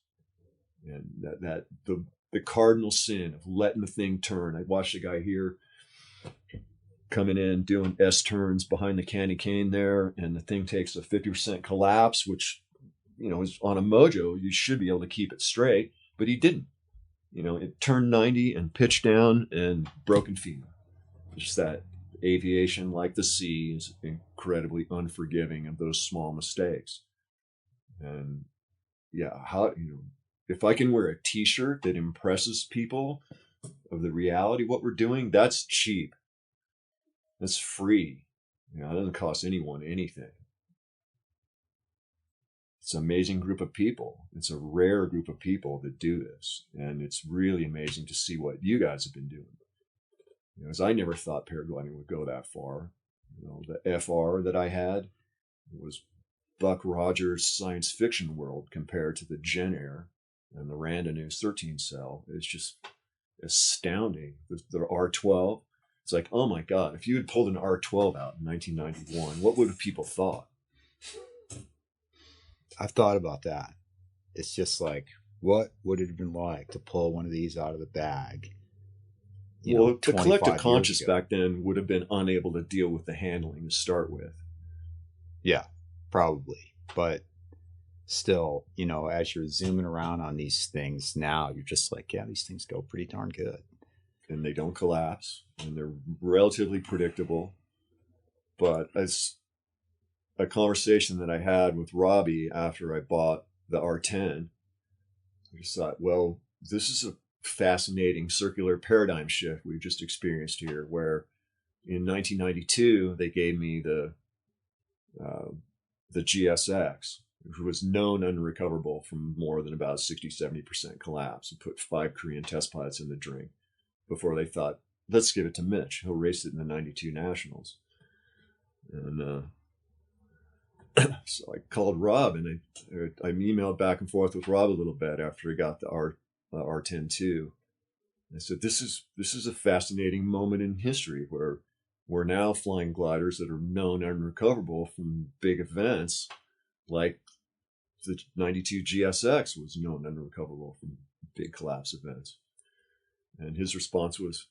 And the cardinal sin of letting the thing turn. I watched a guy here coming in, doing S turns behind the candy cane there, and the thing takes a 50% collapse, which, is on a mojo, you should be able to keep it straight, but he didn't. It turned 90 and pitched down and broken femur. Just that aviation, like the sea, is incredibly unforgiving of those small mistakes. And yeah, if I can wear a t-shirt that impresses people of the reality of what we're doing, that's cheap. That's free. It doesn't cost anyone anything. It's an amazing group of people. It's a rare group of people that do this. And it's really amazing to see what you guys have been doing. As I never thought paragliding would go that far. The FR that I had was Buck Rogers' science fiction world compared to the Gen Air and the Randa News 13 cell. It's just astounding. The R12, it's like, oh my God, if you had pulled an R12 out in 1991, what would have people thought? I've thought about that. It's just like, what would it have been like to pull one of these out of the bag? The collective conscious back then would have been unable to deal with the handling to start with. Yeah, probably. But still, as you're zooming around on these things now, you're just like, yeah, these things go pretty darn good. And they don't collapse, and they're relatively predictable. But as a conversation that I had with Robbie after I bought the R10, I just thought, well, this is a fascinating circular paradigm shift we've just experienced here, where in 1992 they gave me the GSX, which was known unrecoverable from more than about 60-70% collapse, and put 5 Korean test pilots in the drink before they thought, let's give it to Mitch, he'll race it in the 92 nationals. And so I called Rob, and I emailed back and forth with Rob a little bit after he got the R10 too. I said, this is a fascinating moment in history where we're now flying gliders that are known unrecoverable from big events, like the 92 GSX was known unrecoverable from big collapse events. And his response was,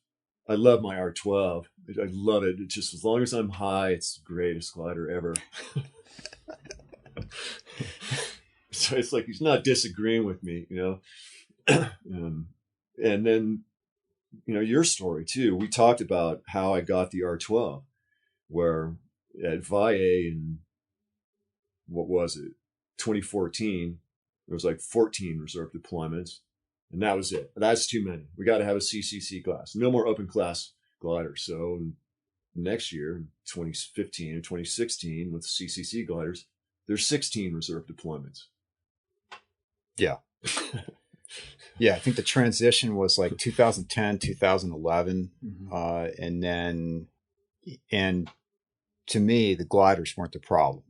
I love my R12. I love it. It's just, as long as I'm high, it's the greatest glider ever. So it's like he's not disagreeing with me, and then, your story too. We talked about how I got the R12, where at VIA in, what was it, 2014, there was like 14 reserve deployments, and that was it. That's too many. We got to have a CCC class. No more open class gliders. So next year, 2015 and 2016, with the CCC gliders, there's 16 reserve deployments. Yeah. Yeah, I think the transition was like 2010, 2011. Mm-hmm. And to me, the gliders weren't the problem,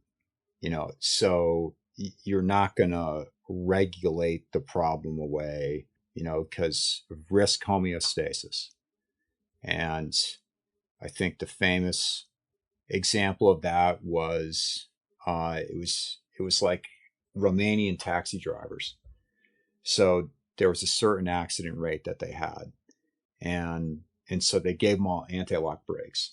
so you're not going to regulate the problem away, because of risk homeostasis. And I think the famous example of that was, it was like Romanian taxi drivers. So there was a certain accident rate that they had. And so they gave them all anti-lock brakes.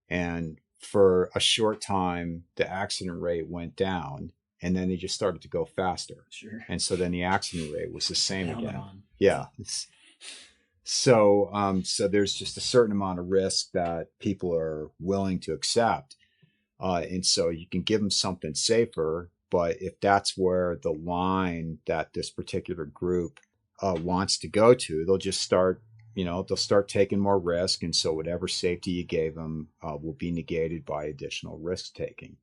And for a short time, the accident rate went down, and then they just started to go faster. Sure. And so then the accident rate was the same Down again. on. Yeah. So there's just a certain amount of risk that people are willing to accept. And so you can give them something safer, But if that's where the line that this particular group wants to go to, they'll just start, they'll start taking more risk. And so whatever safety you gave them will be negated by additional risk taking.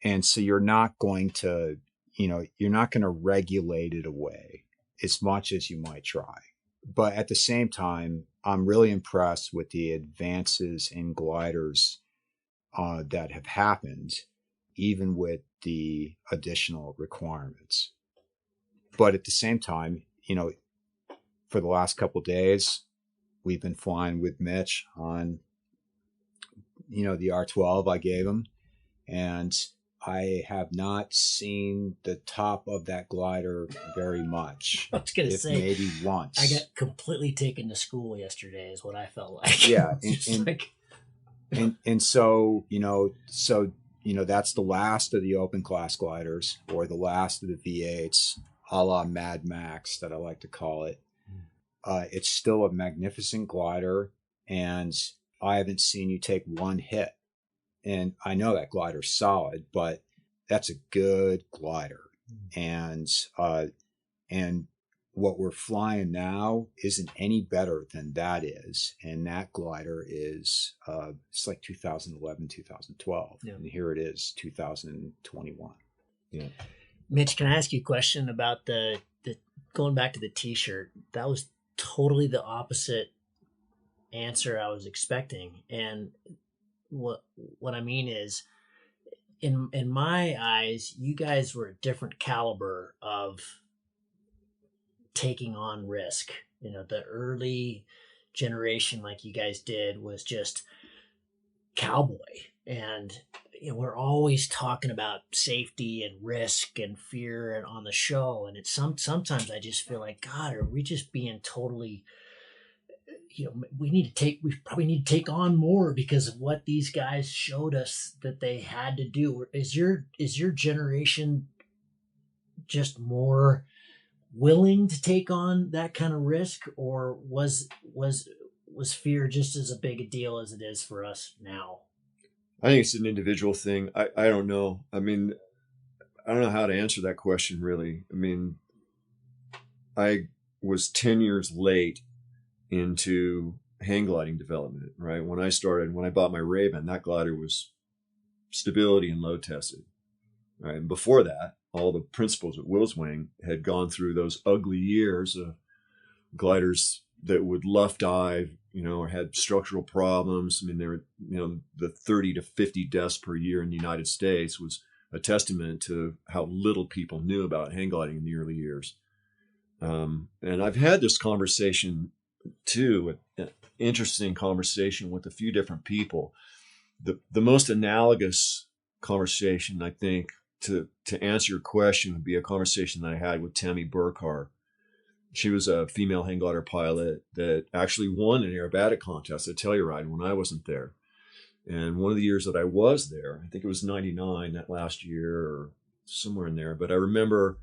And so you're not going to regulate it away as much as you might try. But at the same time, I'm really impressed with the advances in gliders that have happened, even with the additional requirements. But at the same time, for the last couple of days, we've been flying with Mitch on, the R12 I gave him, and I have not seen the top of that glider very much. I was going to say, maybe once. I got completely taken to school yesterday is what I felt like. Yeah. And so, that's the last of the open class gliders, or the last of the V8s, a la Mad Max that I like to call it. It's still a magnificent glider, and I haven't seen you take one hit. And I know that glider's solid, but that's a good glider. And what we're flying now isn't any better than that is. And that glider is, it's like 2011, 2012. Yeah. And here it is, 2021. Yeah. Mitch, can I ask you a question about the going back to the t-shirt? That was totally the opposite answer I was expecting. And what I mean is, in my eyes, you guys were a different caliber of taking on risk. The early generation, like you guys did, was just cowboy, and we're always talking about safety and risk and fear and on the show, and it's sometimes I just feel like, God, are we just being totally, we probably need to take on more because of what these guys showed us that they had to do. Is your generation just more willing to take on that kind of risk, or was fear just as a big a deal as it is for us now? I think it's an individual thing. I don't know. I mean, I don't know how to answer that question, really. I mean, I was 10 years late into hang gliding development, right? When I bought my Raven, that glider was stability and load tested, right? And before that, all the principals at Will's Wing had gone through those ugly years of gliders that would luff dive, or had structural problems. I mean, they were, the 30 to 50 deaths per year in the United States was a testament to how little people knew about hang gliding in the early years. And I've had this conversation too, an interesting conversation with a few different people. The most analogous conversation, I think, to answer your question would be a conversation that I had with Tammy Burkhart. She was a female hang glider pilot that actually won an aerobatic contest at Telluride when I wasn't there. And one of the years that I was there, I think it was 99, that last year or somewhere in there. But I remember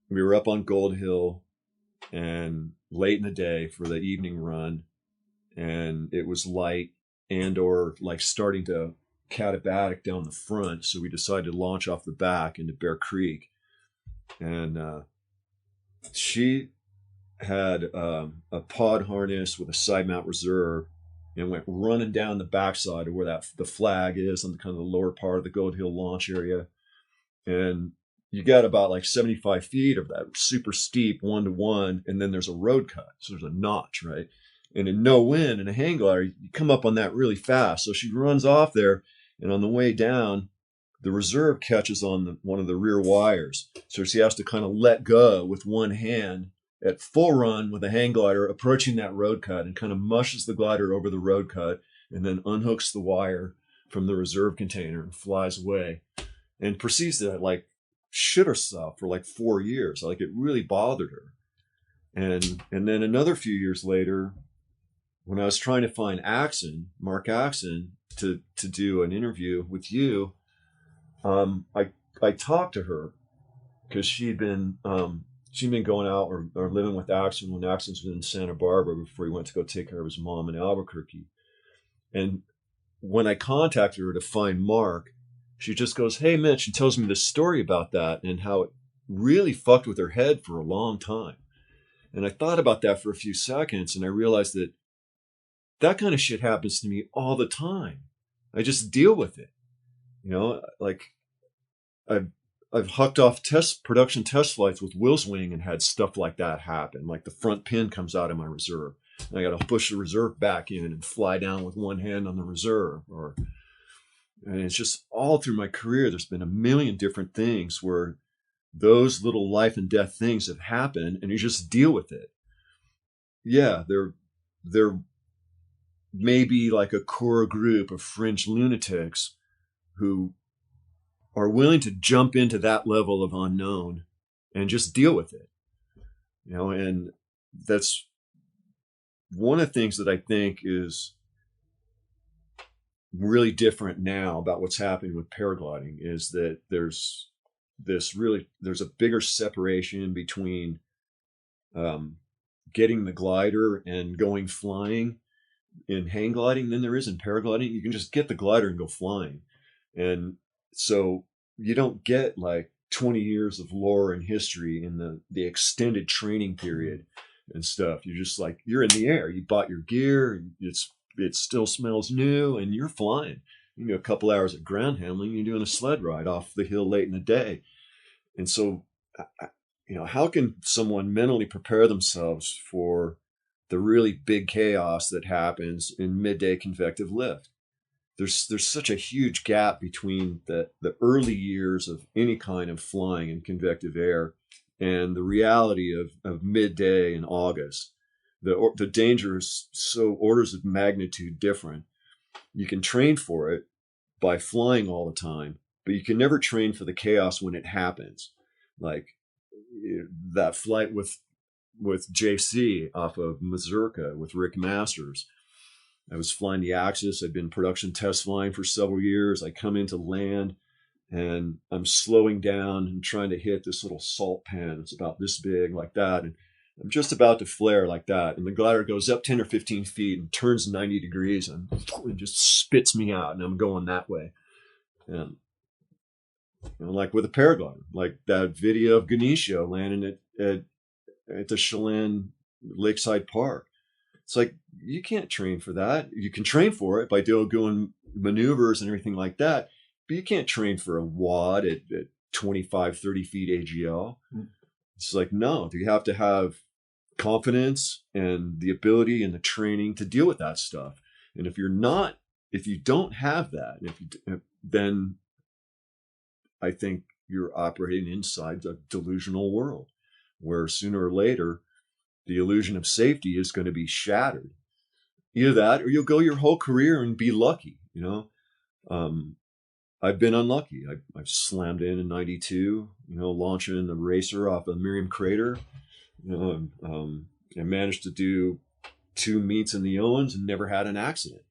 we were up on Gold Hill and late in the day for the evening run, and it was light or like starting to catabatic down the front. So we decided to launch off the back into Bear Creek. And she had a pod harness with a side mount reserve and went running down the backside of where the flag is on the kind of the lower part of the Gold Hill launch area. And you got about like 75 feet of that super steep 1-to-1, and then there's a road cut. So there's a notch, right? And in no wind in a hang glider, you come up on that really fast. So she runs off there, and on the way down, the reserve catches on one of the rear wires. So she has to kind of let go with one hand at full run with a hang glider approaching that road cut, and kind of mushes the glider over the road cut and then unhooks the wire from the reserve container and flies away, and proceeds to like shit herself for like 4 years. Like it really bothered her. And then another few years later, when I was trying to find Mark Axon to do an interview with you, I talked to her because she'd been going out or living with Axon when Axon's been in Santa Barbara before he went to go take care of his mom in Albuquerque. And when I contacted her to find Mark, she just goes, "Hey, Mitch," and tells me this story about that and how it really fucked with her head for a long time. And I thought about that for a few seconds, and I realized that that kind of shit happens to me all the time. I just deal with it. You know, like I've hucked off production test flights with Will's Wing and had stuff like that happen. Like the front pin comes out of my reserve, and I got to push the reserve back in and fly down with one hand on the reserve. And it's just all through my career, there's been a million different things where those little life and death things have happened, and you just deal with it. Yeah, there may be like a core group of fringe lunatics who are willing to jump into that level of unknown and just deal with it. You know, and that's one of the things that I think is really different now about what's happening with paragliding is that there's a bigger separation between getting the glider and going flying in hang gliding than there is in paragliding. You can just get the glider and go flying. And so you don't get like 20 years of lore and history in the extended training period and stuff. You're just like, you're in the air. You bought your gear. It still smells new, and you're flying. You do a couple hours of ground handling. You're doing a sled ride off the hill late in the day. And so, you know, how can someone mentally prepare themselves for the really big chaos that happens in midday convective lift? There's such a huge gap between the early years of any kind of flying in convective air and the reality of midday in August. The danger is so orders of magnitude different. You can train for it by flying all the time, but you can never train for the chaos when it happens. Like that flight with JC off of Mazurka with Rick Masters. I was flying the Axis. I'd been production test flying for several years. I come into land and I'm slowing down and trying to hit this little salt pan. It's about this big, like that. And I'm just about to flare like that. And the glider goes up 10 or 15 feet and turns 90 degrees and it just spits me out. And I'm going that way. And you know, like with a paraglider, like that video of Ganesha landing at the Chelan Lakeside Park. It's like, you can't train for that. You can train for it by doing maneuvers and everything like that, but you can't train for a WAD at 25, 30 feet AGL. It's like, no, you have to have confidence and the ability and the training to deal with that stuff. And if you don't have that, then I think you're operating inside a delusional world where sooner or later, the illusion of safety is going to be shattered. Either that, or you'll go your whole career and be lucky. You know, I've been unlucky. I've slammed in 92. You know, launching the racer off of Miriam Crater. You know, I managed to do 2 meets in the Owens and never had an accident.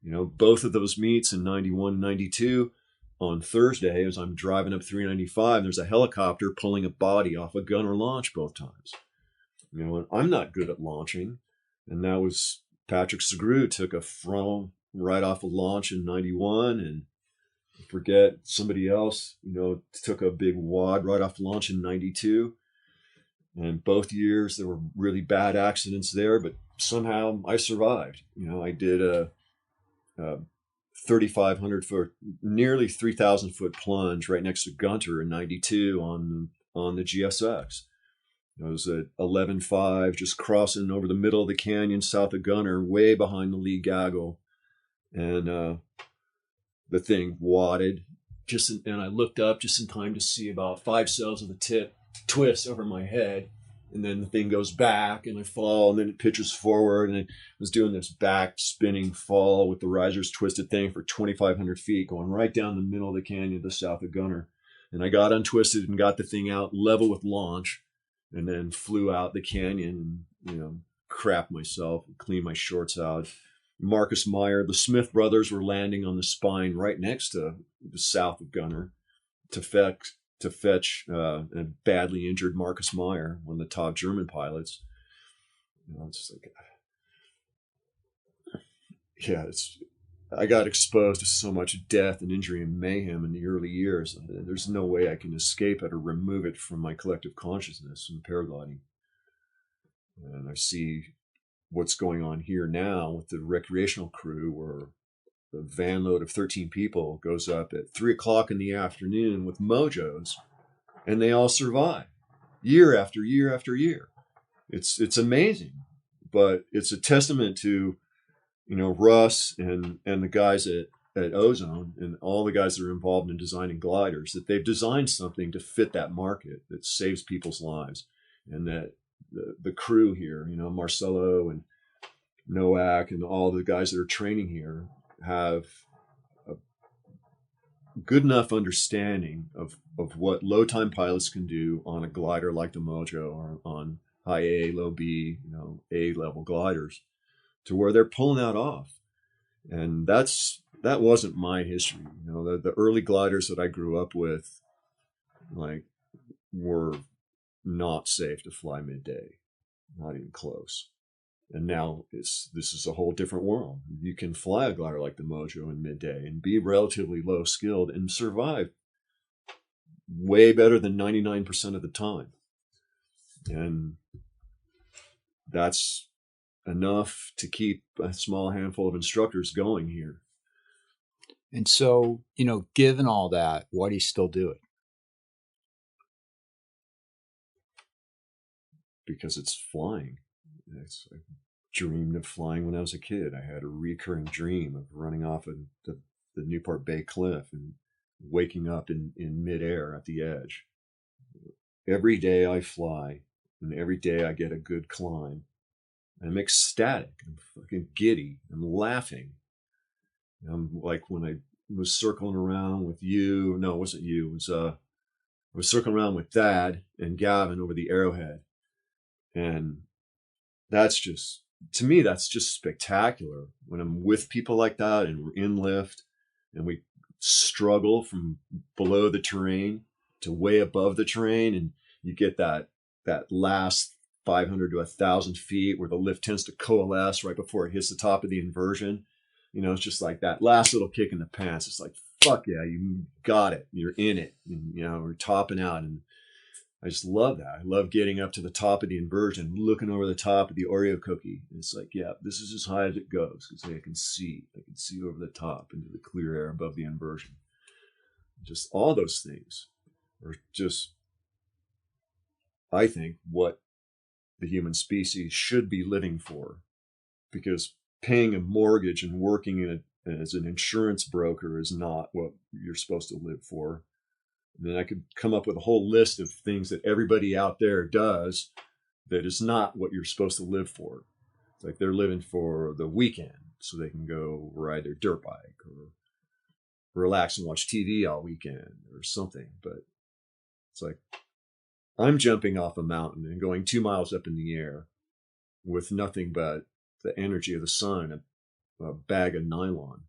You know, both of those meets in 91 and 92 on Thursday, as I'm driving up 395, there's a helicopter pulling a body off a gunner launch both times. You know, and I'm not good at launching. And that was Patrick Segru took a frontal right off a launch in 91, and I forget somebody else, you know, took a big wad right off the launch in 92. And both years there were really bad accidents there, but somehow I survived. You know, I did a 3,500 foot, nearly 3,000 foot plunge right next to Gunter in 92 on the GSX. It was at 11.5, just crossing over the middle of the canyon south of Gunner, way behind the lee gaggle. And the thing wadded. And I looked up just in time to see about 5 cells of the tip twist over my head. And then the thing goes back and I fall, and then it pitches forward. And I was doing this back spinning fall with the risers twisted thing for 2,500 feet, going right down the middle of the canyon to the south of Gunner. And I got untwisted and got the thing out level with launch. And then flew out the canyon and, you know, crapped myself and cleaned my shorts out. Marcus Meyer, the Smith brothers were landing on the spine right next to the south of Gunner to fetch a badly injured Marcus Meyer, one of the top German pilots. You know, it's just like, yeah, I got exposed to so much death and injury and mayhem in the early years. There's no way I can escape it or remove it from my collective consciousness in paragliding. And I see what's going on here now with the recreational crew, where the van load of 13 people goes up at 3 o'clock in the afternoon with mojos, and they all survive year after year after year. It's amazing, but it's a testament to, Russ and the guys at Ozone and all the guys that are involved in designing gliders, that they've designed something to fit that market that saves people's lives, and that the crew here, Marcelo and Noack and all the guys that are training here have a good enough understanding of what low time pilots can do on a glider like the Mojo, or on high A, low B, A level gliders, to where they're pulling that off. And that wasn't my history. The early gliders that I grew up with, were not safe to fly midday, not even close. And now this is a whole different world. You can fly a glider like the Mojo in midday and be relatively low skilled and survive way better than 99% of the time. And that's enough to keep a small handful of instructors going here. And so, given all that, why do you still do it? Because it's flying. I dreamed of flying when I was a kid. I had a recurring dream of running off of the Newport Bay cliff and waking up in midair at the edge. Every day I fly, and every day I get a good climb. I'm ecstatic. I'm fucking giddy. I'm laughing. I'm like when I was circling around with you. No, it wasn't you. It was I was circling around with Dad and Gavin over the Arrowhead. And that's just, to me, that's just spectacular. When I'm with people like that and we're in lift and we struggle from below the terrain to way above the terrain, and you get that last 500 to 1,000 feet where the lift tends to coalesce right before it hits the top of the inversion. It's just like that last little kick in the pants. It's like, fuck yeah, you got it. You're in it. And, we're topping out. And I just love that. I love getting up to the top of the inversion, looking over the top of the Oreo cookie. And it's like, yeah, this is as high as it goes, because I can see over the top into the clear air above the inversion. Just all those things are just, I think, what the human species should be living for, because paying a mortgage and working as an insurance broker is not what you're supposed to live for. And then I could come up with a whole list of things that everybody out there does that is not what you're supposed to live for. It's like they're living for the weekend so they can go ride their dirt bike or relax and watch TV all weekend or something. But it's like, I'm jumping off a mountain and going 2 miles up in the air with nothing but the energy of the sun, a bag of nylon.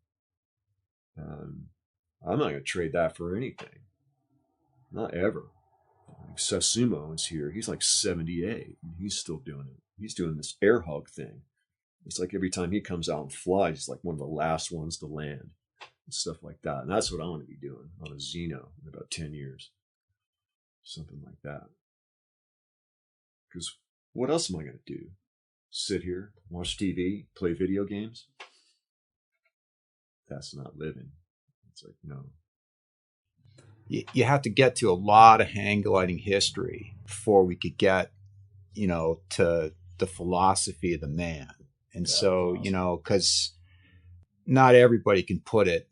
I'm not going to trade that for anything. Not ever. Like Sasumo is here. He's like 78 and he's still doing it. He's doing this air hug thing. It's like every time he comes out and flies, he's like one of the last ones to land and stuff like that. And that's what I want to be doing on a Xeno in about 10 years. Something like that. Because what else am I going to do? Sit here, watch TV, play video games? That's not living. It's like, no. You have to get to a lot of hang gliding history before we could get, to the philosophy of the man. And so, because not everybody can put it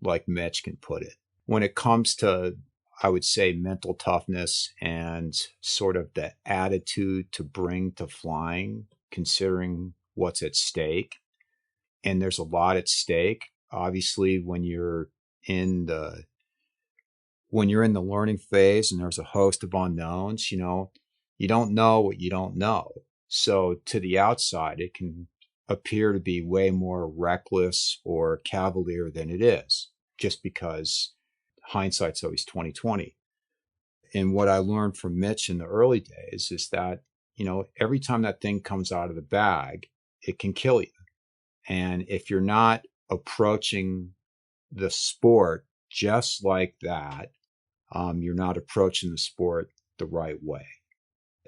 like Mitch can put it. When it comes to, I would say, mental toughness and sort of the attitude to bring to flying, considering what's at stake. And there's a lot at stake. Obviously, when you're in the learning phase and there's a host of unknowns, you don't know what you don't know. So to the outside, it can appear to be way more reckless or cavalier than it is, just because hindsight's always 20/20. And what I learned from Mitch in the early days is that, every time that thing comes out of the bag, it can kill you. And if you're not approaching the sport just like that, you're not approaching the sport the right way.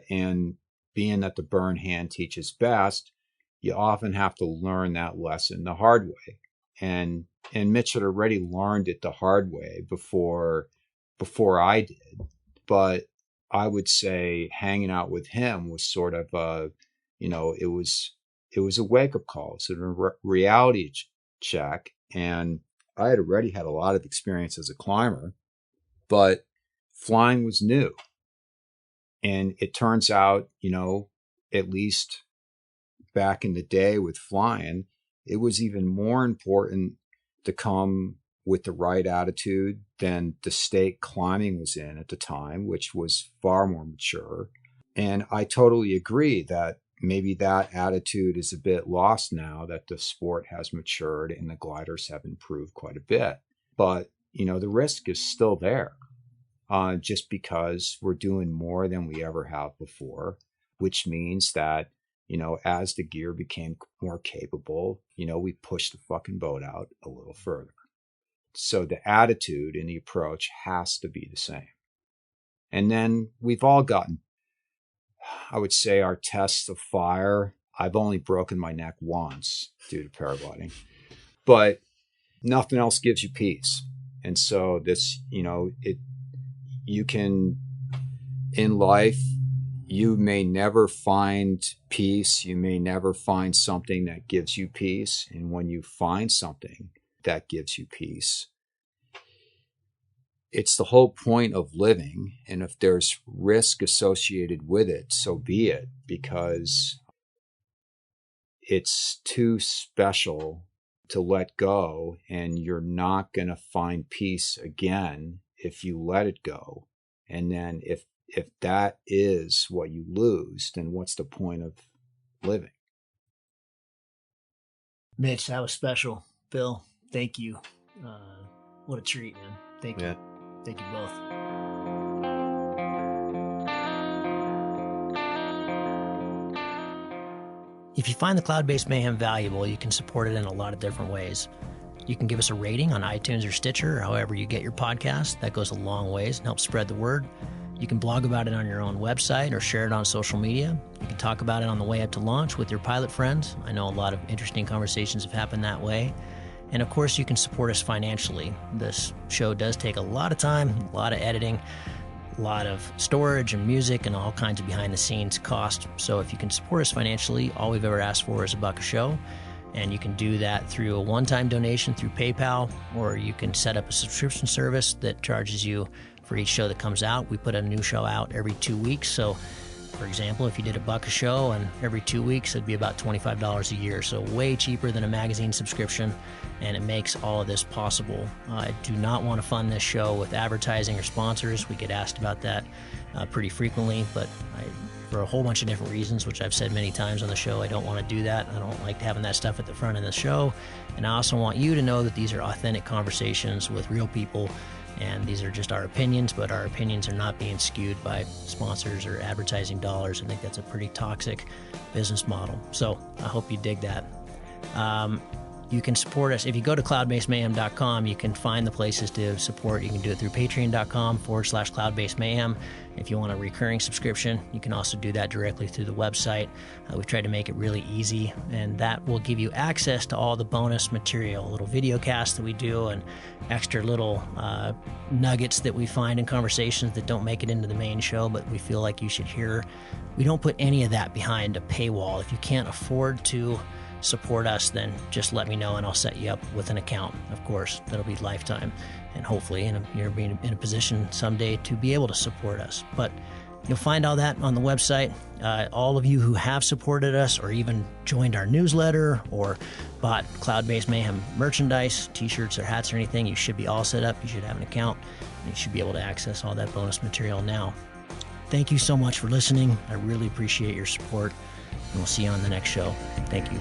And being that the burn hand teaches best, you often have to learn that lesson the hard way. And Mitch had already learned it the hard way before I did. But I would say hanging out with him was sort of it was a wake-up call, sort of a reality check. And I had already had a lot of experience as a climber, but flying was new. And it turns out, at least back in the day with flying, it was even more important to come with the right attitude than the state climbing was in at the time, which was far more mature. And I totally agree that maybe that attitude is a bit lost now that the sport has matured and the gliders have improved quite a bit. But, the risk is still there, just because we're doing more than we ever have before, which means that, as the gear became more capable, we pushed the fucking boat out a little further. So the attitude and the approach has to be the same. And then we've all gotten, I would say, our tests of fire. I've only broken my neck once due to paragliding, but nothing else gives you peace. And so this, you can, in life, you may never find peace. You may never find something that gives you peace. And when you find something that gives you peace, it's the whole point of living. And if there's risk associated with it, so be it, because it's too special to let go, and you're not going to find peace again if you let it go. And then if that is what you lose, then what's the point of living? Mitch, that was special. Bill, thank you. What a treat, man. Thank you. Thank you both. If you find the Cloud-Based Mayhem valuable, you can support it in a lot of different ways. You can give us a rating on iTunes or Stitcher, or however you get your podcast. That goes a long ways and helps spread the word. You can blog about it on your own website or share it on social media. You can talk about it on the way up to launch with your pilot friends. I know a lot of interesting conversations have happened that way. And of course, you can support us financially. This show does take a lot of time, a lot of editing, a lot of storage and music and all kinds of behind the scenes cost. So if you can support us financially, all we've ever asked for is $1 a show. And you can do that through a one-time donation through PayPal, or you can set up a subscription service that charges you for each show that comes out. We put a new show out every 2 weeks. So, for example, if you did $1 a show and every 2 weeks, it'd be about $25 a year. So way cheaper than a magazine subscription, and it makes all of this possible. I do not want to fund this show with advertising or sponsors. We get asked about that pretty frequently, but for a whole bunch of different reasons, which I've said many times on the show, I don't want to do that. I don't like having that stuff at the front of the show. And I also want you to know that these are authentic conversations with real people, and these are just our opinions, but our opinions are not being skewed by sponsors or advertising dollars. I think that's a pretty toxic business model. So I hope you dig that. You can support us. If you go to cloudbasedmayhem.com, you can find the places to support. You can do it through patreon.com/cloudbasedmayhem. If you want a recurring subscription, you can also do that directly through the website. We've tried to make it really easy, and that will give you access to all the bonus material, little video casts that we do and extra little nuggets that we find in conversations that don't make it into the main show, but we feel like you should hear. We don't put any of that behind a paywall. If you can't afford to support us, then just let me know and I'll set you up with an account. Of course, that'll be lifetime, and hopefully you're being in a position someday to be able to support us. But you'll find all that on the website. All of you who have supported us or even joined our newsletter or bought Cloud-Based Mayhem merchandise, t-shirts or hats or anything, you should be all set up. You should have an account, and you should be able to access all that bonus material now. Thank you so much for listening. I really appreciate your support, and we'll see you on the next show. Thank you.